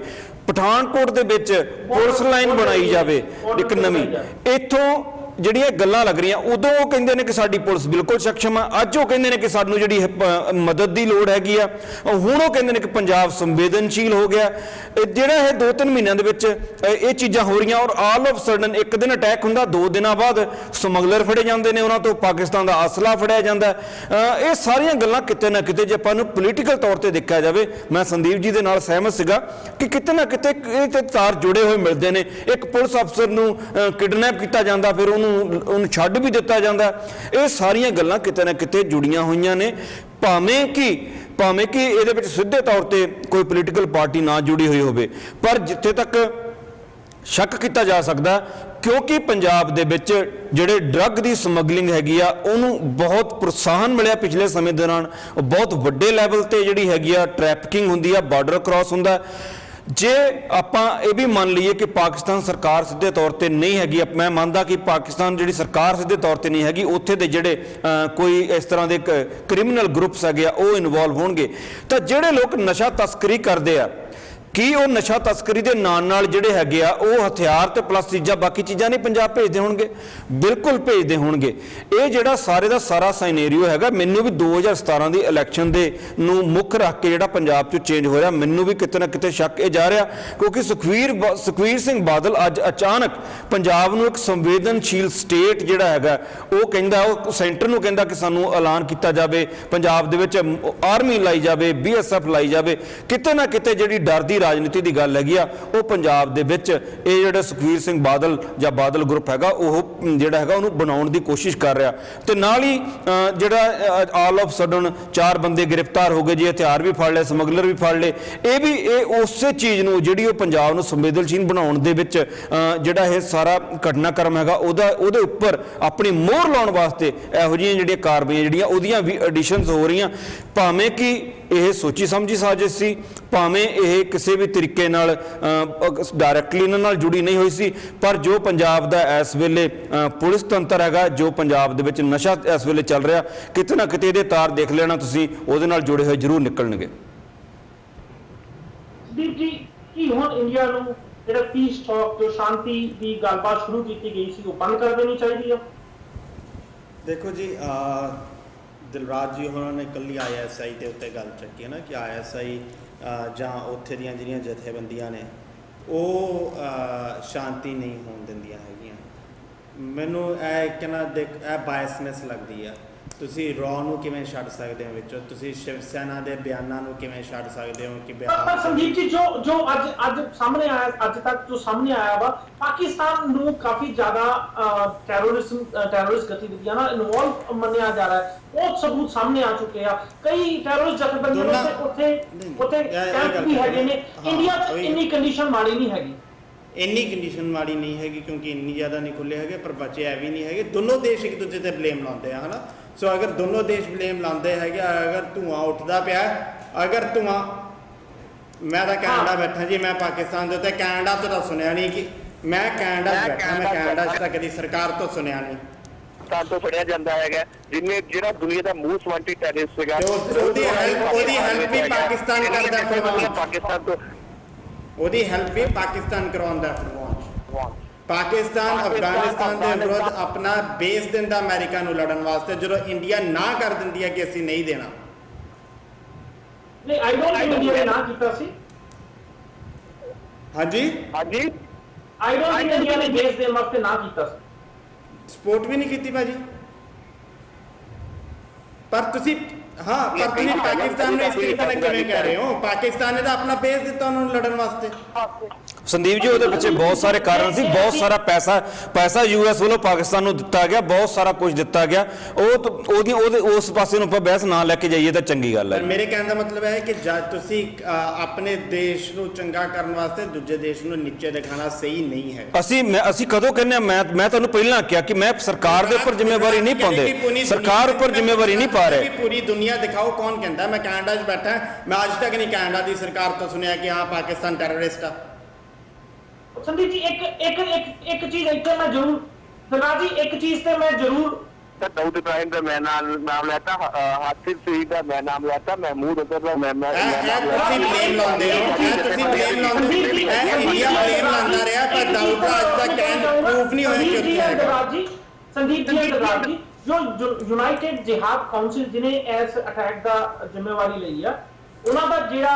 ਪਠਾਨਕੋਟ ਦੇ ਵਿੱਚ ਪੁਲਿਸ ਲਾਈਨ ਬਣਾਈ ਜਾਵੇ ਇੱਕ ਨਵੀਂ। ਇੱਥੋਂ ਜਿਹੜੀਆਂ ਗੱਲਾਂ ਲੱਗ ਰਹੀਆਂ, ਉਦੋਂ ਉਹ ਕਹਿੰਦੇ ਨੇ ਕਿ ਸਾਡੀ ਪੁਲਿਸ ਬਿਲਕੁਲ ਸક્ષਮ ਆ, ਅੱਜ ਉਹ ਕਹਿੰਦੇ ਨੇ ਕਿ ਸਾਨੂੰ ਜਿਹੜੀ ਮਦਦ ਦੀ ਲੋੜ ਹੈਗੀ ਆ, ਹੁਣ ਉਹ ਕਹਿੰਦੇ ਨੇ ਕਿ ਪੰਜਾਬ ਸੰਵੇਦਨਸ਼ੀਲ ਹੋ ਗਿਆ। ਜਿਹੜਾ ਇਹ 2-3 ਮਹੀਨਿਆਂ ਦੇ ਵਿੱਚ ਇਹ ਚੀਜ਼ਾਂ ਹੋ ਰਹੀਆਂ, ਔਰ ਆਲ ਆਫ ਸਡਨ ਇੱਕ ਦਿਨ ਅਟੈਕ ਹੁੰਦਾ, 2 ਦਿਨਾਂ ਬਾਅਦ ਸਮਗਲਰ ਫੜੇ ਜਾਂਦੇ ਨੇ, ਉਹਨਾਂ ਤੋਂ ਪਾਕਿਸਤਾਨ ਦਾ ਅਸਲਾ ਫੜਿਆ ਜਾਂਦਾ। ਇਹ ਸਾਰੀਆਂ ਗੱਲਾਂ ਕਿਤੇ ਨਾ ਕਿਤੇ ਜੇ ਆਪਾਂ ਨੂੰ ਪੋਲੀਟੀਕਲ ਤੌਰ ਤੇ ਦੇਖਿਆ ਜਾਵੇ, ਮੈਂ ਸੰਦੀਪ ਜੀ ਦੇ ਨਾਲ ਸਹਿਮਤ ਸੀਗਾ ਕਿ ਕਿਤੇ ਨਾ ਕਿਤੇ ਇਹ ਤੇ ਤਾਰ ਜੁੜੇ ਹੋਏ ਮਿਲਦੇ ਨੇ। ਇੱਕ ਪੁਲਿਸ ਅਫਸਰ ਨੂੰ ਕਿਡਨੈਪ ਕੀਤਾ ਜਾਂਦਾ, ਫਿਰ ਉਹਨੂੰ ਛੱਡ ਵੀ ਦਿੱਤਾ ਜਾਂਦਾ। ਇਹ ਸਾਰੀਆਂ ਗੱਲਾਂ ਕਿਤੇ ਨਾ ਕਿਤੇ ਜੁੜੀਆਂ ਹੋਈਆਂ ਨੇ, ਭਾਵੇਂ ਕਿ ਇਹਦੇ ਵਿੱਚ ਸਿੱਧੇ ਤੌਰ ਤੇ ਕੋਈ ਪੋਲੀਟੀਕਲ ਪਾਰਟੀ ਨਾ ਜੁੜੀ ਹੋਈ ਹੋਵੇ। ਪਰ ਜਿੱਥੇ ਤੱਕ ਸ਼ੱਕ ਕੀਤਾ ਜਾ ਸਕਦਾ, ਕਿਉਂਕਿ ਪੰਜਾਬ ਦੇ ਵਿੱਚ ਜਿਹੜੇ ਡਰੱਗ ਦੀ ਸਮਗਲਿੰਗ ਹੈਗੀ ਆ ਉਹਨੂੰ ਬਹੁਤ ਪ੍ਰੋਤਸਾਹਨ ਮਿਲਿਆ ਪਿਛਲੇ ਸਮੇਂ ਦੌਰਾਨ, ਬਹੁਤ ਵੱਡੇ ਲੈਵਲ ਤੇ ਜਿਹੜੀ ਹੈਗੀ ਆ ਟ੍ਰੈਫਿਕਿੰਗ ਹੁੰਦੀ ਆ, ਬਾਰਡਰ ਕ੍ਰਾਸ ਹੁੰਦਾ। ਜੇ ਆਪਾਂ ਇਹ ਵੀ ਮੰਨ ਲਈਏ ਕਿ ਪਾਕਿਸਤਾਨ ਸਰਕਾਰ ਸਿੱਧੇ ਤੌਰ ਤੇ ਨਹੀਂ ਹੈਗੀ, ਮੈਂ ਮੰਨਦਾ ਕਿ ਪਾਕਿਸਤਾਨ ਜਿਹੜੀ ਸਰਕਾਰ ਸਿੱਧੇ ਤੌਰ ਤੇ ਨਹੀਂ ਹੈਗੀ, ਉੱਥੇ ਦੇ ਜਿਹੜੇ ਕੋਈ ਇਸ ਤਰ੍ਹਾਂ ਦੇ ਕ੍ਰਿਮੀਨਲ ਗਰੁੱਪਸ ਹੈਗੇ ਆ ਉਹ ਇਨਵੋਲਵ ਹੋਣਗੇ। ਤਾਂ ਜਿਹੜੇ ਲੋਕ ਨਸ਼ਾ ਤਸਕਰੀ ਕਰਦੇ ਆ, ਕੀ ਉਹ ਨਸ਼ਾ ਤਸਕਰੀ ਦੇ ਨਾਲ ਜਿਹੜੇ ਹੈਗੇ ਆ ਉਹ ਹਥਿਆਰ ਤੇ ਪਲੱਸ ਚੀਜ਼ਾਂ, ਬਾਕੀ ਚੀਜ਼ਾਂ ਨਹੀਂ ਪੰਜਾਬ ਭੇਜਦੇ ਹੋਣਗੇ? ਬਿਲਕੁਲ ਭੇਜਦੇ ਹੋਣਗੇ। ਇਹ ਜਿਹੜਾ ਸਾਰੇ ਦਾ ਸਾਰਾ ਸਾਈਨੇਰੀਓ ਹੈਗਾ, ਮੈਨੂੰ ਵੀ 2017 ਦੀ ਇਲੈਕਸ਼ਨ ਦੇ ਨੂੰ ਮੁੱਖ ਰੱਖ ਕੇ ਜਿਹੜਾ ਪੰਜਾਬ 'ਚ ਚੇਂਜ ਹੋ ਰਿਹਾ, ਮੈਨੂੰ ਵੀ ਕਿਤੇ ਨਾ ਕਿਤੇ ਸ਼ੱਕ ਇਹ ਜਾ ਰਿਹਾ, ਕਿਉਂਕਿ ਸੁਖਬੀਰ ਸਿੰਘ ਬਾਦਲ ਅੱਜ ਅਚਾਨਕ ਪੰਜਾਬ ਨੂੰ ਇੱਕ ਸੰਵੇਦਨਸ਼ੀਲ ਸਟੇਟ ਜਿਹੜਾ ਹੈਗਾ ਉਹ ਕਹਿੰਦਾ, ਉਹ ਸੈਂਟਰ ਨੂੰ ਕਹਿੰਦਾ ਕਿ ਸਾਨੂੰ ਐਲਾਨ ਕੀਤਾ ਜਾਵੇ, ਪੰਜਾਬ ਦੇ ਵਿੱਚ ਆਰਮੀ ਲਾਈ ਜਾਵੇ, BSF ਲਾਈ ਜਾਵੇ। ਕਿਤੇ ਨਾ ਕਿਤੇ ਜਿਹੜੀ ਡਰ ਦੀ ਰਾਜਨੀਤੀ ਦੀ ਗੱਲ ਹੈਗੀ ਆ, ਉਹ ਪੰਜਾਬ ਦੇ ਵਿੱਚ ਇਹ ਜਿਹੜਾ ਸੁਖਬੀਰ ਸਿੰਘ ਬਾਦਲ ਜਾਂ ਬਾਦਲ ਗਰੁੱਪ ਹੈਗਾ ਉਹ ਜਿਹੜਾ ਹੈਗਾ ਉਹਨੂੰ ਬਣਾਉਣ ਦੀ ਕੋਸ਼ਿਸ਼ ਕਰ ਰਿਹਾ। ਤੇ ਨਾਲ ਹੀ ਜਿਹੜਾ ਆਲ ਆਫ ਸਡਨ 4 ਬੰਦੇ ਗ੍ਰਿਫਤਾਰ ਹੋ ਗਏ ਜੀ, ਹਥਿਆਰ ਵੀ ਫੜ ਲਏ, ਸਮਗਲਰ ਵੀ ਫੜ ਲਏ। ਇਹ ਉਸੇ ਚੀਜ਼ ਨੂੰ ਜਿਹੜੀ ਉਹ ਪੰਜਾਬ ਨੂੰ ਸੰਵੇਦਨਸ਼ੀਲ ਬਣਾਉਣ ਦੇ ਵਿੱਚ ਜਿਹੜਾ ਇਹ ਸਾਰਾ ਘਟਨਾਕ੍ਰਮ ਹੈਗਾ ਉਹਦੇ ਉੱਪਰ ਆਪਣੀ ਮੋਹਰ ਲਾਉਣ ਵਾਸਤੇ ਇਹੋ ਜਿਹੀਆਂ ਜਿਹੜੀਆਂ ਕਾਰਵਾਈਆਂ ਜਿਹੜੀਆਂ ਉਹਦੀਆਂ ਵੀ ਐਡੀਸ਼ਨਸ ਹੋ ਰਹੀਆਂ। ਭਾਵੇਂ ਕਿ ਇਹ ਸੋਚੀ ਸਮਝੀ ਸਾਜ਼ਿਸ਼ ਸੀ, ਭਾਵੇਂ ਇਹ ਕਿਸੇ ਵੀ ਤਰੀਕੇ ਨਾਲ ਡਾਇਰੈਕਟਲੀ ਇਹਨਾਂ ਨਾਲ ਜੁੜੀ ਨਹੀਂ ਹੋਈ ਸੀ, ਪਰ ਜੋ ਪੰਜਾਬ ਦਾ ਇਸ ਵੇਲੇ ਪੁਲਿਸ ਤੰਤਰ ਹੈਗਾ, ਜੋ ਪੰਜਾਬ ਦੇ ਵਿੱਚ ਨਸ਼ਾ ਇਸ ਵੇਲੇ ਚੱਲ ਰਿਹਾ, ਕਿਤੇ ਨਾ ਕਿਤੇ ਇਹਦੇ ਤਾਰ ਦੇਖ ਲੈਣਾ ਤੁਸੀਂ, ਉਹਦੇ ਨਾਲ ਜੁੜੇ ਹੋਏ ਜ਼ਰੂਰ ਨਿਕਲਣਗੇ। ਦੀਪ ਜੀ, ਕੀ ਹੁਣ ਇੰਡੀਆ ਨੂੰ ਜਿਹੜਾ ਪੀਸ ਟਾਕ, ਜੋ ਸ਼ਾਂਤੀ ਦੀ ਗੱਲਬਾਤ ਸ਼ੁਰੂ ਕੀਤੀ ਗਈ ਸੀ, ਉਹ ਬੰਦ ਕਰ ਦੇਣੀ ਚਾਹੀਦੀ ਆ? ਦੇਖੋ ਜੀ, ਦਿਲਰਾਜ ਜੀ ਹੋਰਾਂ ਨੇ ਇਕੱਲੀ ISI ਦੇ ਉੱਤੇ ਗੱਲ ਚੱਕੀ ਹੈ ਨਾ ਕਿ ISI ਜਾਂ ਉੱਥੇ ਦੀਆਂ ਜਿਹੜੀਆਂ ਜਥੇਬੰਦੀਆਂ ਨੇ ਉਹ ਸ਼ਾਂਤੀ ਨਹੀਂ ਹੋਣ ਦਿੰਦੀਆਂ ਹੈਗੀਆਂ। ਮੈਨੂੰ ਇਹ ਕਹਿਣਾ ਇਹ ਬਾਇਸਨੈਸ ਲੱਗਦੀ ਆ। ਤੁਸੀਂ ਰॉ ਨੂੰ ਕਿਵੇਂ ਛੱਡ ਸਕਦੇ ਹੋ ਵਿੱਚੋਂ? ਤੁਸੀਂ ਸ਼ਿਵ ਸੈਨਾ ਦੇ ਬਿਆਨਾਂ ਨੂੰ ਕਿਵੇਂ ਛੱਡ ਸਕਦੇ ਹੋ ਕਿ ਪਰ ਸੰਦੀਪ ਜੀ, ਜੋ ਅੱਜ ਸਾਹਮਣੇ ਆਇਆ, ਅੱਜ ਤੱਕ ਜੋ ਸਾਹਮਣੇ ਆਇਆ ਵਾ, ਪਾਕਿਸਤਾਨ ਨੂੰ ਕਾਫੀ ਜ਼ਿਆਦਾ ਟੈਰਰਿਸਟ ਗਤੀਵਿਧੀਆਂ ਨਾਲ ਇਨਵੋਲਵ ਮੰਨਿਆ ਜਾ ਰਿਹਾ ਹੈ। ਬਹੁਤ ਸਬੂਤ ਸਾਹਮਣੇ ਆ ਚੁੱਕੇ ਆ, ਕਈ ਟੈਰਰਿਸਟ ਜਥੇਬੰਦੀਆਂ ਉੱਥੇ ਕੈਂਪ ਵੀ ਹੈਗੇ ਨੇ। ਇੰਡੀਆ 'ਚ ਇੰਨੀ ਕੰਡੀਸ਼ਨ ਮਾੜੀ ਨਹੀਂ ਹੈਗੀ। ਇੰਨੀ ਕੰਡੀਸ਼ਨ ਮਾੜੀ ਨਹੀਂ ਹੈਗੀ ਕਿਉਂਕਿ ਇੰਨੀ ਜ਼ਿਆਦਾ ਨਹੀਂ ਖੁੱਲੇ ਹੈਗੇ, ਪਰ ਬੱਚੇ ਐ ਵੀ ਨਹੀਂ ਹੈਗੇ। ਦੋਨੋਂ ਦੇਸ਼ ਇੱਕ ਦੂਜੇ ਤੇ ਬਲੇਮ ਲਾਉਂਦੇ ਆ, ਹਨਾ। ਸੋ ਅਗਰ ਦੋਨੋਂ ਦੇਸ਼ ਬਲੇਮ ਲਾਉਂਦੇ ਹੈਗੇ, ਅਗਰ ਧੂਆਂ ਉੱਠਦਾ ਪਿਆ, ਅਗਰ ਧੂਆਂ, ਮੈਂ ਤਾਂ ਕੈਨੇਡਾ ਬੈਠਾ ਜੀ, ਮੈਂ ਪਾਕਿਸਤਾਨ ਦੇ ਉੱਤੇ, ਕੈਨੇਡਾ ਤੋਂ ਤਾਂ ਸੁਣਿਆ ਨਹੀਂ ਕਿ ਮੈਂ ਕੈਨੇਡਾ 'ਚ ਬੈਠਾ, ਮੈਂ ਕੈਨੇਡਾ 'ਚ ਤਾਂ ਕਦੀ ਸਰਕਾਰ ਤੋਂ ਸੁਣਿਆ ਨਹੀਂ। ਤੋਂ ਫੜਿਆ ਜਾਂਦਾ ਹੈਗਾ, ਜਿਹੜਾ ਦੁਨੀਆ ਦਾ ਮੋਸਟ ਵਾਂਟਡ ਟੈਰਰਿਸਟ ਹੈਗਾ, ਉਹਦੀ ਹੈਲਪ ਵੀ ਪਾਕਿਸਤਾਨ ਕਰਦਾ, ਪਾਕਿਸਤਾਨ ਤੋਂ ਉਹਦੀ ਹੈਲਪ ਵੀ ਪਾਕਿਸਤਾਨ ਕਰਾਉਂਦਾ। ਪਾਕਿਸਤਾਨ ਅਫਗਾਨਿਸਤਾਨ ਦੇ ਵਿਰੁੱਧ ਆਪਣਾ ਬੇਸ ਦਿੰਦਾ ਅਮਰੀਕਾ ਨੂੰ ਲੜਨ ਵਾਸਤੇ, ਜਦੋਂ ਇੰਡੀਆ ਨਾ ਕਰ ਦਿੰਦੀ ਹੈ ਕਿ ਅਸੀਂ ਨਹੀਂ ਦੇਣਾ। ਨਹੀਂ, ਆਈ ਡੋਨਟ ਥਿੰਕ ਇੰਡੀਆ ਨੇ ਨਾ ਕੀਤਾ ਸੀ। ਹਾਂਜੀ ਆਈ ਡੋਨਟ ਥਿੰਕ ਇੰਡੀਆ ਨੇ ਬੇਸ ਦੇਣ ਵਾਸਤੇ ਨਾ ਕੀਤਾ ਸੀ। ਸਪੋਰਟ ਵੀ ਨਹੀਂ ਕੀਤੀ ਭਾਜੀ। ਪਰ ਤੁਸੀਂ ਪਾਕਿਸਤਾਨ ਨੂੰ ਇਸ ਤਰੀਕੇ ਨਾਲ ਕਿਵੇਂ ਕਹਿ ਰਹੇ ਹੋ? ਪਾਕਿਸਤਾਨ ਨੇ ਤਾਂ ਆਪਣਾ ਬੇਸ ਦਿੱਤਾ ਉਹਨਾਂ ਨੂੰ ਲੜਨ ਵਾਸਤੇ। ਸੰਦੀਪ ਜੀ, ਉਹਦੇ ਪਿੱਛੇ ਬਹੁਤ ਸਾਰੇ ਕਾਰਨ ਸੀ, ਬਹੁਤ ਸਾਰਾ ਪੈਸਾ US ਵੱਲੋਂ ਪਾਕਿਸਤਾਨ ਨੂੰ ਦਿੱਤਾ ਗਿਆ, ਬਹੁਤ ਸਾਰਾ ਕੁਝ ਦਿੱਤਾ ਗਿਆ। ਉਸ ਪਾਸੇ ਨੂੰ ਆਪਾਂ ਬਹਿਸ ਨਾ ਲੈ ਕੇ ਜਾਈਏ ਤਾਂ ਚੰਗੀ ਗੱਲ ਹੈ। ਮੇਰੇ ਕਹਿਣ ਦਾ ਮਤਲਬ ਹੈ ਕਿ ਜਦ ਤੁਸੀਂ ਆਪਣੇ ਦੇਸ਼ ਨੂੰ ਚੰਗਾ ਕਰਨ ਵਾਸਤੇ ਦੂਜੇ ਦੇਸ਼ ਨੂੰ ਨੀਚੇ ਦਿਖਾਣਾ ਸਹੀ ਨਹੀਂ ਹੈ। ਅਸੀਂ ਕਦੋਂ ਕਹਿੰਦੇ, ਮੈਂ ਤੁਹਾਨੂੰ ਪਹਿਲਾਂ ਕਿਹਾ ਕਿ ਮੈਂ ਸਰਕਾਰ ਦੇ ਉੱਪਰ ਜ਼ਿੰਮੇਵਾਰੀ ਨਹੀਂ ਪਾਉਂਦੇ, ਸਰਕਾਰ ਉੱਪਰ ਜ਼ਿੰਮੇਵਾਰੀ ਨਹੀਂ ਪਾ ਰਹੇ। कि पूरी दुनिया दिखाओ कौन कहता है मैं कनाडा 'ਚ बैठा मैं अज तक नहीं कनाडा की सरकार तो सुनिया कि हाँ पाकिस्तान टेररिस्ट आ। संदीप जी एक चीज ਇੱਥੇ ਮੈਂ ਜ਼ਰੂਰ ਸਰਦਾਰ ਜੀ ਇੱਕ ਚੀਜ਼ ਤੇ ਮੈਂ ਜ਼ਰੂਰ ਤਾਂ ਦਾਊਦ ਇਬਰਾਹਿਮ ਦਾ ਮੈਂ ਨਾਮ ਲੈਤਾ, ਹਾਸਿਫ ਸਈਦ ਦਾ ਮੈਂ ਨਾਮ ਲੈਤਾ, ਮਹਿਮੂਦ ਅਜ਼ਹਰ ਦਾ ਮੈਂ ਨਾਮ ਤੁਸੀਂ ਬਲੇਮ ਲਾਉਂਦੇ ਹੋ, ਤੁਸੀਂ ਬਲੇਮ ਲਾਉਂਦੇ ਹੋ, ਇੰਡੀਆ ਬਲੇਮ ਲਾਉਂਦਾ ਰਿਹਾ ਪਰ ਦਾਊਦ ਦਾ ਅੱਜ ਤੱਕ ਪ੍ਰੂਫ ਨਹੀਂ ਹੋਇਆ ਕਿ ਉੱਥੇ ਹੈਗਾ। संदीप जी अंदराज जी जो यूनाइटेड जिहाद काउंसिल जिन्हें इस अटैक का जिम्मेवारी ਲਈ ਆ ਉਹਨਾਂ ਦਾ ਜਿਹੜਾ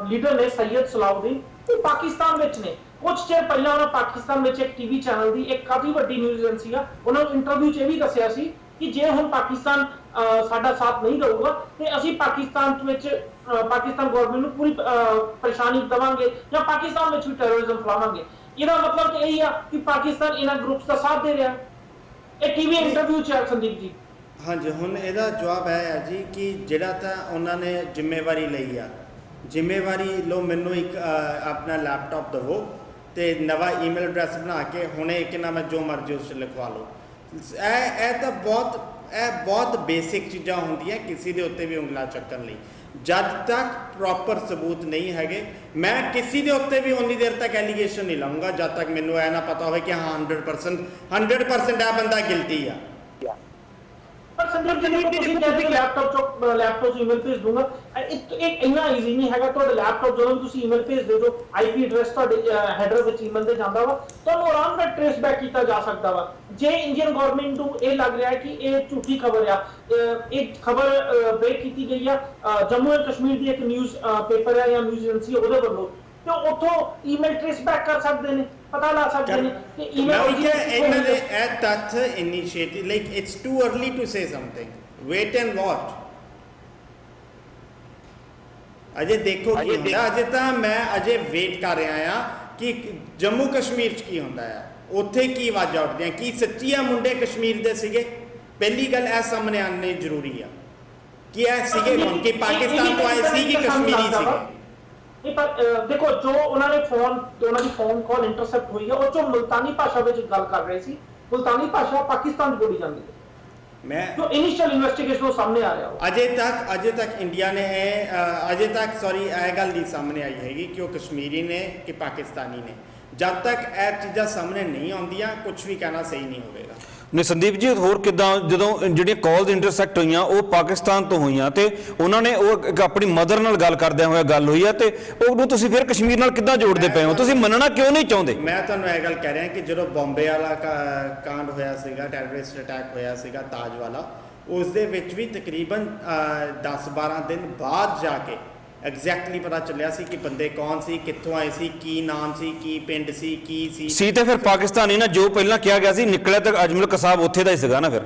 ਲੀਡਰ ਨੇ ਸੈयद ਸਲਾਉਦੀਨ ਉਹ ਪਾਕਿਸਤਾਨ ਵਿੱਚ ਨੇ। ਕੁਝ ਚਿਰ ਪਹਿਲਾਂ ਉਹਨਾਂ ਪਾਕਿਸਤਾਨ ਵਿੱਚ ਇੱਕ ਟੀਵੀ ਚੈਨਲ ਦੀ ਇੱਕ ਕਾਫੀ ਵੱਡੀ ਨਿਊਜ਼ ਏਜੰਸੀ ਆ ਉਹਨਾਂ ਨੂੰ ਇੰਟਰਵਿਊ 'ਚ ਇਹ ਵੀ ਦੱਸਿਆ ਸੀ ਕਿ ਜੇ ਹੁਣ ਪਾਕਿਸਤਾਨ ਸਾਡਾ ਸਾਥ ਨਹੀਂ ਦਊਗਾ ਤੇ ਅਸੀਂ ਪਾਕਿਸਤਾਨ ਵਿੱਚ ਪਾਕਿਸਤਾਨ ਗਵਰਨਮੈਂਟ ਨੂੰ ਪੂਰੀ ਪਰੇਸ਼ਾਨੀ ਦੇਵਾਂਗੇ ਜਾਂ ਪਾਕਿਸਤਾਨ ਵਿੱਚ ਵੀ ਟੈਰਰਿਜ਼ਮ ਫੈਲਾਵਾਂਗੇ। ਇਹਦਾ ਮਤਲਬ ਤਾਂ ਇਹੀ ਆ ਕਿ ਪਾਕਿਸਤਾਨ ਇਹਨਾਂ ਗਰੁੱਪਸ ਦਾ ਸਾਥ ਦੇ ਰਿਹਾ। ਇਹ ਟੀਵੀ ਇੰਟਰਵਿਊ 'ਚ ਹੈ ਸੰਦੀਪ ਜੀ। ਹਾਂਜੀ, ਹੁਣ ਇਹਦਾ ਜਵਾਬ ਇਹ ਹੈ ਜੀ ਕਿ ਜਿਹੜਾ ਤਾਂ ਉਹਨਾਂ ਨੇ ਜ਼ਿੰਮੇਵਾਰੀ ਲਈ ਆ, ਜ਼ਿੰਮੇਵਾਰੀ ਲਓ, ਮੈਨੂੰ ਇੱਕ ਆਪਣਾ ਲੈਪਟਾਪ ਦੇਵੋ ਤੇ ਨਵਾਂ ਈਮੇਲ ਐਡਰੈਸ ਬਣਾ ਕੇ ਹੁਣੇ ਕਿ ਨਾ ਮੈਂ ਜੋ ਮਰਜ਼ੀ ਉਸ 'ਚ ਲਿਖਵਾ ਲਓ। ਇਹ ਤਾਂ ਬਹੁਤ ਬੇਸਿਕ ਚੀਜ਼ਾਂ ਹੁੰਦੀਆਂ ਕਿਸੇ ਦੇ ਉੱਤੇ ਵੀ ਉਂਗਲਾਂ ਚੱਕਣ ਲਈ। ਜਦ ਤੱਕ ਪ੍ਰੋਪਰ ਸਬੂਤ ਨਹੀਂ ਹੈਗੇ ਮੈਂ ਕਿਸੇ ਦੇ ਉੱਤੇ ਵੀ ਉਨੀ ਦੇਰ ਤੱਕ ਐਲੀਗੇਸ਼ਨ ਨਹੀਂ ਲਾਉਂਗਾ ਜਦ ਤੱਕ ਮੈਨੂੰ ਇਹ ਨਾ ਪਤਾ ਹੋਵੇ ਕਿ ਹਾਂ 100% ਇਹ ਬੰਦਾ ਗਿਲਟੀ ਆ। ਪਰ ਸੰਦੀਪ ਜੀ ਤੁਸੀਂ ਕਹਿੰਦੇ ਲੈਪਟਾਪ ਈਮੇਲ ਭੇਜ ਦੂੰਗਾ, ਇੱਕ ਇੰਨਾ ਈਜ਼ੀ ਨਹੀਂ ਹੈਗਾ। ਤੁਹਾਡੇ ਲੈਪਟਾਪ ਜਦੋਂ ਵੀ ਤੁਸੀਂ ਈਮੇਲ ਭੇਜਦੇ ਹੋ ਜੋ ਆਈਪੀ ਐਡਰੈਸ ਤੁਹਾਡੇ ਹੈਡਰ ਵਿੱਚ ਈਮੇਲ ਦੇ ਜਾਂਦਾ ਵਾ ਤੁਹਾਨੂੰ ਆਰਾਮ ਨਾਲ ਟ੍ਰੇਸ ਬੈਕ ਕੀਤਾ ਜਾ ਸਕਦਾ ਵਾ। ਜੇ ਇੰਡੀਅਨ ਗਵਰਨਮੈਂਟ ਨੂੰ ਇਹ ਲੱਗ ਰਿਹਾ ਹੈ ਕਿ ਇਹ ਝੂਠੀ ਖਬਰ ਆ, ਇਹ ਖਬਰ ਬ੍ਰੇਕ ਕੀਤੀ ਗਈ ਆ ਜੰਮੂ ਐਂਡ ਕਸ਼ਮੀਰ ਦੀ ਇੱਕ ਨਿਊਜ਼ ਪੇਪਰ ਹੈ ਜਾਂ ਨਿਊਜ਼ ਏਜੰਸੀ ਉਹਦੇ ਵੱਲੋਂ, ਤੇ ਉੱਥੋਂ ਈਮੇਲ ਟ੍ਰੇਸ ਬੈਕ ਕਰ ਸਕਦੇ ਨੇ, ਪਤਾ ਲਾ ਸਕਦੇ ਨੇ ਕਿ ਈਮੇਲ ਇਹਨਾਂ ਦੇ ਇਹ ਤੱਥ initiative like it's too early to say something, wait and watch. ਅਜੇ ਦੇਖੋ ਕੀ ਹੁੰਦਾ। ਅਜੇ ਤਾਂ ਮੈਂ ਅਜੇ ਵੇਟ ਕਰ ਰਿਹਾ ਆ ਕਿ ਜੰਮੂ ਕਸ਼ਮੀਰ 'ਚ ਕੀ ਹੁੰਦਾ ਆ, ਉੱਥੇ ਕੀ ਆਵਾਜ਼ਾਂ ਉੱਠਦੀਆਂ, ਕੀ ਸੱਚੀ ਆ ਮੁੰਡੇ ਕਸ਼ਮੀਰ ਦੇ ਸੀਗੇ। ਪਹਿਲੀ ਗੱਲ ਇਹ ਸਾਹਮਣੇ ਆਉਣੀ ਜ਼ਰੂਰੀ ਆ ਕਿ ਇਹ ਸੀਗੇ ਕੌਣ, ਕਿ ਪਾਕਿਸਤਾਨ ਤੋਂ ਆਏ ਸੀ ਕਿ ਕਸ਼ਮੀਰੀ ਸੀਗੇ। ਇਹ ਪਰ ਦੇਖੋ ਜੋ ਉਹਨਾਂ ਦੀ ਫੋਨ ਕਾਲ ਇੰਟਰਸੈਪਟ ਹੋਈ ਹੈ ਉਹ ਚੋਂ ਮੁਲਤਾਨੀ ਭਾਸ਼ਾ ਵਿੱਚ ਗੱਲ ਕਰ ਰਹੇ ਸੀ। ਮੁਲਤਾਨੀ ਭਾਸ਼ਾ ਪਾਕਿਸਤਾਨ 'ਚ ਬੋਲੀ ਜਾਂਦੀ ਹੈ। ਮੈਂ ਜੋ ਇਨੀਸ਼ੀਅਲ ਇਨਵੈਸਟੀਗੇਸ਼ਨ ਉਹ ਸਾਹਮਣੇ ਆ ਰਿਹਾ ਅਜੇ ਤੱਕ ਇੰਡੀਆ ਨੇ ਇਹ ਗੱਲ ਨਹੀਂ ਸਾਹਮਣੇ ਆਈ ਹੈਗੀ ਕਿ ਉਹ ਕਸ਼ਮੀਰੀ ਨੇ ਕਿ ਪਾਕਿਸਤਾਨੀ ਨੇ। ਜਦ ਤੱਕ ਇਹ ਚੀਜ਼ਾਂ ਸਾਹਮਣੇ ਨਹੀਂ ਆਉਂਦੀਆਂ ਕੁਝ ਵੀ ਕਹਿਣਾ ਸਹੀ ਨਹੀਂ ਹੋਵੇਗਾ। ਨੇ ਸੰਦੀਪ ਜੀ ਹੋਰ ਕਿਦਾਂ ਜਦੋਂ ਜਿਹੜੀਆਂ ਕਾਲਸ ਇੰਟਰਸੈਕਟ ਹੋਈਆਂ ਉਹ ਪਾਕਿਸਤਾਨ ਤੋਂ ਹੋਈਆਂ ਤੇ ਉਹਨਾਂ ਨੇ ਉਹ ਇੱਕ ਆਪਣੀ ਮਦਰ ਨਾਲ ਗੱਲ ਕਰਦਿਆਂ ਹੋਇਆ ਗੱਲ ਹੋਈ ਆ ਤੇ ਉਹਨੂੰ ਤੁਸੀਂ ਫਿਰ ਕਸ਼ਮੀਰ ਨਾਲ ਕਿੱਦਾਂ ਜੋੜਦੇ ਪਏ ਹੋ? ਤੁਸੀਂ ਮੰਨਣਾ ਕਿਉਂ ਨਹੀਂ ਚਾਹੁੰਦੇ? ਮੈਂ ਤੁਹਾਨੂੰ ਇਹ ਗੱਲ ਕਹਿ ਰਿਹਾ ਕਿ ਜਦੋਂ ਬੰਬੇ ਵਾਲਾ ਕਾਂਡ ਹੋਇਆ ਸੀਗਾ, ਟੈਰਰਿਸਟ ਅਟੈਕ ਹੋਇਆ ਸੀਗਾ ਤਾਜ ਵਾਲਾ, ਉਸ ਦੇ ਵਿੱਚ ਵੀ ਤਕਰੀਬਨ 10-12 ਦਿਨ ਬਾਅਦ ਜਾ ਕੇ ਐਗਜ਼ੈਕਟਲੀ ਪਤਾ ਚੱਲਿਆ ਸੀ ਕਿ ਬੰਦੇ ਕੌਣ ਸੀ, ਕਿੱਥੋਂ ਆਏ ਸੀ, ਕੀ ਨਾਮ ਸੀ, ਕੀ ਪਿੰਡ ਸੀ, ਕੀ ਸੀ ਤੇ ਫਿਰ ਪਾਕਿਸਤਾਨੀ ਨਾ ਜੋ ਪਹਿਲਾਂ ਕਿਹਾ ਗਿਆ ਸੀ ਨਿਕਲਿਆ ਤਾਂ ਅਜਮਲ ਕਸਾਬ ਉੱਥੇ ਦਾ ਹੀ ਸੀਗਾ ਨਾ। ਫਿਰ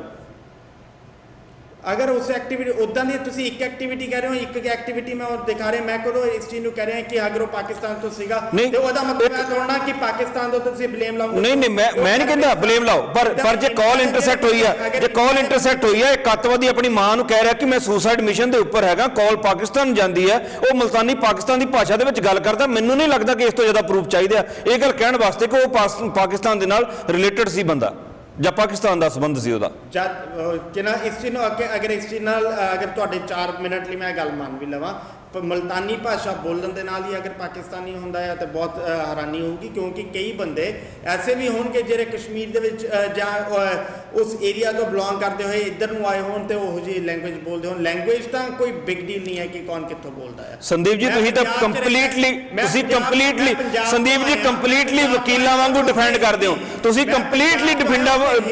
ਅਗਰ ਉਸ ਐਕਟੀਵਿਟੀ ਉਦਾਂ ਦੀ ਤੁਸੀਂ ਇੱਕ ਐਕਟੀਵਿਟੀ ਕਹਿ ਰਹੇ ਹੋ, ਇੱਕ ਐਕਟੀਵਿਟੀ ਮੈਂ ਉਹ ਦਿਖਾ ਰਿਹਾ, ਮੈਂ ਕਦੋਂ ਇਸ ਚੀਜ਼ ਨੂੰ ਕਹਿ ਰਿਹਾ ਕਿ ਅਗਰ ਉਹ ਪਾਕਿਸਤਾਨ ਤੋਂ ਸੀਗਾ ਤੇ ਉਹਦਾ ਮਤਲਬ ਇਹ ਥੋੜਾ ਕਿ ਪਾਕਿਸਤਾਨ ਤੋਂ ਤੁਸੀਂ ਬਲੇਮ ਲਾਓਗੇ। ਨਹੀਂ ਮੈਂ ਨਹੀਂ ਕਹਿੰਦਾ ਬਲੇਮ ਲਾਓ, ਪਰ ਜੇ ਕਾਲ ਇੰਟਰਸੈਕਟ ਹੋਈ ਆ, ਜੇ ਕਾਲ ਇੰਟਰਸੈਕਟ ਹੋਈ ਆ, ਇੱਕ ਅੱਤਵਾਦੀ ਆਪਣੀ ਮਾਂ ਨੂੰ ਕਹਿ ਰਿਹਾ ਕਿ ਮੈਂ ਸੁਸਾਈਡ ਮਿਸ਼ਨ ਦੇ ਉੱਪਰ ਹੈਗਾ, ਕਾਲ ਪਾਕਿਸਤਾਨ ਜਾਂਦੀ ਹੈ, ਉਹ ਮੁਲਤਾਨੀ ਪਾਕਿਸਤਾਨ ਦੀ ਭਾਸ਼ਾ ਦੇ ਵਿੱਚ ਗੱਲ ਕਰਦਾ, ਮੈਨੂੰ ਨਹੀਂ ਲੱਗਦਾ ਕਿ ਇਸ ਤੋਂ ਜ਼ਿਆਦਾ ਪ੍ਰੂਫ ਚਾਹੀਦੇ ਆ ਇਹ ਗੱਲ ਕਹਿਣ ਵਾਸਤੇ ਕਿ ਉਹ ਪਾਕਿਸਤਾਨ ਦੇ ਨਾਲ ਰਿਲੇਟਡ ਸੀ ਬੰਦਾ ਜਾਂ ਪਾਕਿਸਤਾਨ ਦਾ ਸੰਬੰਧ ਸੀ ਉਹਦਾ। ਜਦ ਕਿ ਨਾ ਇਸ ਚੀਜ਼ ਨੂੰ ਅਗਰ ਇਸ ਚੀਜ਼ ਨਾਲ ਅਗਰ ਤੁਹਾਡੇ 4 ਮਿੰਟ ਲਈ ਮੈਂ ਗੱਲ ਮੰਨ ਵੀ ਲਵਾਂ ਮੁਲਤਾਨੀ ਭਾਸ਼ਾ ਬੋਲਣ ਦੇ ਨਾਲ ਹੀ ਅਗਰ ਪਾਕਿਸਤਾਨੀ ਹੁੰਦਾ ਹੈ ਤਾਂ ਬਹੁਤ ਹੈਰਾਨੀ ਹੋਊਗੀ ਕਿਉਂਕਿ ਕਈ ਬੰਦੇ ਐਸੇ ਵੀ ਹੋਣਗੇ ਜਿਹੜੇ ਕਸ਼ਮੀਰ ਦੇ ਵਿੱਚ ਜਾਂ ਉਸ ਏਰੀਆ ਤੋਂ ਬਿਲੋਂਗ ਕਰਦੇ ਹੋਏ ਇੱਧਰ ਨੂੰ ਆਏ ਹੋਣ ਤੇ ਉਹੋ ਜਿਹੀ ਲੈਂਗੁਏਜ ਬੋਲਦੇ ਹੋਣ। ਲੈਂਗੁਏਜ ਤਾਂ ਕੋਈ ਬਿਗ ਡੀਲ ਨਹੀਂ ਹੈ ਕਿ ਕੌਣ ਕਿੱਥੋਂ ਬੋਲਦਾ ਹੈ। ਸੰਦੀਪ ਜੀ ਤੁਸੀਂ ਤਾਂ ਸੰਦੀਪ ਜੀ ਕੰਪਲੀਟਲੀ ਵਕੀਲਾਂ ਵਾਂਗੂ ਡਿਫੈਂਡ ਕਰਦੇ ਹੋ, ਤੁਸੀਂ ਕੰਪਲੀਟਲੀ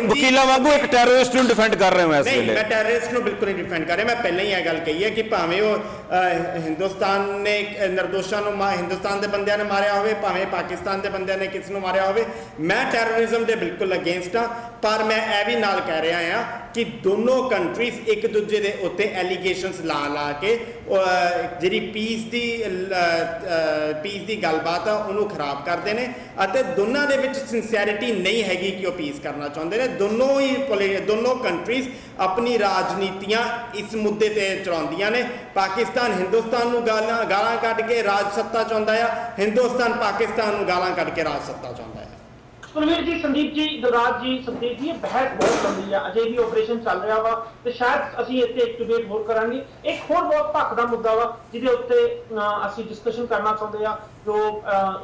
ਵਕੀਲਾਂ ਵਾਂਗੂ ਇੱਕ ਟੈਰਰਿਸਟ ਨੂੰ ਡਿਫੈਂਡ ਕਰ ਰਹੇ ਹੋ ਇਸ ਵੇਲੇ। ਮੈਂ ਟੈਰਰਿਸਟ ਨੂੰ ਬਿਲਕੁਲ ਨਹੀਂ ਡਿਫੈਂਡ ਕਰ ਰਿਹਾ। ਮੈਂ ਪਹਿਲਾਂ ਹੀ ਇਹ ਗੱਲ ਕਹੀ ਹੈ ਕਿ ਭਾਵੇਂ ਉਹ ਹਿੰਦੁਸਤਾਨ ਨੇ ਨਿਰਦੋਸ਼ਾਂ ਨੂੰ ਹਿੰਦੁਸਤਾਨ ਦੇ ਬੰਦਿਆਂ ਨੇ ਮਾਰਿਆ ਹੋਵੇ, ਭਾਵੇਂ ਪਾਕਿਸਤਾਨ ਦੇ ਬੰਦਿਆਂ ਨੇ ਕਿਸ ਨੂੰ ਮਾਰਿਆ ਹੋਵੇ, ਮੈਂ ਟੈਰਰਿਜ਼ਮ ਦੇ ਬਿਲਕੁਲ ਅਗੇਂਸਟ ਹਾਂ। ਪਰ ਮੈਂ ਇਹ ਵੀ ਨਾਲ ਕਹਿ ਰਿਹਾ ਹਾਂ ਕਿ ਦੋਨੋਂ ਕੰਟਰੀਜ਼ ਇੱਕ ਦੂਜੇ ਦੇ ਉੱਤੇ ਐਲੀਗੇਸ਼ਨਸ ਲਾ ਕੇ ਜਿਹੜੀ ਪੀਸ ਦੀ ਗੱਲਬਾਤ ਆ ਉਹਨੂੰ ਖਰਾਬ ਕਰਦੇ ਨੇ ਅਤੇ ਦੋਨਾਂ ਦੇ ਵਿੱਚ ਸਿੰਸੀਅਰਿਟੀ ਨਹੀਂ ਹੈਗੀ ਕਿ ਉਹ ਪੀਸ ਕਰਨਾ ਚਾਹੁੰਦੇ ਨੇ। ਦੋਨੋਂ ਕੰਟਰੀਜ਼ ਆਪਣੀ ਰਾਜਨੀਤੀਆਂ ਇਸ ਮੁੱਦੇ ਤੇ ਚਲਾਉਂਦੀਆਂ ਨੇ। ਪਾਕਿਸਤਾਨ ਹਿੰਦੁਸਤਾਨ ਨੂੰ ਗਾਲਾਂ ਕੱਢ ਕੇ ਰਾਜ ਸੱਤਾ ਚਾਹੁੰਦਾ ਆ, ਹਿੰਦੁਸਤਾਨ ਪਾਕਿਸਤਾਨ ਨੂੰ ਗਾਲਾਂ ਕੱਢ ਕੇ ਰਾਜ ਸੱਤਾ ਚਾਹੁੰਦਾ ਹੈ। ਕੁਲਵੀਰ ਜੀ, ਸੰਦੀਪ ਜੀ, ਦਿਲਰਾਜ ਜੀ, ਸੰਦੀਪ ਜੀ, ਇਹ ਬਹਿਸ ਬਹੁਤ ਲੰਬੀ ਆ, ਅਜੇ ਵੀ ਆਪਰੇਸ਼ਨ ਚੱਲ ਰਿਹਾ ਵਾ ਤੇ ਸ਼ਾਇਦ ਅਸੀਂ ਇੱਥੇ ਇੱਕ ਡਿਬੇਟ ਹੋਰ ਕਰਾਂਗੇ। ਇੱਕ ਹੋਰ ਬਹੁਤ ਭੱਖ ਦਾ ਮੁੱਦਾ ਵਾ ਜਿਹਦੇ ਉੱਤੇ ਅਸੀਂ ਡਿਸਕਸ਼ਨ ਕਰਨਾ ਚਾਹੁੰਦੇ ਆ, ਜੋ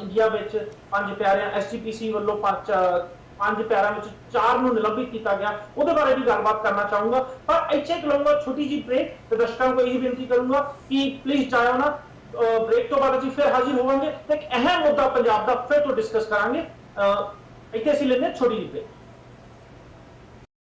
ਇੰਡੀਆ ਵਿੱਚ 5 ਪਿਆਰਿਆਂ SGPC ਵੱਲੋਂ 5 ਪਿਆਰਿਆਂ ਵਿੱਚ 4 ਨੂੰ ਨਿਲੰਬਿਤ ਕੀਤਾ ਗਿਆ, ਉਹਦੇ ਬਾਰੇ ਵੀ ਗੱਲਬਾਤ ਕਰਨਾ ਚਾਹੂੰਗਾ। ਪਰ ਇੱਥੇ ਕਰੂੰਗਾ ਛੋਟੀ ਜਿਹੀ ਬ੍ਰੇਕ ਤੇ ਦਰਸ਼ਕਾਂ ਨੂੰ ਇਹੀ ਬੇਨਤੀ ਕਰੂੰਗਾ ਕਿ ਪਲੀਜ਼ ਜਾਇਓ ਨਾ। ਬ੍ਰੇਕ ਤੋਂ ਬਾਅਦ ਅਸੀਂ ਫਿਰ ਹਾਜ਼ਰ ਹੋਵਾਂਗੇ ਤੇ ਇੱਕ ਅਹਿਮ ਮੁੱਦਾ ਪੰਜਾਬ ਦਾ ਫਿਰ ਤੋਂ ਡਿਸਕਸ ਕਰਾਂਗੇ। ਇੱਥੇ ਅਸੀਂ ਲੈਂਦੇ ਛੋਟੀ ਜਿਹੀ ਬ੍ਰੇਕ।